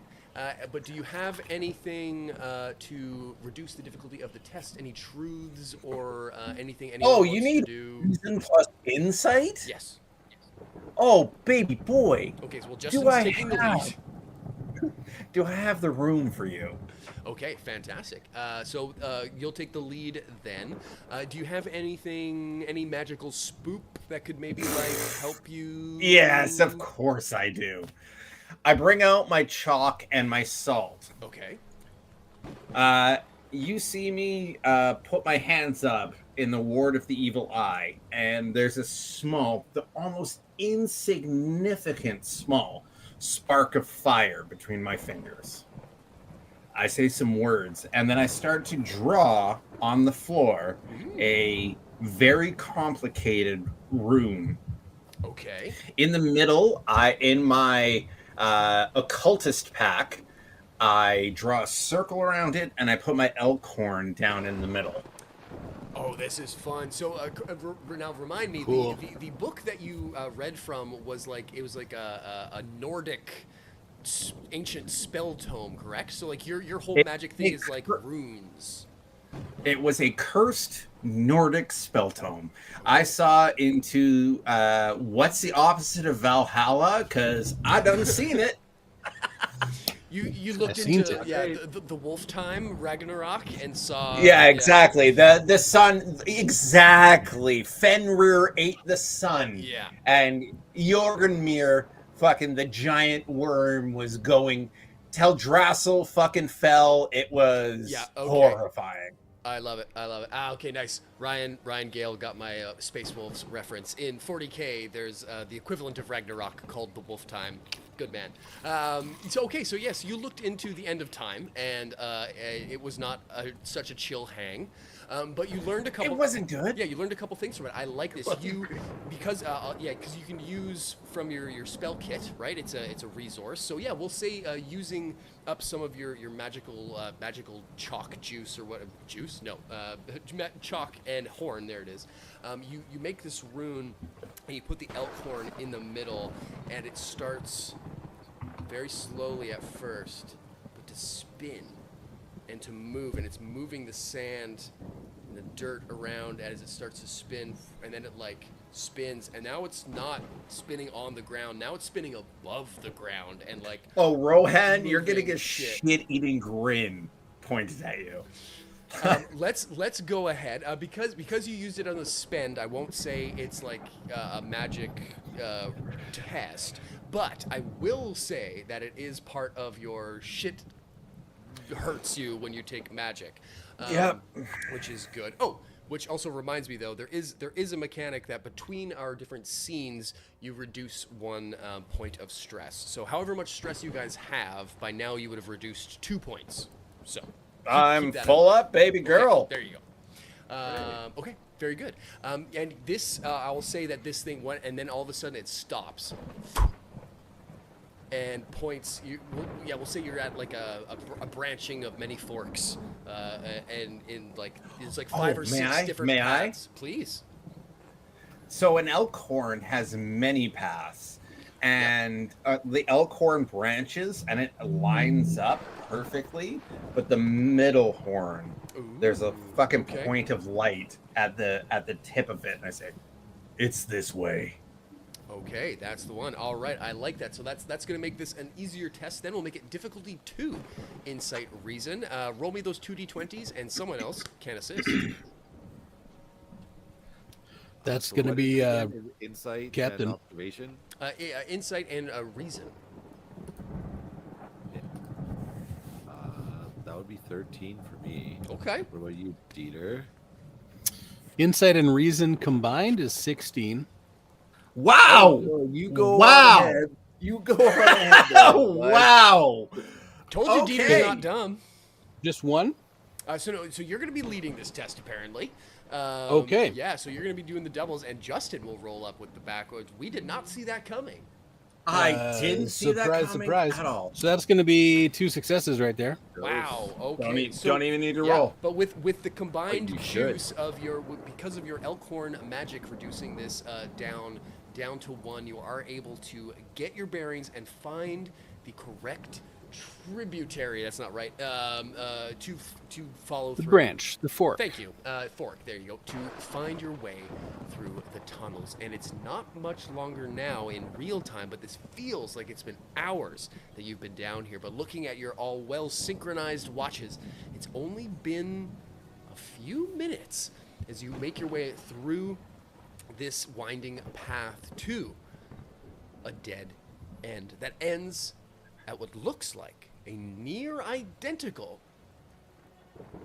But do you have anything to reduce the difficulty of the test? Any truths or anything? You need reason plus insight? Yes. Oh, baby boy. Okay, so Justin's taking the lead. Do I have the room for you? Okay, fantastic. So you'll take the lead then. Do you have any magical spook that could maybe like help you? Yes, of course I do. I bring out my chalk and my salt. Okay. You see me put my hands up in the ward of the evil eye, and there's a small, almost insignificant small spark of fire between my fingers. I say some words, and then I start to draw on the floor a very complicated rune. Okay. In the middle, in my occultist pack, I draw a circle around it, and I put my elk horn down in the middle. Oh, this is fun. So now remind me, Cool. the book that you read from was like a Nordic ancient spell tome, correct? So like your whole magic thing is like runes. It was a cursed Nordic spell tome. I saw into what's the opposite of Valhalla, because I done seen it. You looked into the Wolf Time Ragnarok and saw exactly the sun, exactly. Fenrir ate the sun, and Jorgenmir, fucking the giant worm, was going. Teldrassil fucking fell. It was horrifying. I love it. Okay, nice. Ryan Gale got my Space Wolves reference. In 40K, there's the equivalent of Ragnarok called the Wolf Time. Good man. So yes, you looked into the end of time, and it was not such a chill hang. But you learned a couple. It wasn't good. Yeah, you learned a couple things from it. I like this. Because you can use from your spell kit, right? It's a resource. So yeah, we'll say using up some of your magical chalk juice or what juice? No, chalk and horn. There it is. You make this rune and you put the elk horn in the middle, and it starts very slowly at first, but to spin and to move, and it's moving the sand and the dirt around as it starts to spin, and then it like spins, and now it's not spinning on the ground, now it's spinning above the ground, and like Oh, Rohan, you're moving getting a shit. shit-eating grin pointed at you. Let's go ahead because you used it on the spend. I won't say it's like a magic test, but I will say that it is part of your shit hurts you when you take magic. Yep. Which is good. Oh, which also reminds me though, there is a mechanic that between our different scenes you reduce 1 point of stress. So however much stress you guys have, by now you would have reduced 2 points. So. I'm that full in up, baby girl. Okay, there you go. Okay, very good. And this, I will say that this thing went, and then all of a sudden it stops and points. We'll say you're at like a branching of many forks, and in like there's like 5 or 6 different paths. Please. So an elk horn has many paths, and the elk horn branches, and it lines up perfectly, but the middle horn, there's a fucking point of light at the tip of it, and I say, it's this way. Okay, that's the one. All right, I like that. So that's going to make this an easier test. Then we'll make it difficulty 2, insight, reason. Roll me those 2d20s, and someone else can assist. That's So going to what be is it again? Insight Captain. and observation. Insight and reason. That would be 13 for me. Okay. What about you, Dieter? insight and reason combined is 16. Wow! Oh, you go Wow! ahead. You go ahead. there, bud. Wow! Told you Dieter's Okay. not dumb. Just one? So you're going to be leading this test, apparently. Okay. Yeah, so you're going to be doing the doubles, and Justin will roll up with the backwards. We did not see that coming. I didn't see that surprise, coming surprise. at all. So that's going to be 2 successes right there. Wow. Okay. Don't even need to yeah, roll. but with the combined you should. juice of because of your Elkhorn magic reducing this down to 1, you are able to get your bearings and find the correct tributary. That's not right. To follow The through. branch, the fork. Thank you. Fork. There you go. To find your way through the tunnels. And it's not much longer now in real time, but this feels like it's been hours that you've been down here. But looking at your all well synchronized watches, it's only been a few minutes as you make your way through this winding path to a dead end that ends at what looks like a near identical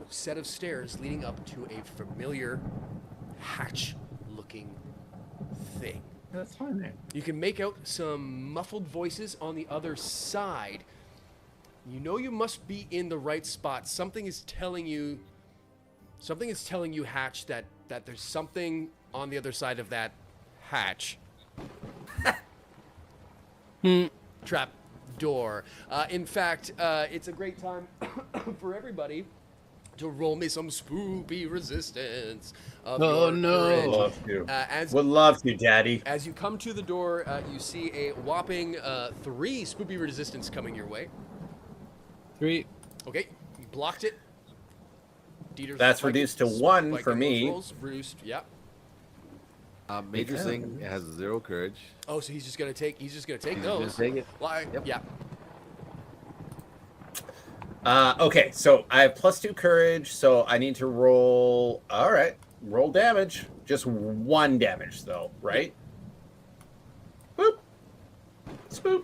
set of stairs leading up to a familiar hatch-looking thing. That's fine, man. You can make out some muffled voices on the other side. You know you must be in the right spot. Something is telling you, Hatch, that there's something on the other side of that hatch. Trap door. In fact, it's a great time for everybody to roll me some spoopy resistance. Of Oh, your no. courage. Love to. As Would love to, Daddy. as you come to the door, you see a whopping 3 spoopy resistance coming your way. 3. Okay, you blocked it. Dieter's That's spiking- reduced to 1 spiking for those me. rolls. Reduced, yeah. Major Singh has 0 courage. Oh, so he's just gonna take He's those. gonna take it. Well, Yep. Yeah. Okay, so I have +2 courage, so I need to roll. All right, roll damage. Just 1 damage, though, right? Boop. Spoop.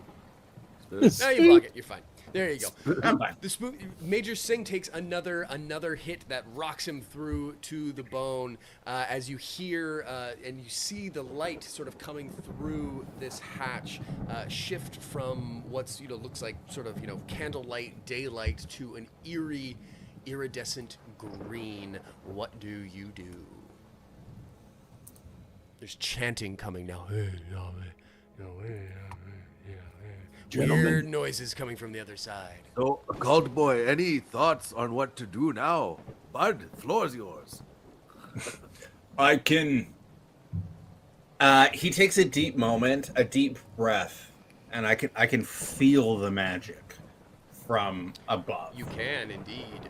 Now you block it. You're fine. There you go. I'm fine. The Major Singh takes another hit that rocks him through to the bone as you hear and you see the light sort of coming through this hatch shift from what's looks like sort of candlelight daylight to an eerie iridescent green. What do you do? There's chanting coming now. Weird noises coming from the other side. So, Occult Boy, any thoughts on what to do now? Bud, floor's yours. I can He takes a deep moment, a deep breath, and I can feel the magic from above. You can indeed.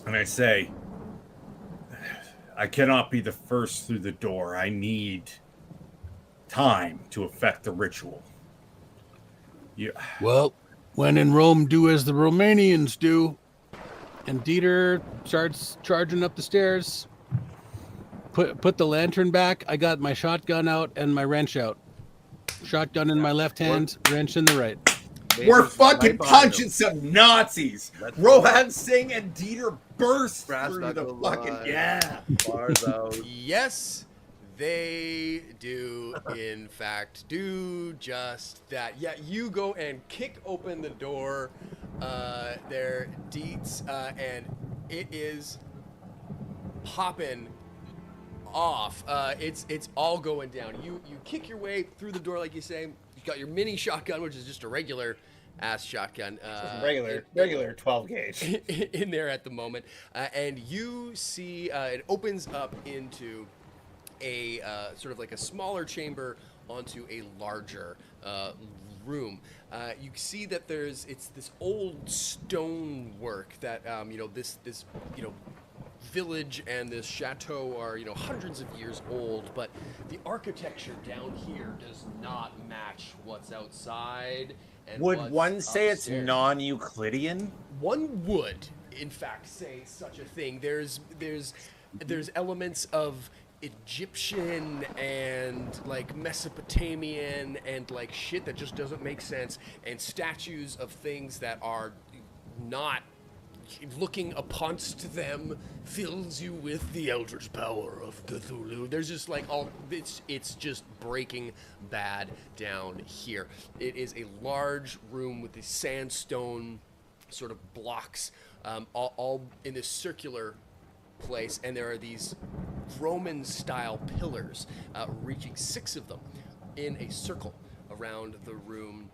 And I say, I cannot be the first through the door. I need time to effect the ritual. Well, when in Rome, do as the Romanians do. And Dieter starts charging up the stairs. Put the lantern back. I got my shotgun out and my wrench out. Shotgun in my left hand, wrench in the right. We're Mace is fucking right behind punching him. some Nazis. Let's Rohan Singh and Dieter burst Brass through the knuckle fucking line. yeah. Bars out. Yes, they do, in fact, do just that. Yeah, you go and kick open the door there, Dietz, and it is popping off. It's all going down. You kick your way through the door, like you say. You got your mini shotgun, which is just a regular ass shotgun. Regular 12 gauge. In there at the moment, and you see it opens up into a sort of like a smaller chamber onto a larger room. You see that it's this old stonework that this village and this chateau are hundreds of years old, but the architecture down here does not match what's outside. And Would what's one say it's upstairs. non-Euclidean? One would, in fact, say such a thing. There's elements of Egyptian and like Mesopotamian and like shit that just doesn't make sense, and statues of things that are not. Looking uponst them fills you with the eldritch power of Cthulhu. There's just like it's just breaking bad down here. It is a large room with these sandstone sort of blocks, all in this circular place, and there are these Roman-style pillars, reaching 6 of them in a circle around the room,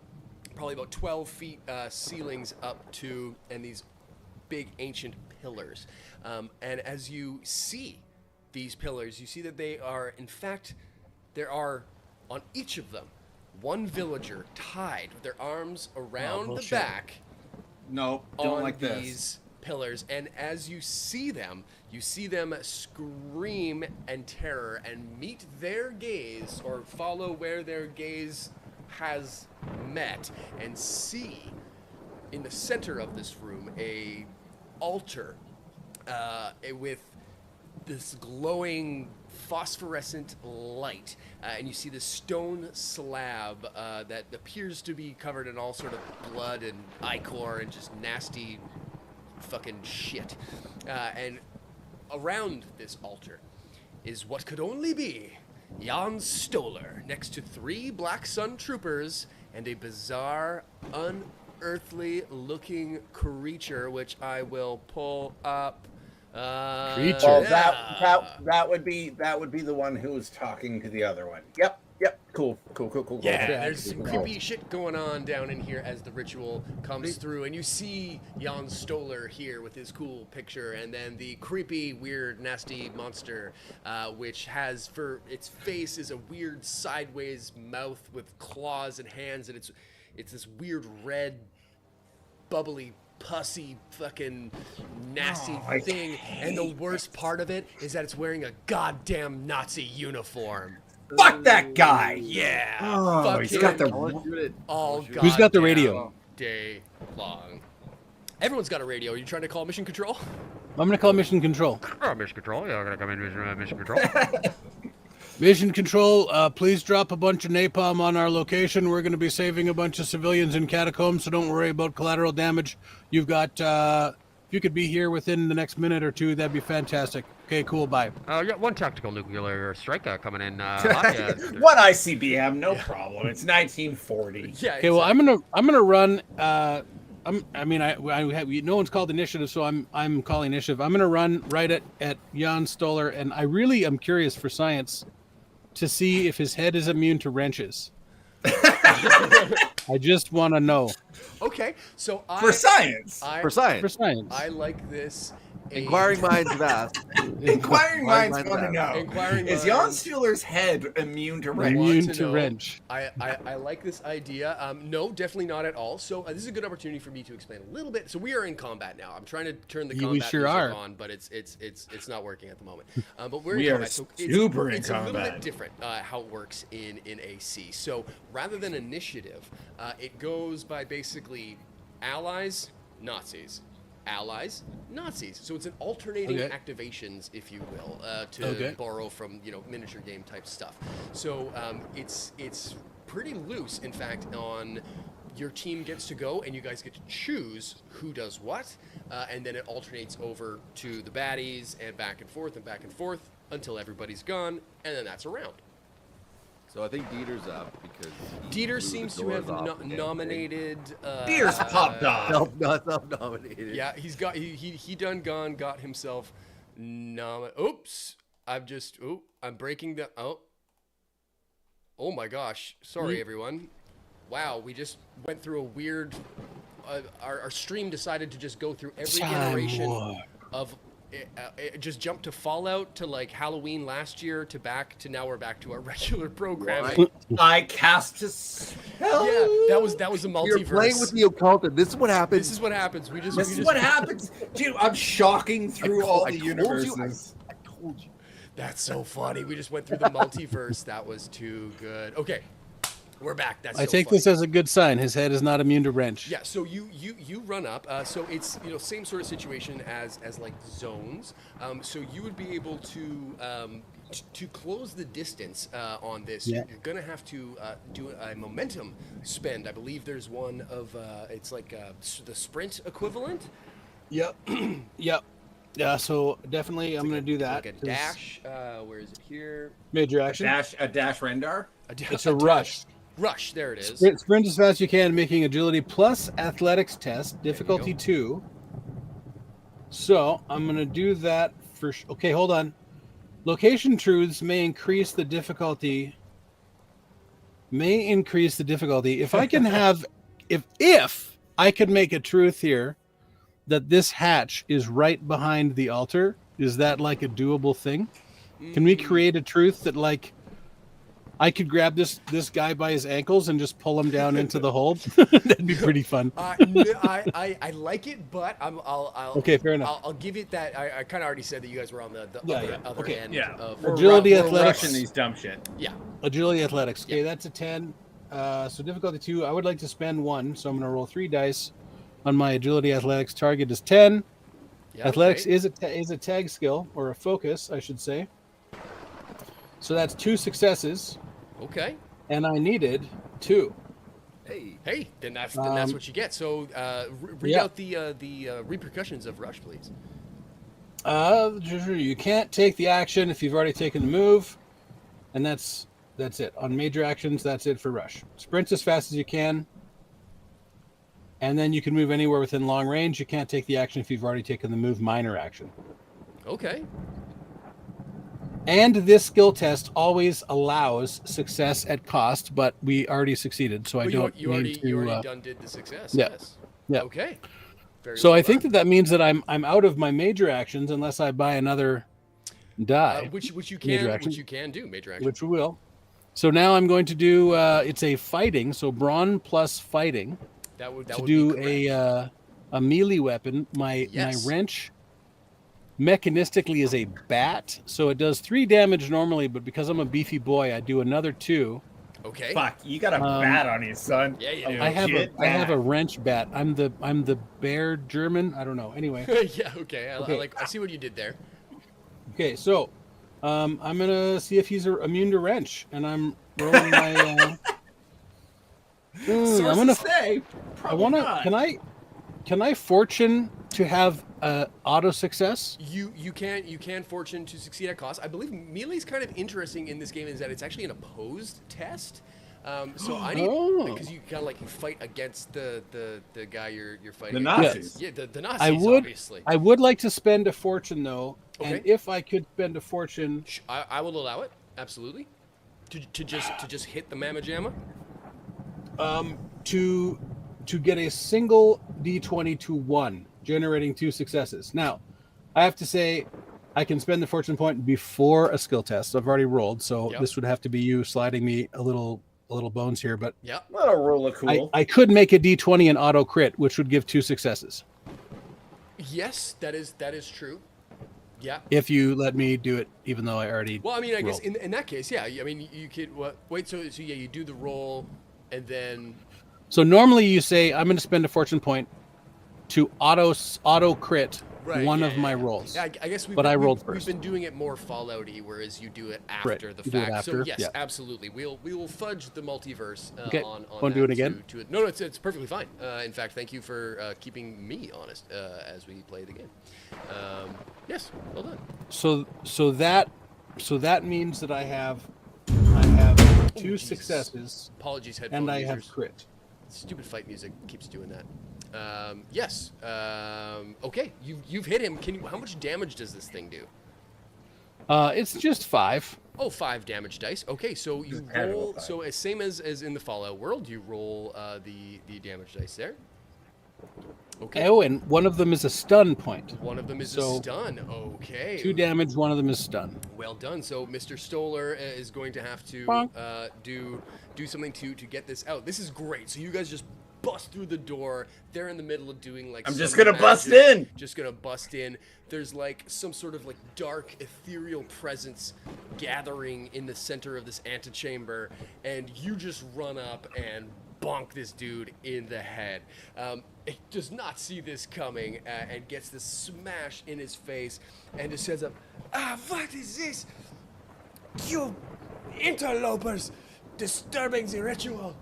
probably about 12 feet ceilings up to, and these big ancient pillars. And as you see these pillars, you see that they are, in fact, there are on each of them one villager tied with their arms around the back No, don't on like these this. pillars. And as you see them scream in terror and meet their gaze, or follow where their gaze has met, and see in the center of this room a altar with this glowing phosphorescent light, and you see this stone slab that appears to be covered in all sort of blood and ichor and just nasty fucking shit, and around this altar is what could only be Jan Stoller next to 3 Black Sun troopers and a bizarre unearthly looking creature, which I will pull up. Creature. Oh, Yeah. that would be the one who was talking to the other one. Yep. Cool. Yeah, Yeah, there's some cool. creepy shit going on down in here as the ritual comes through, and you see Jan Stoller here with his cool picture, and then the creepy, weird, nasty monster, which has for its face is a weird sideways mouth with claws and hands, and it's this weird red, bubbly, pussy, fucking nasty thing. And the worst part of it is that it's wearing a goddamn Nazi uniform. Fuck that guy. Yeah. Oh, fuck he's him got the. all Who's got the goddamn radio? Day long. Everyone's got a radio. Are you trying to call mission control? I'm gonna call mission control. Mission control. Yeah, I'm gonna come in mission control. Mission control, please drop a bunch of napalm on our location. We're going to be saving a bunch of civilians in catacombs, so don't worry about collateral damage. You've got, if you could be here within the next minute or two, that'd be fantastic. Okay, cool, bye. Yeah, one tactical nuclear strike coming in. One ICBM, no problem. It's 1940. Yeah. Okay, well, I'm gonna run. No one's called initiative, so I'm calling initiative. I'm gonna run right at Jan Stoller, and I really am curious for science to see if his head is immune to wrenches. I just want to know Okay, so For science. For science. for science. I like this Inquiring minds have asked. Inquiring minds want to have know: Inquiring is Jan minds- Stuhler's head immune to wrench? Immune want to know. wrench. I like this idea. No, definitely not at all. So this is a good opportunity for me to explain a little bit. So we are in combat now. I'm trying to turn the We combat sure music are. on, but it's not working at the moment. But we're We in are combat. So super in it's a little bit combat. different how it works in AC. So rather than initiative, it goes by basically allies, Nazis. Allies, Nazis. So it's an alternating Okay. activations, if you will, to Okay. borrow from miniature game type stuff. So it's pretty loose, in fact. On your team gets to go, and you guys get to choose who does what, and then it alternates over to the baddies and back and forth until everybody's gone, and then that's a round. So I think Dieter's up because Dieter blew seems the to have doors off the damn nominated. Dieter's popped off. Self-nominated. Yeah, he done gone got himself Oops, I'm breaking the oh my gosh, sorry everyone. Wow, we just went through a weird. Our stream decided to just go through every Time iteration warp. of. It just jumped to Fallout to like Halloween last year to now we're back to our regular programming. I cast a spell. Yeah, that was a multiverse. You're playing with the occult, and this is what happens. This is what happens. This is what happens, dude. I'm shocking through all the universes. I told you. That's so funny. We just went through the multiverse. That was too good. Okay, we're back. That's I so take funny. this as a good sign. His head is not immune to wrench. Yeah, so you run up. So it's same sort of situation as like zones. So you would be able to close the distance on this. Yeah. You're gonna have to do a momentum spend. I believe there's one of it's like the sprint equivalent. Yep. Yep. Yeah. So definitely, I'm going to do that. Like a dash. Where is it here? Major action. A dash Rendar. It's a rush. Rush. There it is. Sprint as fast as you can, making agility plus athletics test, difficulty 2. So I'm going to do that for. Okay, hold on. Location truths may increase the difficulty. If I can have, if I could make a truth here, that this hatch is right behind the altar. Is that like a doable thing? Can we create a truth that like I could grab this guy by his ankles and just pull him down into the hold? That'd be pretty fun. I like it, but I'll Okay, fair enough. I'll give it that. I kind of already said that you guys were on the other Okay. end. Yeah. Of, Agility, we're athletics. rushing these dumb shit. yeah. Agility athletics. Okay, Yeah. that's a 10. So difficulty 2. I would like to spend 1, so I'm going to roll 3 dice on my agility athletics. Target is 10. Yeah, Athletics great. is a tag skill, or a focus, I should say. So that's 2 successes, Okay. and I needed 2. Hey, then that's what you get. So read yeah. out the repercussions of rush, please. You can't take the action if you've already taken the move, and that's it. On major actions, that's it for rush. Sprint as fast as you can, and then you can move anywhere within long range. You can't take the action if you've already taken the move minor action. Okay. And this skill test always allows success at cost, but we already succeeded, so I But don't you need already to. done did the success. yeah. Yes. Yeah. Okay. Very So well I think done. that means that I'm out of my major actions unless I buy another die, which you Major can action. do major action. which we will. So now I'm going to do. It's a fighting, so brawn plus fighting that would to be do correct. a melee weapon. My Yes. wrench mechanistically is a bat, so it does 3 damage normally, but because I'm a beefy boy, I do another 2. Okay. Fuck, you got a bat on you, son. Yeah, you do. I have Legit a bat. wrench bat. I'm the bear German. I don't know. Anyway, yeah. Okay. I see what you did there. okay. So I'm gonna see if he's immune to wrench, and I'm rolling my. I'm gonna. say. I wanna. Can I fortune to have auto success? You can fortune to succeed at cost. I believe melee's kind of interesting in this game is that it's actually an opposed test. So I need because you kind of like you fight against the guy you're fighting. The against. Nazis. Yeah, the Nazis. Obviously. I would like to spend a fortune though, and Okay. if I could spend a fortune, I will allow it absolutely. To just hit the mamma jamma. to get a single d20 to 1, generating 2 successes. Now, I have to say, I can spend the fortune point before a skill test. I've already rolled, so Yep. this would have to be you sliding me a little bones here. But Yep. What a roll of cool. I could make a D20 an auto crit, which would give 2 successes. Yes, that is true. Yeah. If you let me do it, even though I already. Well, I mean, I guess rolled. in that case, yeah. I mean, you could wait. So yeah, you do the roll, and then So normally you say I'm going to spend a fortune point to auto crit one of my rolls. Yeah, I guess I rolled we've first. been doing it more Fallout-y, whereas you do it after Right, the you do it fact. So after, yes, yeah. absolutely. We will fudge the multiverse Okay, on wanna do that it again? No, it's perfectly fine. In fact, thank you for keeping me honest as we play the game. Yes, well done. So that means that I have 2 Jesus. successes Apologies, headphone and I users. have crit. Stupid fight music keeps doing that. Yes. Okay, you've hit him. How much damage does this thing do? It's just 5. Oh, 5 damage dice. Okay, so you Just add it roll. up, So same as in the Fallout world, you roll the damage dice there. Okay. Oh, and one of them is a stun point. One of them is So, a stun. Okay. 2 damage, one of them is stun. Well done. So Mr. Stoller is going to have to Bonk. do something to get this out. This is great. So you guys just bust through the door. They're in the middle of doing like. I'm some just gonna bust magic. in. Just gonna bust in. There's like some sort of like dark ethereal presence gathering in the center of this antechamber, and you just run up and bonk this dude in the head. It does not see this coming and gets this smash in his face and just says, what is this? You interlopers disturbing the ritual.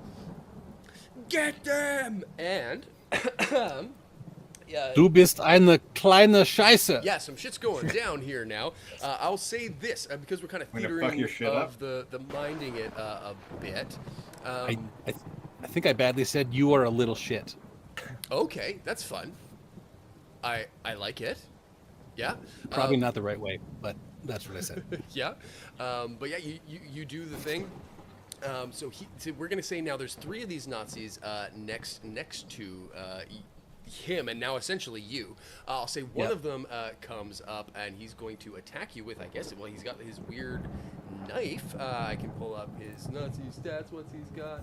Get them! And, yeah. Du bist eine kleine Scheiße. Yeah, some shit's going down here now. I'll say this, because we're kind of I'm gonna fuck theatering your shit of the minding it a bit. I think I badly said you are a little shit. Okay, that's fun. I like it. Yeah. Probably not the right way, but that's what I said. Yeah. But yeah, you do the thing. So we're gonna say now there's 3 of these Nazis next to him, and now essentially you. I'll say one of them comes up and he's going to attack you with, I guess, well, he's got his weird knife. I can pull up his Nazi stats. What's he's got?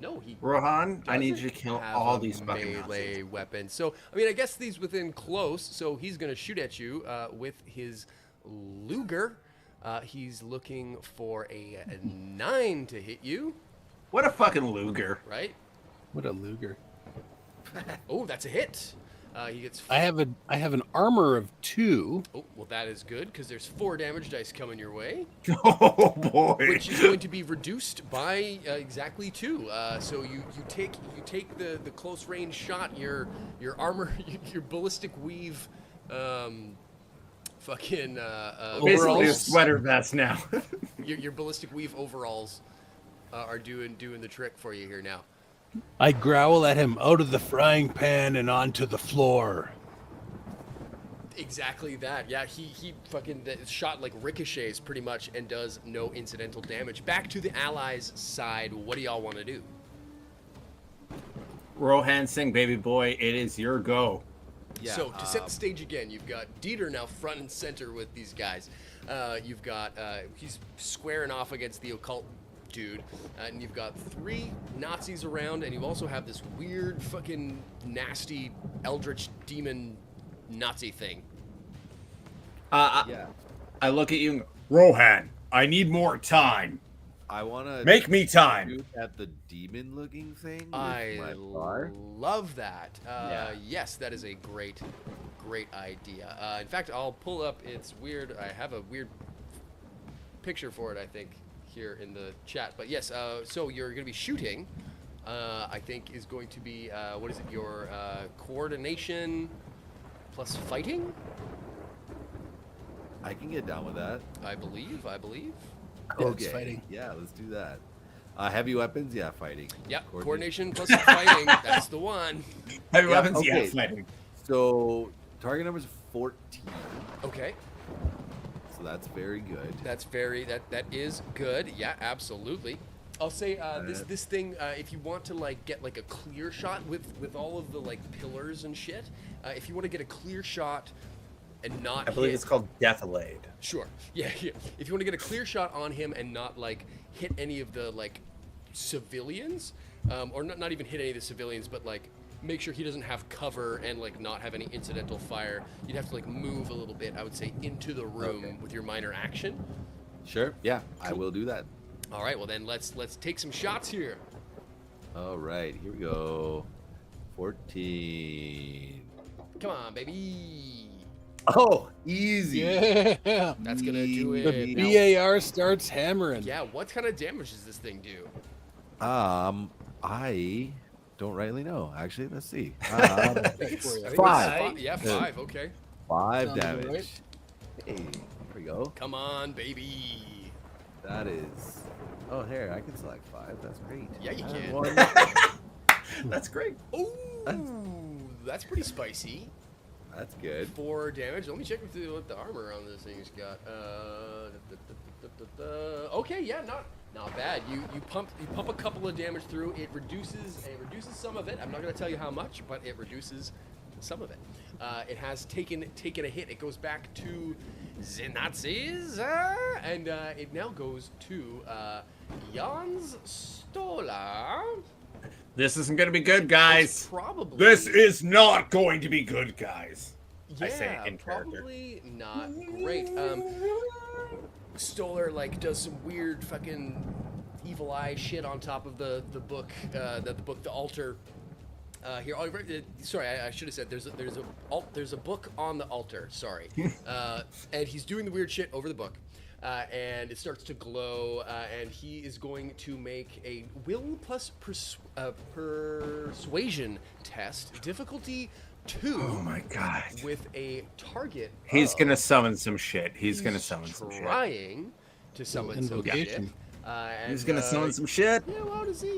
No, he. Rohan, I need doesn't you to kill have all a these fucking melee Nazis. weapons. So I mean, I guess these within close. So he's gonna shoot at you with his Luger. He's looking for a 9 to hit you. What a fucking Luger. Right? What a Luger. Oh, that's a hit. He gets. I have an armor of 2. Oh, well, that is good because there's 4 damage dice coming your way, Oh boy. which is going to be reduced by exactly 2. So you take the close range shot. Your armor, your ballistic weave, fucking Basically a overalls. sweater vest now. Your ballistic weave overalls are doing the trick for you here now. I growl at him out of the frying pan and onto the floor. Exactly that. Yeah, he fucking the shot like ricochets pretty much and does no incidental damage. Back to the allies' side. What do y'all want to do? Rohan Singh, baby boy, it is your go. Yeah, So to set the stage again, you've got Dieter now front and center with these guys. You've got he's squaring off against the occult dude, and you've got 3 Nazis around, and you also have this weird fucking nasty eldritch demon Nazi thing. yeah. I look at you and go, Rohan, I need more time. I want to Make me time. shoot at the demon-looking thing with I my bar. love that. Yeah. Yes, that is a great idea. In fact, I'll pull up. It's weird. I have a weird picture for it, I think, here in the chat. But yes, so you're going to be shooting. I think is going to be what is it? Your coordination plus fighting. I can get down with that. I believe. Yeah, it's fighting. Yeah, let's do that. Heavy weapons, yeah, fighting. Yeah, coordination plus fighting. That's the one. heavy Yeah, weapons, okay. yeah, fighting. So target number is 14. Okay. So that's very good. That is good. Yeah, absolutely. I'll say this thing. If you want to like get like a clear shot with all of the like pillars and shit, if you want to get a clear shot and not, I believe hit, it's called Deathlade. Sure. Yeah, yeah. If you want to get a clear shot on him and not like hit any of the like civilians, or not even hit any of the civilians, but like make sure he doesn't have cover and like not have any incidental fire, you'd have to like move a little bit, I would say, into the room with your minor action. Sure. Yeah, I will do that. All right, well then let's take some shots here. All right, here we go. 14. Come on, baby. Oh, easy. Yeah. That's gonna do The it. Now, BAR starts hammering. yeah, what kind of damage does this thing do? I don't rightly know. Actually, let's see. I think it's 5. Yeah, 5. Okay. 5 Sounds damage. right. Hey, here we go. Come on, baby. That is. Oh, here I can select 5. That's great. Yeah, you I have can. 1. That's great. Ooh, that's pretty spicy. That's good. 4 damage. Let me check what the armor on this thing's got. Okay, yeah, not bad. You pump a couple of damage through. It reduces some of it. I'm not gonna tell you how much, but it reduces some of it. It has taken a hit. It goes back to the Nazis, and it now goes to Jans Stola. This isn't going to be good, guys. Probably. This is not going to be good, guys. Yeah, I say in character. probably not great. Stoller like does some weird fucking evil eye shit on top of the book, the altar. Here, sorry, I should have said there's a book on the altar. Sorry, and he's doing the weird shit over the book. And it starts to glow, and he is going to make a will plus persuasion test, difficulty 2. Oh my god. With a target. He's gonna summon some shit. He's gonna summon some shit. Trying to summon some shit. Invocation. He's gonna summon some shit. Yeah, well, how does he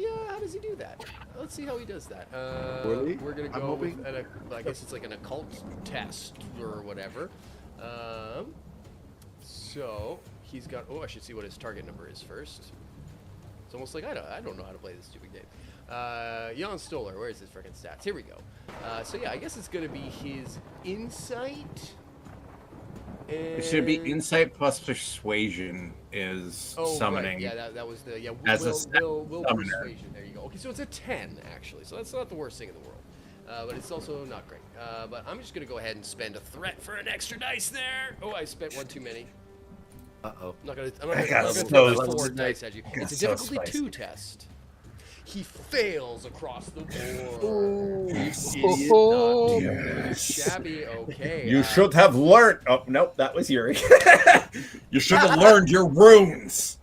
do that? Let's see how he does that. Poorly? We're gonna I'm go with hoping. I guess it's like an occult test or whatever. So he's got. Oh, I should see what his target number is first. It's almost like I don't know how to play this stupid game. Jan Stoller, where's his freaking stats? Here we go. So yeah, I guess it's gonna be his insight. It should be insight plus persuasion is summoning. Right. Yeah, that was the As a will summoner. persuasion. There you go. Okay, so it's a 10 actually. So that's not the worst thing in the world. But it's also not great. But I'm just gonna go ahead and spend a threat for an extra dice there. Oh, I spent one too many. Uh-oh. I'm not gonna got throw so 4 dice at you. It's a so difficulty spicy. 2 test. He fails across the board. Oh, Not too shabby. Okay. You should have learned. Oh, nope, that was Yuri. You should have learned your runes.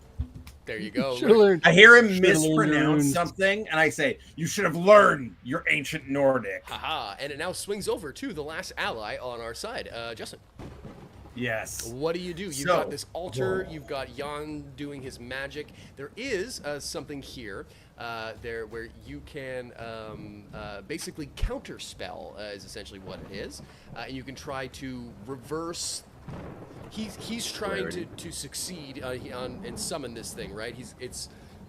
There you go. Should've learned. I hear him Should've learned mispronounce runes. something, and I say, you should have learned your ancient Nordic. Haha. And it now swings over to the last ally on our side. Justin. Yes. What do? You've So- got this altar. You've got Jan doing his magic. There is something here, there where you can basically counterspell is essentially what it is, and you can try to reverse. He's trying to succeed and summon this thing, right?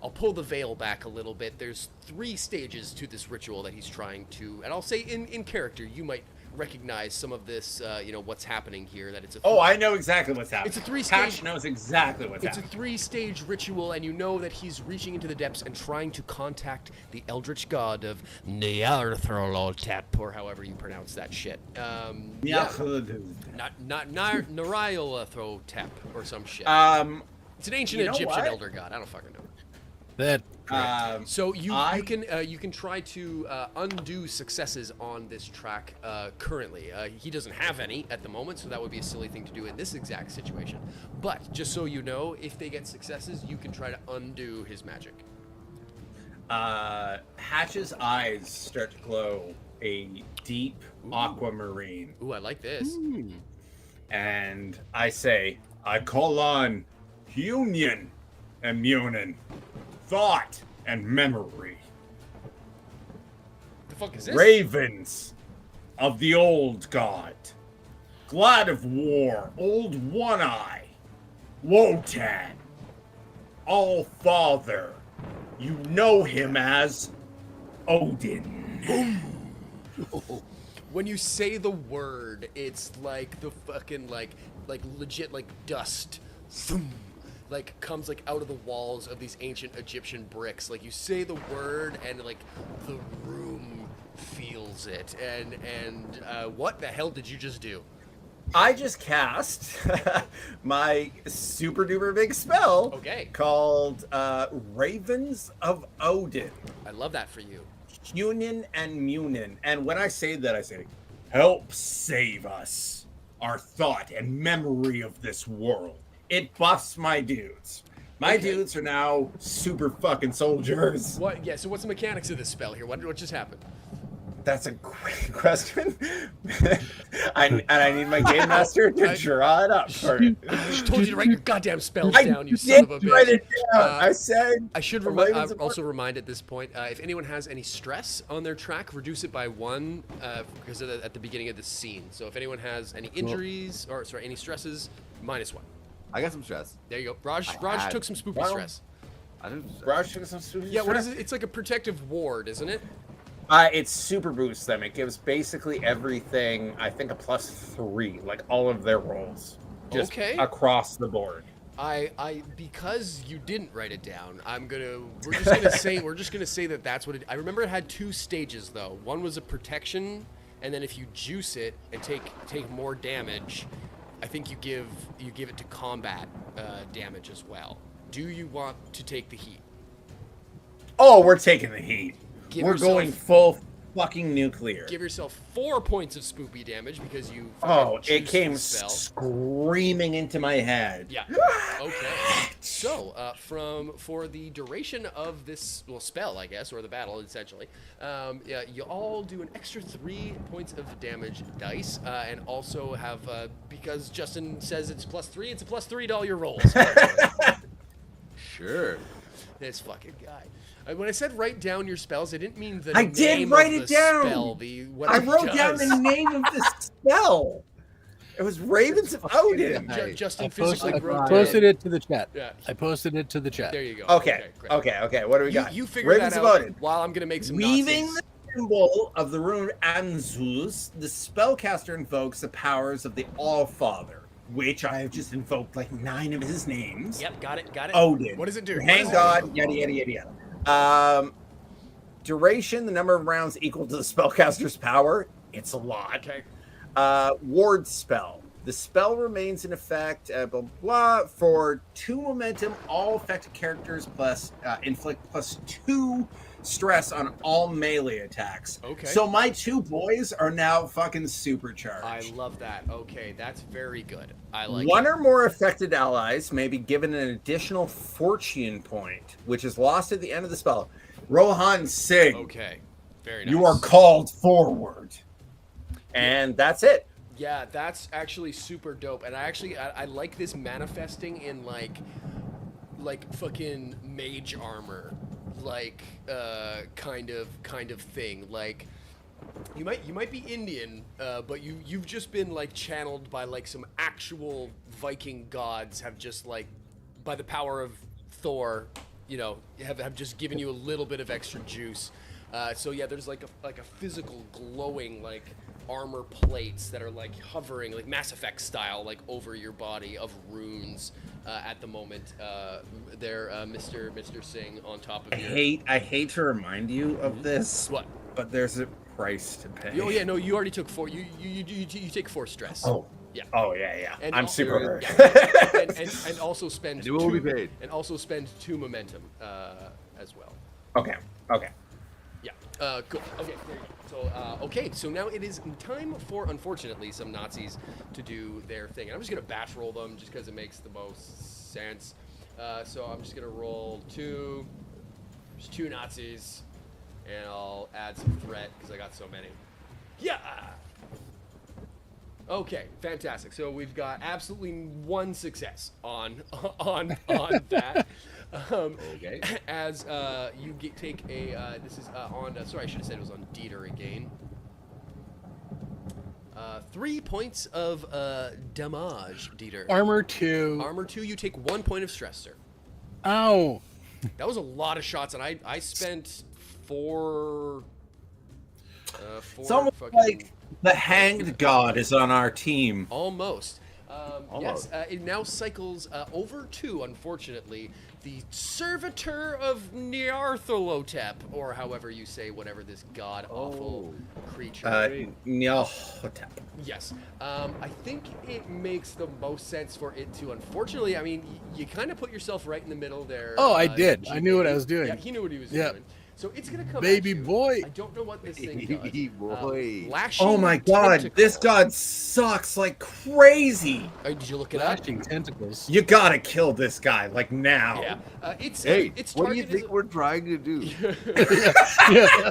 I'll pull the veil back a little bit. There's 3 stages to this ritual that he's trying to, and I'll say in character, you might recognize some of this, what's happening here. That it's a. Oh, I know exactly what's happening. It's a 3-stage. Patch knows exactly what's It's a happening. 3-stage ritual, and you know that he's reaching into the depths and trying to contact the eldritch god of Nyarthrolotep, or however you pronounce that shit. Not Narayalathrotep or some shit. It's an ancient you know Egyptian what? elder god. I don't fucking know. That So you can try to undo successes on this track currently. He doesn't have any at the moment, so that would be a silly thing to do in this exact situation. But just so you know, if they get successes, you can try to undo his magic. Hatch's eyes start to glow a deep aquamarine, Ooh, I like this. And I say, I call on union and munin, thought and memory, The fuck is this? ravens of the old god, glad of war, old one eye, Wotan, all father, You know him as Odin. When you say the word, it's like the fucking like legit like dust, zoom, like comes like out of the walls of these ancient Egyptian bricks. Like you say the word and like the room feels it. And what the hell did you just do? I just cast my super duper big spell. Okay. Called Ravens of Odin. I love that for you. Hunin and Munin. And when I say that, I say, Help save us, our thought and memory of this world. it buffs my dudes. My dudes are now super fucking soldiers. What? Yeah. So what's the mechanics of this spell here? What just happened? That's a great question. I need my game master to draw it up for me. I told you to write your goddamn spells I down, you did son of a bitch. write it down. I said. I should also remind at this point, if anyone has any stress on their track, reduce it by 1 because at the beginning of the scene. So if anyone has any injuries or any stresses, -1. I got some stress. There you go. Raj took some spoopy stress. I didn't. Rush took some super Yeah, what is it? It's like a protective ward, isn't it? It's super boost them. It gives basically everything, I think, a +3, like all of their rolls. Just across the board. Because you didn't write it down, we're just gonna say that that's what it. I remember it had 2 stages though. One was a protection, and then if you juice it and take more damage, I think you give it to combat damage as well. Do you want to take the heat? Oh, we're taking the heat. We're yourself- going full fucking nuclear. Give yourself 4 points of spoopy damage because you. Oh, it juiced came the spell. screaming into my head. Yeah. Okay. So, for the duration of this spell, I guess, or the battle, essentially, you all do an extra 3 points of damage dice, and also have because Justin says it's +3, it's a +3 to all your rolls. Sure. This fucking guy. When I said write down your spells, I didn't mean the I name did write of it the down. spell. I wrote down the name of the spell. It was Ravens of Odin. Justin I physically wrote posted it to the chat. Yeah. I posted it to the chat. There you go. Okay. Great. Okay. What do we got? You figure Ravens that of out Odin. while I'm gonna make some Weaving Nazis. the symbol of the rune Anzus, the spellcaster invokes the powers of the All-Father, which I have just invoked like 9 of his names. Yep, got it. Odin. What does it do? Hang God, yada. Duration, the number of rounds equal to the spellcaster's power. It's a lot. Okay. Ward spell. The spell remains in effect, blah, blah, for 2 momentum. All affected characters inflict +2 stress on all melee attacks. Okay. So my 2 boys are now fucking supercharged. I love that. Okay, that's very good. I like One it. or more affected allies may be given an additional fortune point, which is lost at the end of the spell. Rohan Sig, Okay, very nice. you are called forward. And that's it. Yeah, that's actually super dope. And I like this manifesting in like fucking mage armor, like kind of thing. Like you might be Indian, but you've just been like channeled by like some actual Viking gods have just like by the power of Thor, have just given you a little bit of extra juice. So yeah, there's like a physical glowing like armor plates that are like hovering like Mass Effect style like over your body of runes at the moment. There, Mr. Singh on top of your. I hate to remind you of this. What? But there's a price to pay. Oh yeah, no, you already took 4. You take 4 stress. Oh. Yeah. Oh yeah. And I'm al- super hurt. Yeah, and also spend And it will be paid. And also spend 2 momentum as well. Okay. Yeah. Cool. Okay. There you go. So now it is time for, unfortunately, some Nazis to do their thing. And I'm just gonna batch roll them just because it makes the most sense. So I'm just gonna roll 2. There's 2 Nazis, and I'll add some threat because I got so many. Yeah. Okay, fantastic. So we've got absolutely 1 success on that. Okay. As you take a, this is on. Sorry, I should have said it was on Dieter again. 3 points of damage, Dieter. Armor 2. Armor 2. You take 1 point of stress, sir. Ow. That was a lot of shots, and I spent four. It's almost like the hanged god is on our team. Almost. Yes, Almost. it now cycles over to, unfortunately, the servitor of Nyartholotep, or however you say whatever this god-awful creature. Nyarlathotep. Yes. I think it makes the most sense for it to, unfortunately, I mean, you kind of put yourself right in the middle there. Oh, I did. I knew what I was doing. Yeah, he knew what he was Yeah. doing. So it's gonna come Baby at you. boy. I don't know what this thing Baby does. boy. Lashing Oh my god, this tentacle. god sucks like crazy. Did you look it up? Flashing tentacles. You gotta kill this guy, like now. Yeah. It's Hey, its what do you target think we're trying to do? Yeah.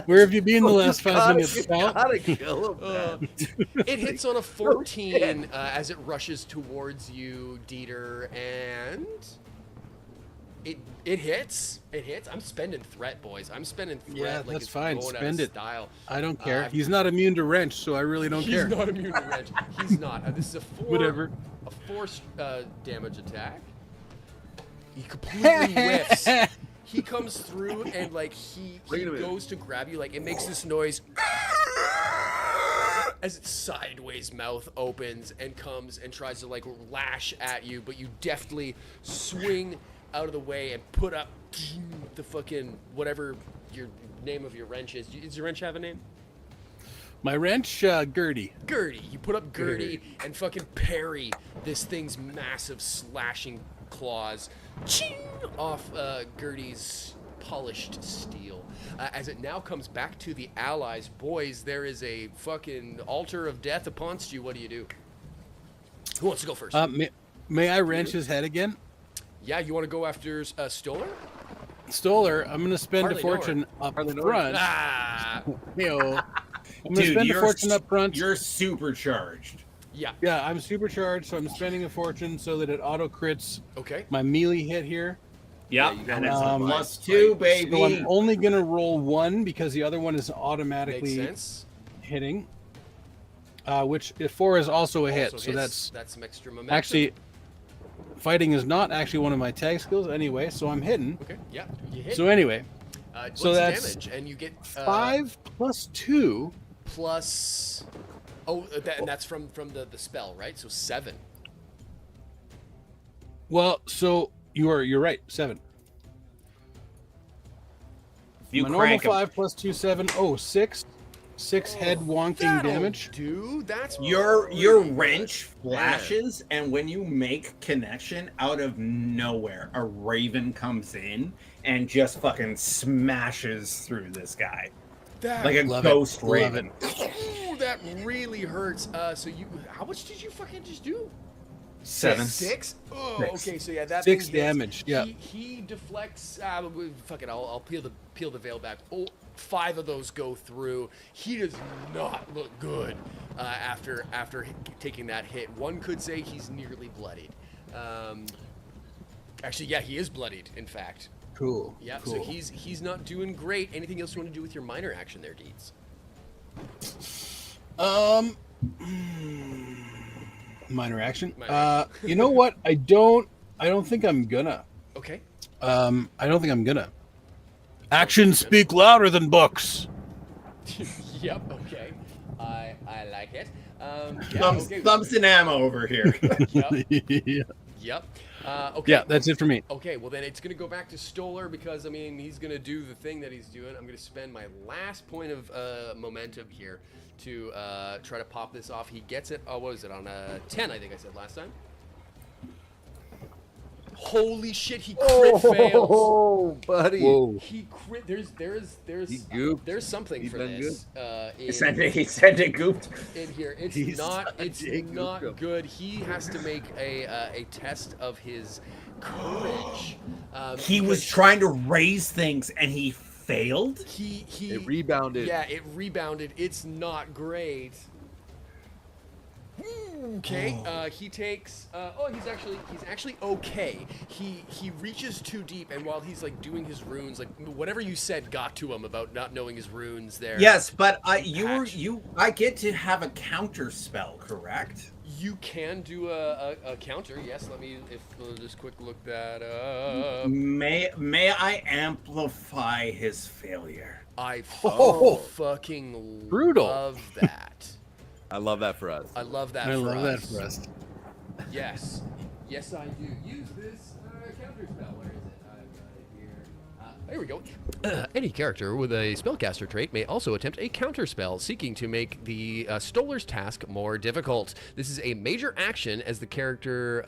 Where have you been the last 5 Gotta- minutes, you pal? gotta kill him, man. It hits on a 14 as it rushes towards you, Dieter, and it hits. It hits. I'm spending threat, boys. I'm spending threat. Yeah, like that's it's fine. going out of Spend it. Style. I don't care. Uh, He's not immune to wrench, so I really don't He's care. not immune to wrench. He's not. This is a Whatever. A force damage attack. He completely whiffs. He comes through and like he Wait a minute. goes to grab you. Like it makes this noise as its sideways mouth opens and comes and tries to like lash at you, but you deftly swing out of the way and put up the fucking whatever your name of your wrench is. Does your wrench have a name? My wrench, Gertie. Gertie. You put up Gertie and fucking parry this thing's massive slashing claws ching, off Gertie's polished steel. As it now comes back to the allies. Boys, there is a fucking altar of death upon you. What do you do? Who wants to go first? May I wrench his head again? Yeah, you want to go after Stoller? Stoller, I'm going to spend Hardly a fortune up front. Ah, Yo. I'm going to Dude, spend a fortune up front. You're supercharged. yeah. Yeah, I'm supercharged, so I'm spending a fortune so that it auto crits Okay. my melee hit here. Yep, you and got it's a um, +2, baby. So I'm only going to roll one because the other one is Makes automatically sense. hitting. Which 4 is also a hit, Also so hits. That's some extra momentum. actually fighting is not actually one of my tag skills anyway, so I'm hitting. Okay. Yeah. You hit. So anyway, What's so the that's damage? And you get 5 plus 2. plus. Oh, and that's from the spell, right? So 7. Well, so you're right, 7. You My normal crank 'em. 5 plus 2, 7. Oh, 6. 6 head wonking That'll damage. Dude, that's Your pretty wrench good. flashes, and when you make connection out of nowhere, a raven comes in and just fucking smashes through this guy That, like a Love it. ghost Love raven. ooh, that really hurts. So you, how much did you fucking just do? 7. 6? Oh, Six. okay. So yeah, that 6 thing hits. damage, yeah. He deflects. Fuck it. I'll peel the veil back. Oh, 5 of those go through. He does not look good after taking that hit. One could say he's nearly bloodied. Actually, yeah, he is bloodied. In fact. Cool. Yeah. Cool. So he's not doing great. Anything else you want to do with your minor action there, Deeds? Minor action. Minor You know what? I don't think I'm gonna. Okay. I don't think I'm gonna. Actions speak louder than books. Yep. Okay. I like it. Yeah, Thumbs, okay. thumbs and ammo over here. Yep. Yeah. Yep. Okay. Yeah, that's it for me. Okay, well then it's gonna go back to Stoller because I mean he's gonna do the thing that he's doing. I'm gonna spend my last point of momentum here to try to pop this off. He gets it. Oh, what was it on 10? I think I said last time. Holy shit! He crit fails. Oh, buddy. Whoa. He crit. There's He gooped. there's something He for done this. He sent it gooped. In here, it's He's not such a not goof. good. He has to make a test of his courage. He was because trying to raise things and he failed. He It rebounded. Yeah, it rebounded. It's not great. Okay, he takes. He's actually okay. He reaches too deep, and while he's like doing his runes, like whatever you said got to him about not knowing his runes there. Yes, but I Patch. get to have a counter spell, correct? You can do a counter. Yes, let me just quick look that up. May I amplify his failure? I Oh, fucking brutal. love that. I love that for us. I love that I for love that us. for us. Yes. Yes, I do. Use this counter spell. Where is it? I've got it here. There we go. Any character with a spellcaster trait may also attempt a counter spell seeking to make the Stolar's task more difficult. This is a major action as the character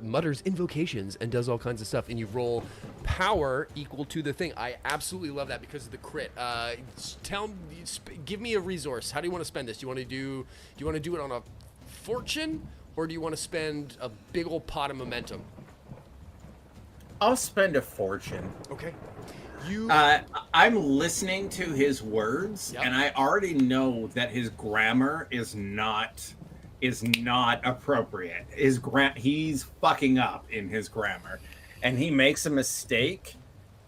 mutters invocations and does all kinds of stuff, and you roll power equal to the thing. I absolutely love that because of the crit. Give me a resource. How do you want to spend this? Do you want to do it on a fortune, or do you want to spend a big old pot of momentum? I'll spend a fortune. Okay. I'm listening to his words, Yep. and I already know that his grammar is not appropriate. He's fucking up in his grammar, and he makes a mistake.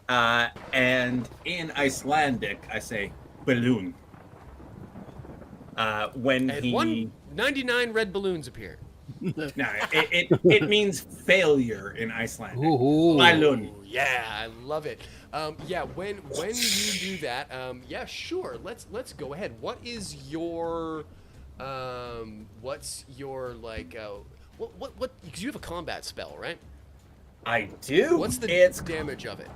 And in Icelandic, I say balloon. When And he 99 red balloons appear. no, it means failure in Icelandic. Ooh. Balloon. Oh, yeah, I love it. Yeah, when you do that, yeah, sure. Let's go ahead. What is your what's your like what because you have a combat spell, right? I do. What's the it's damage of it?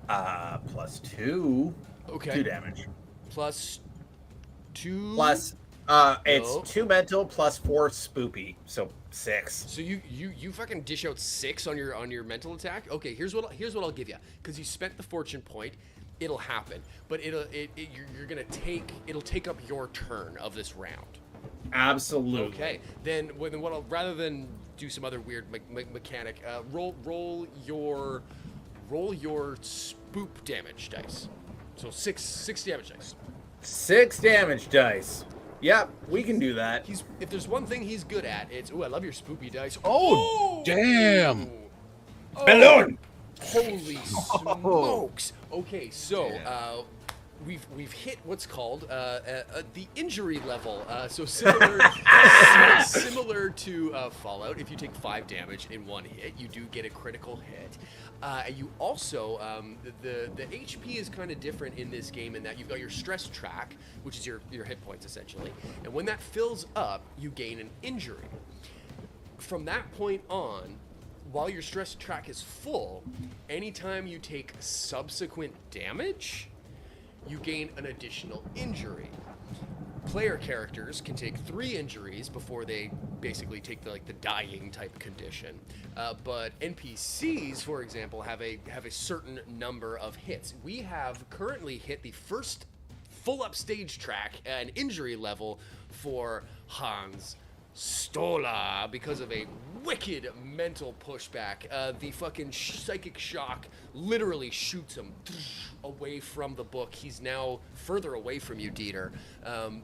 +2. Okay. 2 damage. Plus 2 Plus it's No. 2 mental plus 4 spoopy, so 6. So you fucking dish out 6 on your mental attack. Okay, here's what I'll give you. Because you spent the fortune point, it'll happen. But you're gonna take up your turn of this round. Absolutely. Okay. Then what I'll rather than do some other weird mechanic, roll your spoop damage dice. So 6 damage dice. 6 damage dice. Yep, we can do that. If there's one thing he's good at, it's I love your spoopy dice. Oh, damn. Oh, Balloon. holy smokes! Okay, so we've hit what's called the injury level. So similar to Fallout, if you take 5 damage in one hit, you do get a critical hit. You also the HP is kind of different in this game in that you've got your stress track, which is your hit points essentially, and when that fills up, you gain an injury. From that point on, while your stress track is full, anytime you take subsequent damage, you gain an additional injury. Player characters can take 3 injuries before they basically take the dying type condition. But NPCs, for example, have a certain number of hits. We have currently hit the first full up stage track, an injury level for Hans Stola because of a wicked mental pushback. The fucking psychic shock literally shoots him away from the book. He's now further away from you, Dieter.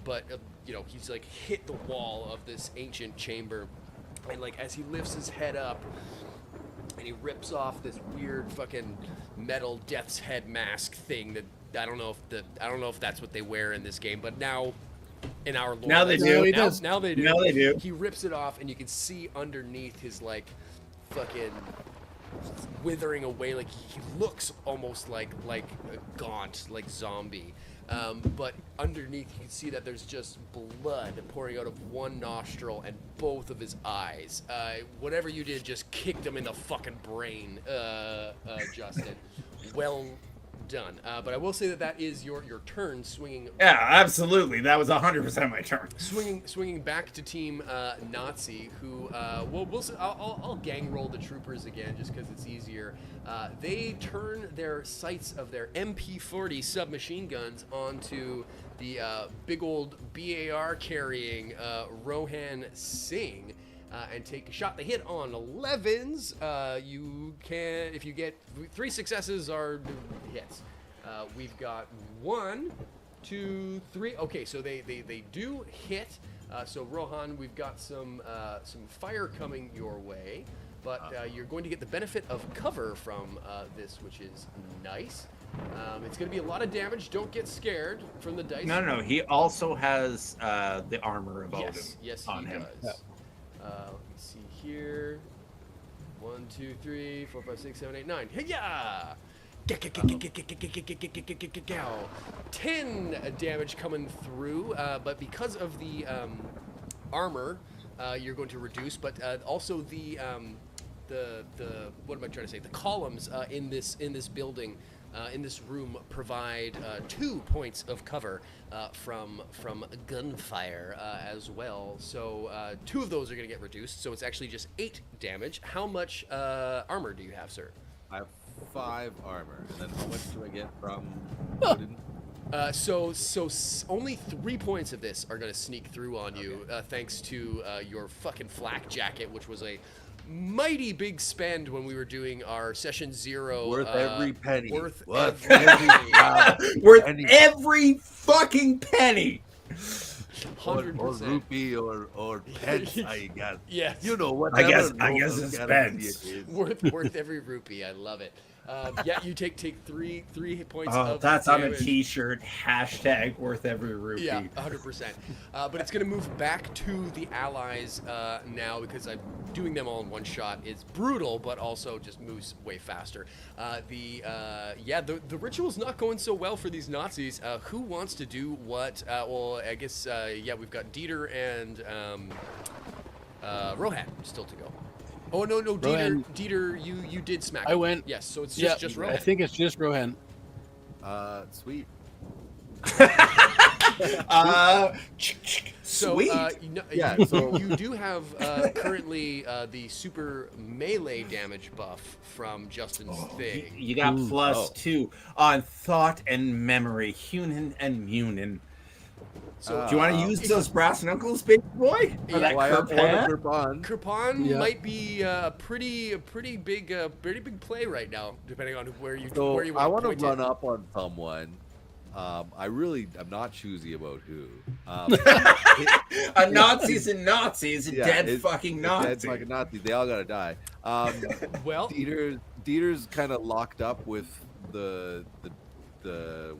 But he's like hit the wall of this ancient chamber, and like as he lifts his head up and he rips off this weird fucking metal death's head mask thing that I don't know if that's what they wear in this game, but now in our lore, Now they do. Now they do. Now they do. He rips it off, and you can see underneath his like fucking withering away. Like he looks almost like a gaunt, like zombie. But underneath, you can see that there's just blood pouring out of one nostril and both of his eyes. Whatever you did just kicked him in the fucking brain, Justin. Well done. But I will say that is your turn swinging. Yeah, absolutely. That was 100% my turn. Swinging back to Team Nazi, who I'll gang roll the troopers again just because it's easier. They turn their sights of their MP40 submachine guns onto the big old BAR carrying Rohan Singh. And take a shot. They hit on 11s. You can, if you get 3 successes, are hits. We've got 1, 2, 3. Okay, so they do hit. So Rohan, we've got some fire coming your way, but you're going to get the benefit of cover from this, which is nice. It's going to be a lot of damage. Don't get scared from the dice. No. He also has the armor about him. Yes, on he him. does. Let me see here. 1, 2, 3, 4, 5, 6, 7, 8, 9. Hey-ya! 10 damage coming through, but because of the armor, you're going to reduce. But also the what am I trying to say? The columns in this building. In this room, provide 2 points of cover from gunfire as well. So 2 of those are going to get reduced. So it's actually just 8 damage. How much armor do you have, sir? I have 5 armor. And then how much do I get from Odin? So only 3 points of this are going to sneak through on you, thanks to your fucking flak jacket, which was a mighty big spend when we were doing our session 0. Worth every penny. Worth Worth every Worth penny. every fucking penny. 100%. Or rupee or pence I got. Yes. You know what? I guess it's pence. Worth every rupee. I love it. Yeah, you take 3 points Oh, of that's on a damage. t-shirt. Hashtag worth every rupee. Yeah, 100%. But it's going to move back to the allies now because I'm doing them all in one shot. It's brutal, but also just moves way faster. The ritual's not going so well for these Nazis. Who wants to do what? Well, I guess, we've got Dieter and Rohan still to go. Oh, no, Rohan. Dieter, you did smack. I went. Yes, so it's Yeah, just Rohan. I think it's just Rohan. Sweet. So, Sweet. You do have currently the super melee damage buff from Justin's thing. You got +2 on thought and memory, Hunan and Munin. So do you want to use those brass knuckles, big boy? Or that I have one Kirpan? Kirpan. Kirpan Yeah. might be a pretty big play right now, depending on where you So where you I want want to to point run it. up on someone. I'm not choosy about who. A Nazi's a Nazi is a dead it's- fucking it's Nazi. Dead fucking Nazi. They all gotta die. Well, Dieter's kind of locked up with the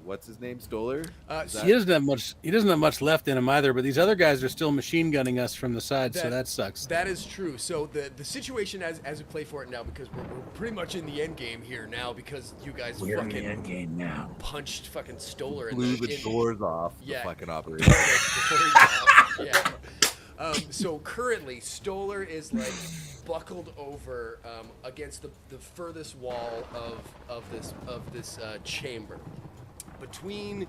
what's his name, Stoller. Is that- He doesn't have much. He doesn't have much left in him either. But these other guys are still machine gunning us from the side, so that sucks. That is true. So the situation as we play for it now, because we're pretty much in the end game here now, because you guys We're in the fucking end game now. punched fucking Stoller in blew the doors off Yeah. the fucking operation. Yeah. So currently, Stoller is like buckled over against the furthest wall of this chamber. Between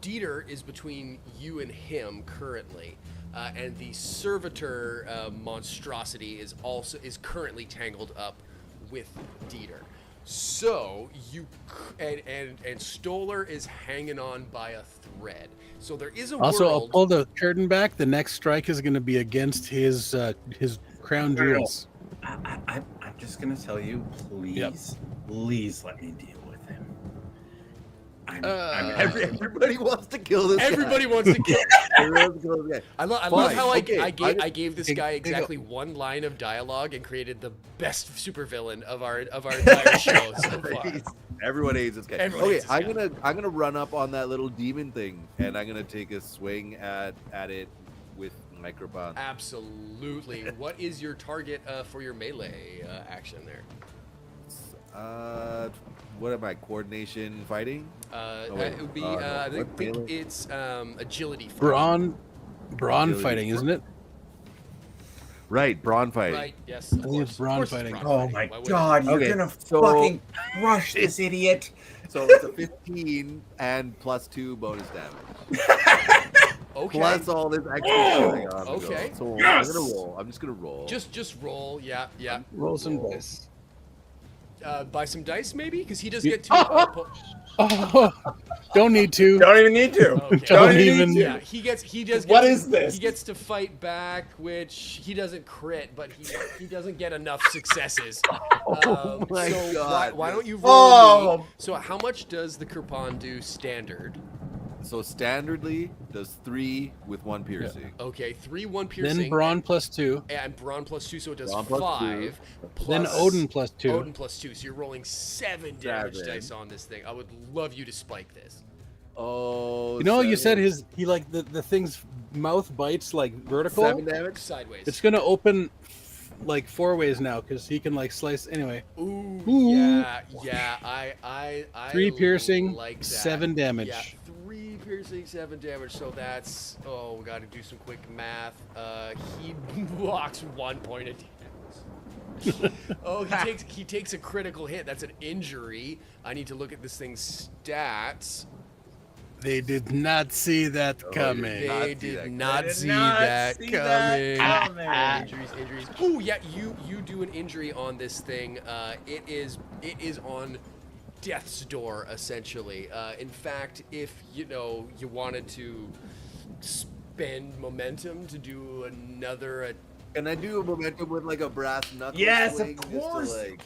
Dieter is between you and him currently, and the servitor monstrosity is currently tangled up with Dieter. So and Stoller is hanging on by a thread. So there is a Also, I'll world. pull the curtain back. The next strike is going to be against his crown jewels. I'm just gonna tell you, please let me deal with him. Everybody wants to kill this. Everybody wants to kill. Everyone wants to kill this guy. I love Fine, how okay, I gave this guy hang on. exactly one line of dialogue and created the best supervillain of our entire show so far. Everyone hates this guy. Everyone Okay, hates this I'm gonna run up on that little demon thing, and I'm gonna take a swing at it with my Kirpan. Absolutely. What is your target for your melee action there? What am I? Coordination fighting? wait. It would be No. I What think melee? it's agility. Brawn Agility. fighting, isn't it? Right, brawn fighting. Right. Yes. I think it's brawn fighting. Oh my Why wouldn't god, you're Okay, gonna so- fucking crush this idiot. So it's a 15 and +2 bonus damage. Okay. Plus all this extra shooting on the Okay. go. So Yes! I'm gonna roll. I'm just gonna roll. Just roll. Yeah. Yeah. Roll some dice. Buy some dice maybe because he does get to. Oh, don't need to. Don't even need to. Okay. Don't even- Yeah, he does. What get is this? He gets to fight back, which he doesn't crit, but he doesn't get enough successes. Oh my so God. Why don't you roll? Oh. Me? So how much does the Kirpan do standard? So standardly does 3 with 1 piercing. Okay, 3, 1 piercing. Then Brawn plus 2. And Brawn plus 2, so it does Brawn plus 5. Then Odin plus 2. Odin plus 2, so you're rolling 7 damage dice on this thing. I would love you to spike this. Oh, You know, you said he like the thing's mouth bites like vertical. 7 damage. Sideways. It's gonna open like 4 ways now because he can like slice anyway. Ooh, Ooh. yeah. I 3 piercing, like that. 7 damage. Yeah, 3 piercing, 7 damage. So that's we got to do some quick math. He blocks 1 point of damage. He takes a critical hit. That's an injury. I need to look at this thing's stats. They did not see that coming. They did not see that coming. Injuries. Oh yeah, you do an injury on this thing. It is on death's door essentially. In fact, if you wanted to spend momentum to do another. Can I do a momentum with like a brass knuckle? Yes, swing, of course. Just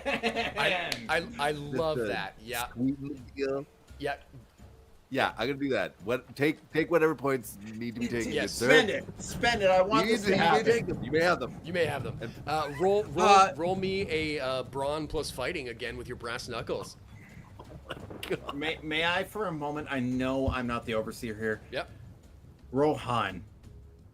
to, like, I love that. Yeah. Yeah. Yeah, I'm gonna do that. Take whatever points need to be taken. Yes. Spend it. I want this to happen. You may have them. You may have them. Roll me a brawn plus fighting again with your brass knuckles. May I for a moment? I know I'm not the overseer here. Yep. Rohan,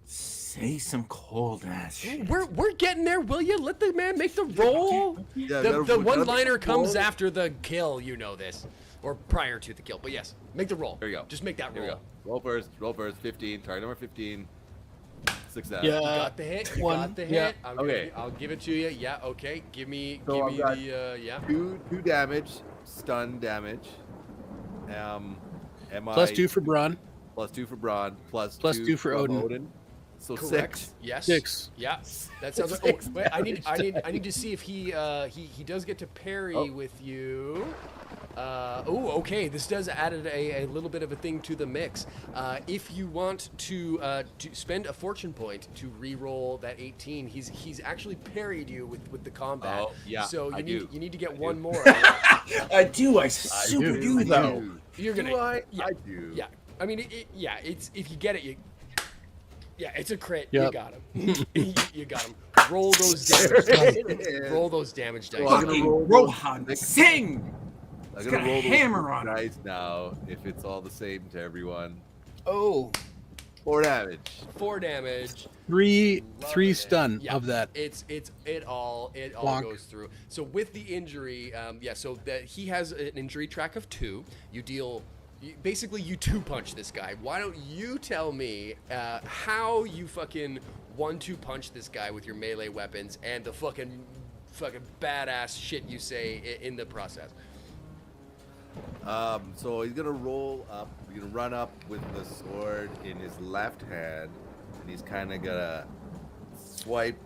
say some cold ass shit. We're getting there, will you? Let the man make the roll. Yeah, The one-liner comes after the kill, you know this. Or prior to the kill. But yes, make the roll. There you go. Just make that Here roll. we go. Roll first. 15. Target number 15. Success. Yeah. You got the hit. You One. got the Yeah. hit. Okay. I'll give it to you. Yeah. Okay. Give me So I've got the yeah. 2 damage, stun damage. Plus 2 for Brawn. Plus 2 for Brawn. Plus 2 for from Odin. So Correct. 6. Yes. 6. Yeah. That sounds like. Oh, wait, I need to see if he does get to parry with you. Okay. This does added a little bit of a thing to the mix. If you want to spend a fortune point to re-roll that 18, he's actually parried you with the combat. Oh, yeah, So you need to get one more. I do. I super do though. You're gonna. Do I? Yeah, I do. Yeah. I mean, it's if you get it, yeah, it's a crit. Yep. You got him. you got him. Roll those damage dice. Roll those damage dice. Well, I'm gonna Fucking roll Rohan, sing! I'm got gonna a roll those hammer on it. dice now if it's all the same to everyone. Oh. 4 damage. 4 damage. 3 Loving it. stun Yeah, of that. It all Bonk. goes through. So with the injury, so that he has an injury track of 2. Basically you 2-punch this guy. Why don't you tell me how you fucking 1-2 punch this guy with your melee weapons and the fucking badass shit you say in the process. So he's gonna roll up. He's gonna run up with the sword in his left hand, and he's kind of gonna swipe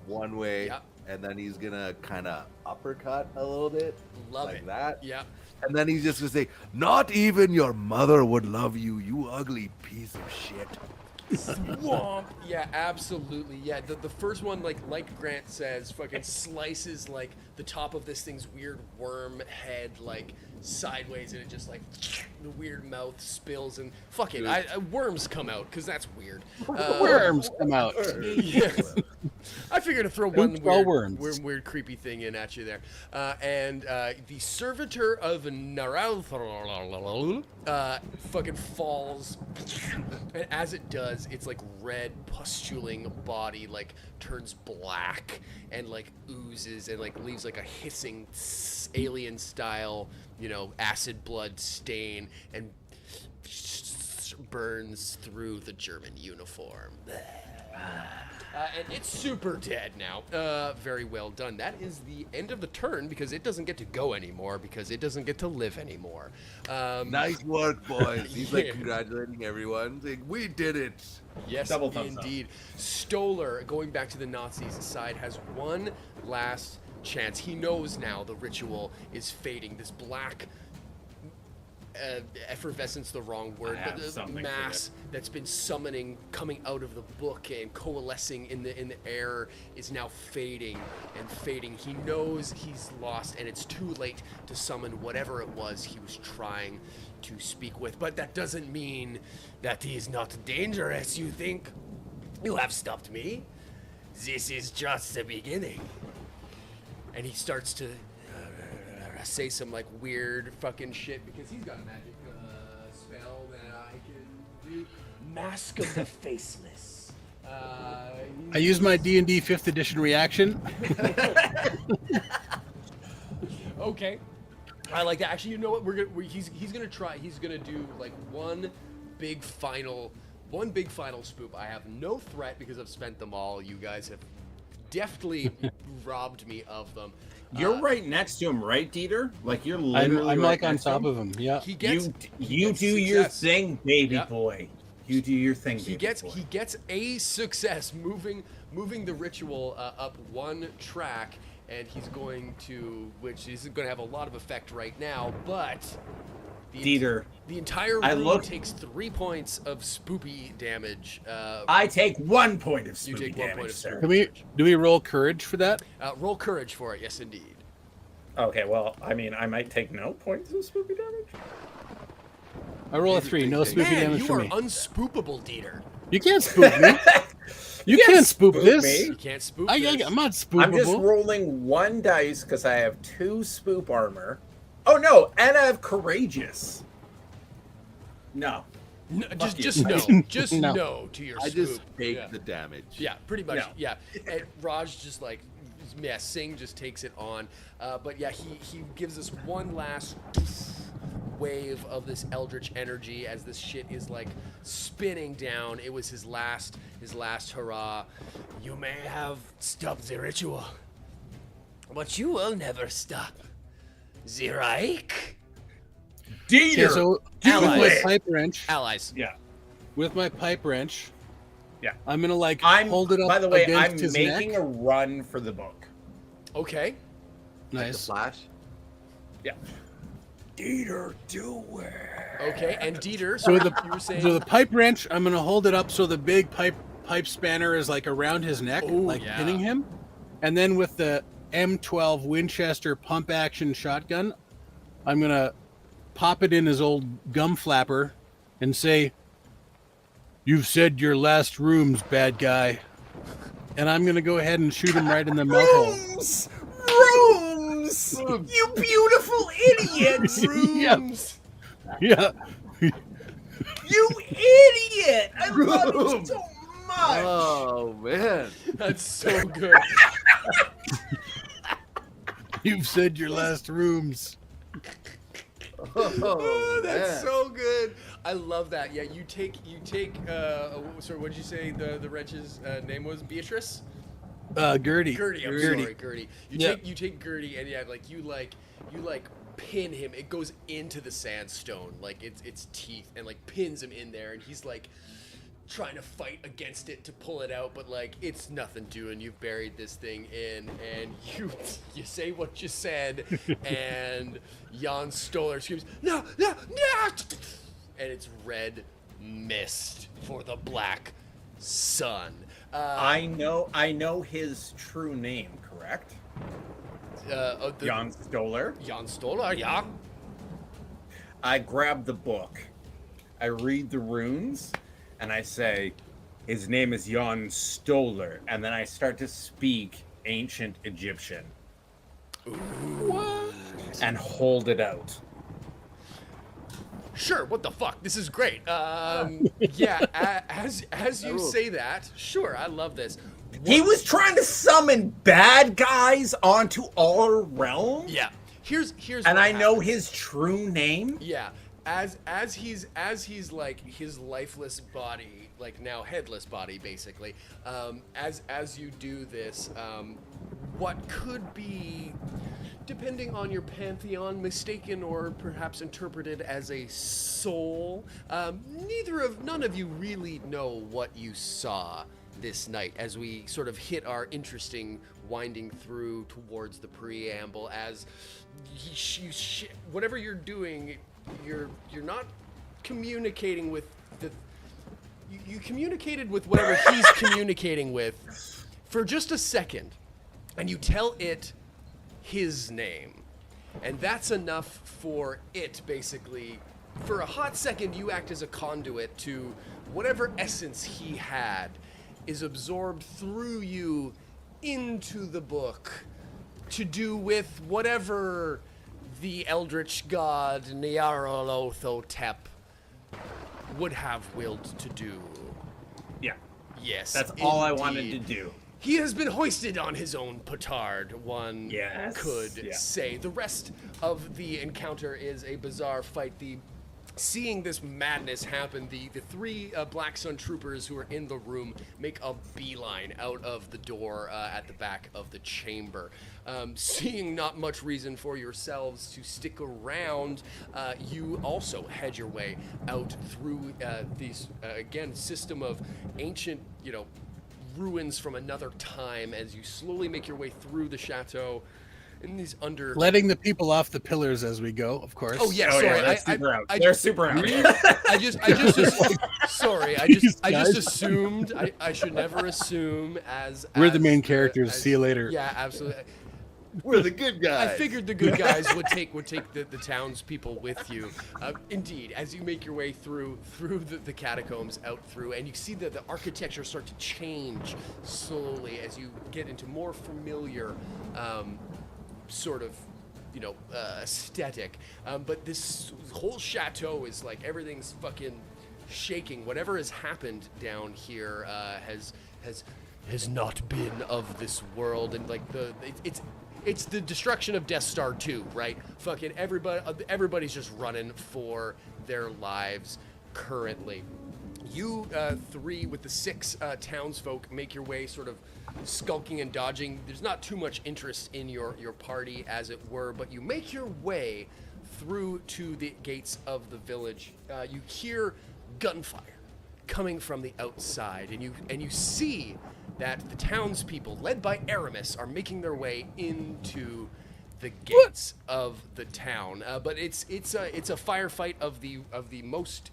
one way, Yep. and then he's gonna kind of uppercut a little bit, Love like it. that. Yeah. And then he's just gonna say, "Not even your mother would love you, you ugly piece of shit." Swamp. Yeah, absolutely. Yeah, the first one, like Grant says, fucking slices like the top of this thing's weird worm head like sideways, and it just like the weird mouth spills and fucking worms come out because that's weird. Worms come out. Yeah. I figured to throw one Oops, all weird creepy thing in at you there. And the servitor of Naral fucking falls, and as it does, its like red pustuling body like turns black and like oozes and like leaves like a hissing alien style, acid blood stain and burns through the German uniform. And it's super dead now. Very well done. That is the end of the turn because it doesn't get to go anymore because it doesn't get to live anymore. Nice work, boys. He's like Yeah. congratulating everyone, saying, "We did it." Yes, Double thumbs up. indeed. Stoller, going back to the Nazis' side, has one last chance. He knows now the ritual is fading. This black effervescence, the wrong word, I but have the something for mass that's been summoning, coming out of the book and coalescing in the air is now fading and fading. He knows he's lost, and it's too late to summon whatever it was he was trying to speak with. But that doesn't mean that he is not dangerous. You think you have stopped me? This is just the beginning. And he starts to say some like weird fucking shit because he's got a magic spell that I can do. Mask of the Faceless. I use my D&D 5th edition reaction. Okay, I like that. Actually, you know what? He's gonna try. He's gonna do like one big final spoop. I have no threat because I've spent them all. You guys have deftly robbed me of them. You're right next to him, right, Dieter? Like you're literally I'm right like on next to top him? of him. Yeah. He gets You do your success. thing, baby Yep. boy. You do your thing, He baby boy. gets a success moving the ritual up one track, and he's going to, which isn't going to have a lot of effect right now, but Dieter, the entire I room look- takes 3 points of spoopy damage. I take 1 point of You spooky take 1 damage, point of sir. Do we roll courage for that? Roll courage for it, yes indeed. Okay, well, I mean, I might take no points of spooky damage. I roll a 3. No spooky Man, damage you for are me. unspoopable, Dieter. You can't spook me. You can't spook this. me. You can't spoop I'm this. not spoopable. I'm just rolling 1 dice because I have 2 spoop armor. Oh no, and I have courageous. No. No, Fuck you. just No. no to your I spoop. just take Yeah. the damage. Yeah, pretty much. No. Yeah, and Raj just like, Singh just takes it on. But yeah, he gives us one last wave of this eldritch energy as this shit is like spinning down. It was his last hurrah. You may have stopped the ritual, but you will never stop the Reich. Dieter! Okay, so do with my it! pipe wrench, Allies. Yeah. with my pipe wrench, Yeah. I'm gonna like I'm, hold it up by the way, against I'm his making neck. a run for the book. Okay. The Nice. flash. Yeah. Dieter, do it. Okay, and Dieter, So you were saying. So the pipe wrench, I'm gonna hold it up so the big pipe spanner is like around his neck, Ooh, like yeah. pinning him. And then with the M12 Winchester pump action shotgun, I'm gonna pop it in his old gum flapper and say, "You've said your last rooms, bad guy." And I'm gonna go ahead and shoot him right in the mouth hole. Rooms! Rooms! You beautiful idiots! Rooms. Yeah. You idiot! I love you so much! Oh man. That's so good. You've said your last rooms. Oh, that's man. so good. I love that. Yeah, you take sorry, what did you say the wretch's name was? Beatrice? Gertie. Gertie, I'm Gertie. sorry, Gertie. Yeah. You take Gertie and yeah, like you pin him. It goes into the sandstone, like its teeth, and like pins him in there, and he's like trying to fight against it to pull it out, but like it's nothing doing. You've buried this thing in, and you say what you said, and Jan Stoller screams, "No, no, no!" And it's red mist for the black sun. I know his true name, correct? Jan Stoller. Jan Stoller, yeah. I grab the book, I read the runes, and I say, his name is Jan Stoller, and then I start to speak ancient Egyptian. What? And hold it out. Sure, what the fuck? This is great. Yeah, as you say that, sure, I love this. He was trying to summon bad guys onto our realm? Yeah, here's And what I know happens. his true name? Yeah, as he's like his lifeless body, like now headless body, basically. As you do this, what could be, depending on your pantheon, mistaken or perhaps interpreted as a soul. None of you really know what you saw this night as we sort of hit our interesting winding through towards the preamble. As whatever you're doing, you're not communicating with the. You communicated with whatever he's communicating with for just a second, and you tell it his name, and that's enough for it basically. For a hot second, you act as a conduit to whatever essence he had is absorbed through you into the book to do with whatever the eldritch god Nyarlathotep would have willed to do. Yeah, Yes. that's all I indeed. wanted to do. He has been hoisted on his own petard, one Yes, could yeah. say. The rest of the encounter is a bizarre fight. Seeing this madness happen, the three Black Sun troopers who are in the room make a beeline out of the door at the back of the chamber. Seeing not much reason for yourselves to stick around, you also head your way out through these, again, system of ancient, ruins from another time as you slowly make your way through the chateau in these under. Letting the people off the pillars as we go, of course. Oh yeah, Oh, sorry. yeah, they're super out. They're super out. Sorry. I just assumed. I should never assume as. We're the main as, characters. as- See you later. Yeah, absolutely. We're the good I guys. figured the good guys would take the townspeople with you. Indeed, as you make your way through the catacombs, out through, and you see the architecture start to change slowly as you get into more familiar sort of aesthetic. But this whole chateau is like everything's fucking shaking. Whatever has happened down here has not been of this world, and like it's the destruction of Death Star 2, right? Fucking everybody's just running for their lives currently. You three with the six townsfolk make your way sort of skulking and dodging. There's not too much interest in your party, as it were, but you make your way through to the gates of the village. You hear gunfire coming from the outside, and you see that the townspeople, led by Aramis, are making their way into the gates of the town. But it's a firefight of the most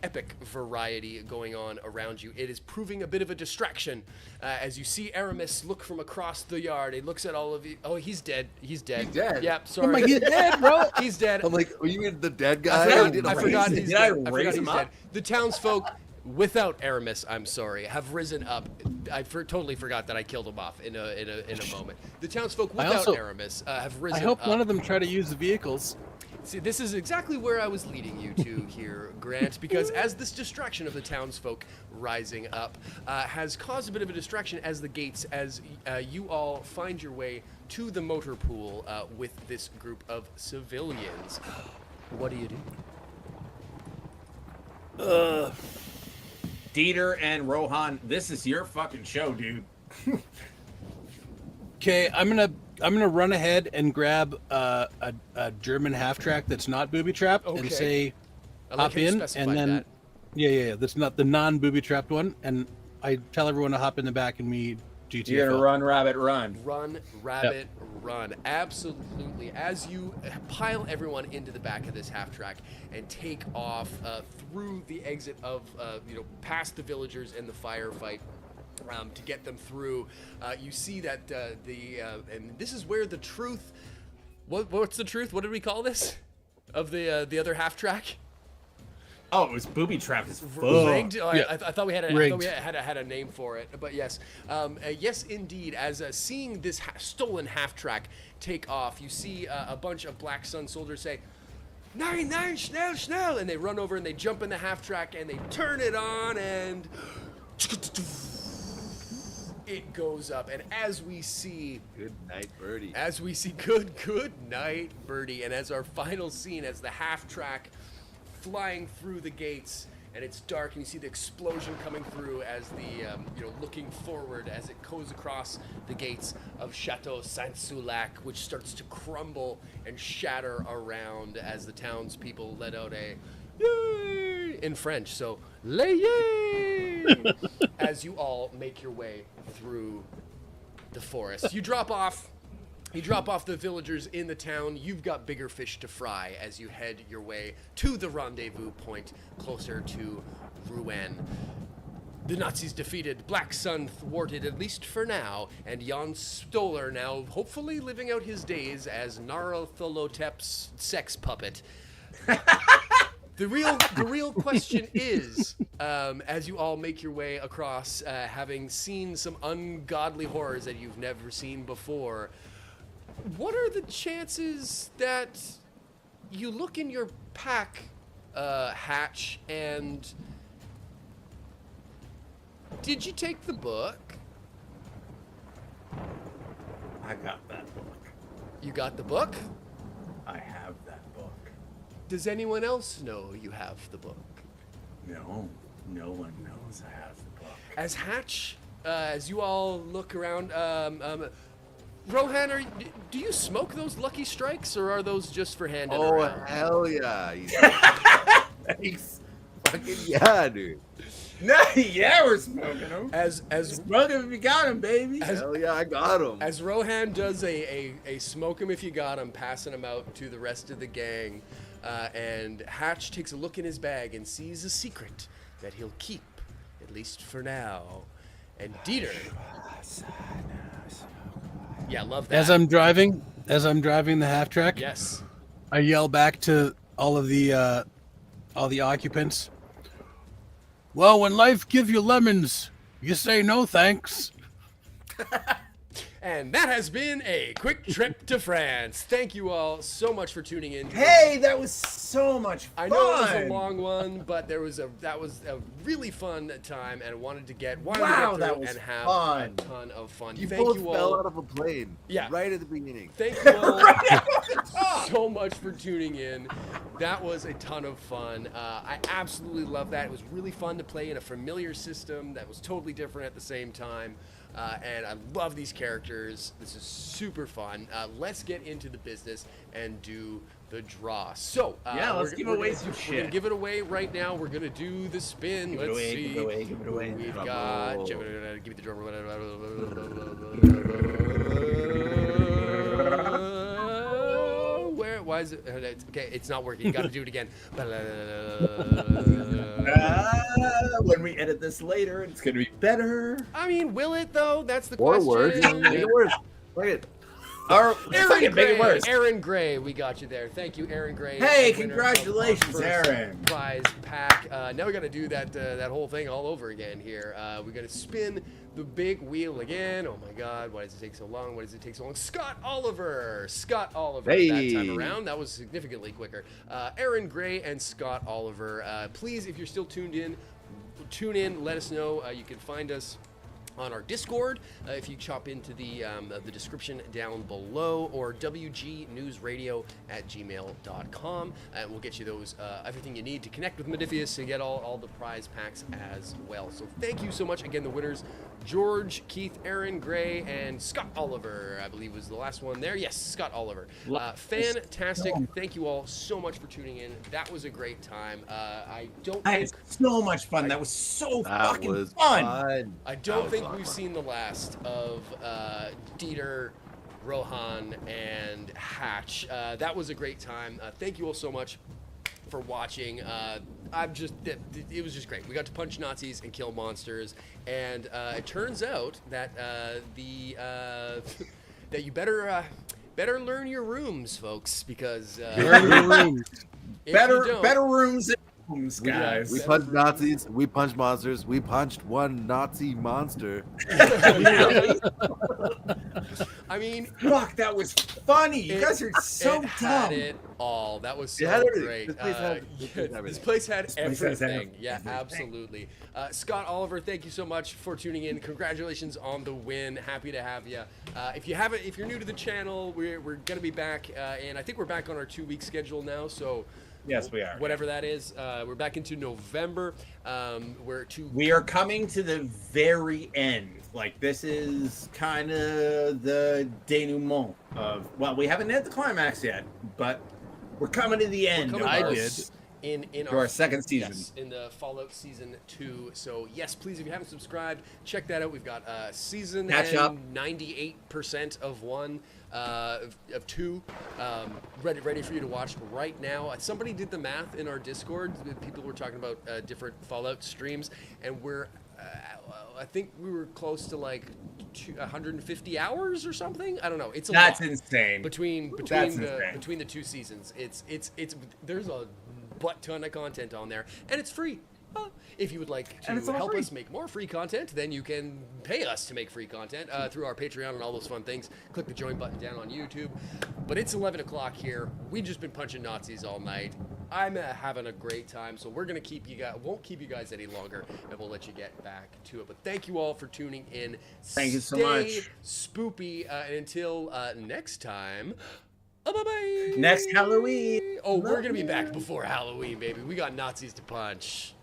epic variety going on around you. It is proving a bit of a distraction as you see Aramis look from across the yard. He looks at all of you. Oh, he's dead. He's dead. He's dead. Yep, sorry. He's dead, bro. He's dead. I'm like, oh, you mean the dead guy? I forgot he's Did I dead. raise him he's up? dead. The townsfolk, without Aramis, I'm sorry, have risen up. I totally forgot that I killed him off in a moment. The townsfolk without Aramis have risen I hope up. none of them try to use the vehicles. See, this is exactly where I was leading you to here, Grant, because as this distraction of the townsfolk rising up has caused a bit of a distraction as the gates, as you all find your way to the motor pool with this group of civilians. What do you do? Dieter and Rohan, this is your fucking show, dude. Okay, I'm gonna run ahead and grab a German half track that's not booby trapped Okay. and say I like hop how you in, specified and then that. yeah, that's not the non booby trapped one, and I tell everyone to hop in the back and we GTFO. You're gonna run, rabbit, run. Run, rabbit, run. Absolutely. As you pile everyone into the back of this half track and take off through the exit of, past the villagers and the firefight to get them through, you see that and this is where the truth. What's the truth? What did we call this? Of the other half track? Oh, it was booby trapped as fuck. Rigged? Oh, Yeah. I thought we had Rigged. had a name for it, but yes, yes indeed. As seeing this stolen half track take off, you see a bunch of Black Sun soldiers say, "Nine, schnell, schnell!" and they run over and they jump in the half track and they turn it on and it goes up. And as we see Good night, birdie. good night, birdie, and as our final scene, as the half track flying through the gates, and it's dark, and you see the explosion coming through as the, looking forward as it goes across the gates of Chateau Saint-Sulac, which starts to crumble and shatter around as the townspeople let out a yay in French, so lay yay as you all make your way through the forest. You drop off You drop off the villagers in the town. You've got bigger fish to fry as you head your way to the rendezvous point closer to Rouen. The Nazis defeated, Black Sun thwarted, at least for now, and Jan Stoller now hopefully living out his days as Narotholotep's sex puppet. The real question is, as you all make your way across, having seen some ungodly horrors that you've never seen before, what are the chances that you look in your pack, Hatch, and did you take the book? I got that book. You got the book? I have that book. Does anyone else know you have the book? No, no one knows I have the book. As Hatch, as you all look around, Rohan, do you smoke those Lucky Strikes, or are those just for handing Oh, around? hell yeah. Thanks. Fucking yeah, dude. No, yeah, we're smoking them. As Smoke 'em if you got them, baby. Hell yeah, I got him. As Rohan does a smoke 'em if you got 'em, passing 'em out to the rest of the gang, and Hatch takes a look in his bag and sees a secret that he'll keep, at least for now. And Dieter, yeah, love that. As I'm driving the half track, Yes. I yell back to all the occupants. Well, when life gives you lemons, you say no thanks. And that has been a quick trip to France. Thank you all so much for tuning in. Hey, that was so much fun. I know it was a long one, but that was a really fun time, and wanted to get Wow, through that was and have fun. a ton of fun. You Thank both you fell all. out of a plane. Yeah. Right at the beginning. Thank you all so much for tuning in. That was a ton of fun. I absolutely love that. It was really fun to play in a familiar system that was totally different at the same time. And I love these characters. This is super fun. Let's get into the business and do the draw. So Yeah, let's give away some We're gonna shit. give it away right now. We're gonna do the spin. Give it Let's away, see. give it away, give it away. We've Drum got. roll. Give me the drum roll. Where? Why is it? Okay, it's not working. Got to do it again. When we edit this later, it's gonna be better. I mean, will it though? That's the Or question. worse. Make it worse. Fuck it. Or Aaron fucking make it Gray, worse. Aaron Gray, we got you there. Thank you, Aaron Gray. Hey, winner of congratulations, our first Aaron. Prize pack. Now we got to do that whole thing all over again here. We got to spin the big wheel again. Oh my God, why does it take so long? Why does it take so long? Scott Oliver that Hey. time around. That was significantly quicker. Aaron Gray and Scott Oliver. Please, if you're still tuned in, tune in. Let us know. You can find us on our Discord, if you chop into the description down below, or wgnewsradio@gmail.com, and we'll get you those everything you need to connect with Modiphius and get all the prize packs as well. So thank you so much. Again, the winners: George, Keith, Aaron Gray, and Scott Oliver, I believe was the last one there. Yes, Scott Oliver. Fantastic. Thank you all so much for tuning in. That was a great time. I had so much fun. That was so That fucking was fun. I That don't was think a lot of we've fun. seen the last of Dieter, Rohan, and Hatch. That was a great time. Thank you all so much for watching. It was just great. We got to punch Nazis and kill monsters, and it turns out that that you better learn your rooms, folks, because Learn your room. if you Better don't- rooms and rooms, guys. We punched Nazis. We punched monsters. We punched one Nazi monster. I mean, Fuck, that was funny. You guys are so it had dumb. it all. That was so It had everything. great. This place had- Yeah, this place had this everything. place had This place has everything. everything. Yeah, absolutely. Scott Oliver, thank you so much for tuning in. Congratulations on the win. Happy to have you. If you're new to the channel, we're gonna be back, and I think we're back on our 2-week schedule now. So. Yes, we are. Whatever that is, we're back into November. We are coming to the very end. Like, this is kind of the denouement of, well, we haven't hit the climax yet, but we're coming to the end. coming of I our did. in To our second season. Yes, in the Fallout Season 2. So yes, please, if you haven't subscribed, check that out. We've got season Catch up. 98% of 1, of 2, ready for you to watch right now. Somebody did the math in our Discord. People were talking about different Fallout streams, and we're I think we were close to like 150 hours or something. I don't know. It's a That's lot. insane. Between That's the insane. between the 2 seasons, it's there's a butt ton of content on there, and it's free. If you would like to And it's all help free. us make more free content, then you can pay us to make free content through our Patreon and all those fun things. Click the join button down on YouTube. But it's 11 o'clock here. We've just been punching Nazis all night. I'm having a great time, so we're gonna won't keep you guys any longer, and we'll let you get back to it. But thank you all for tuning in. Thank you so Stay much. spoopy, and until next time. Bye-bye. Next Halloween. Oh, we're gonna be back before Halloween, baby. We got Nazis to punch.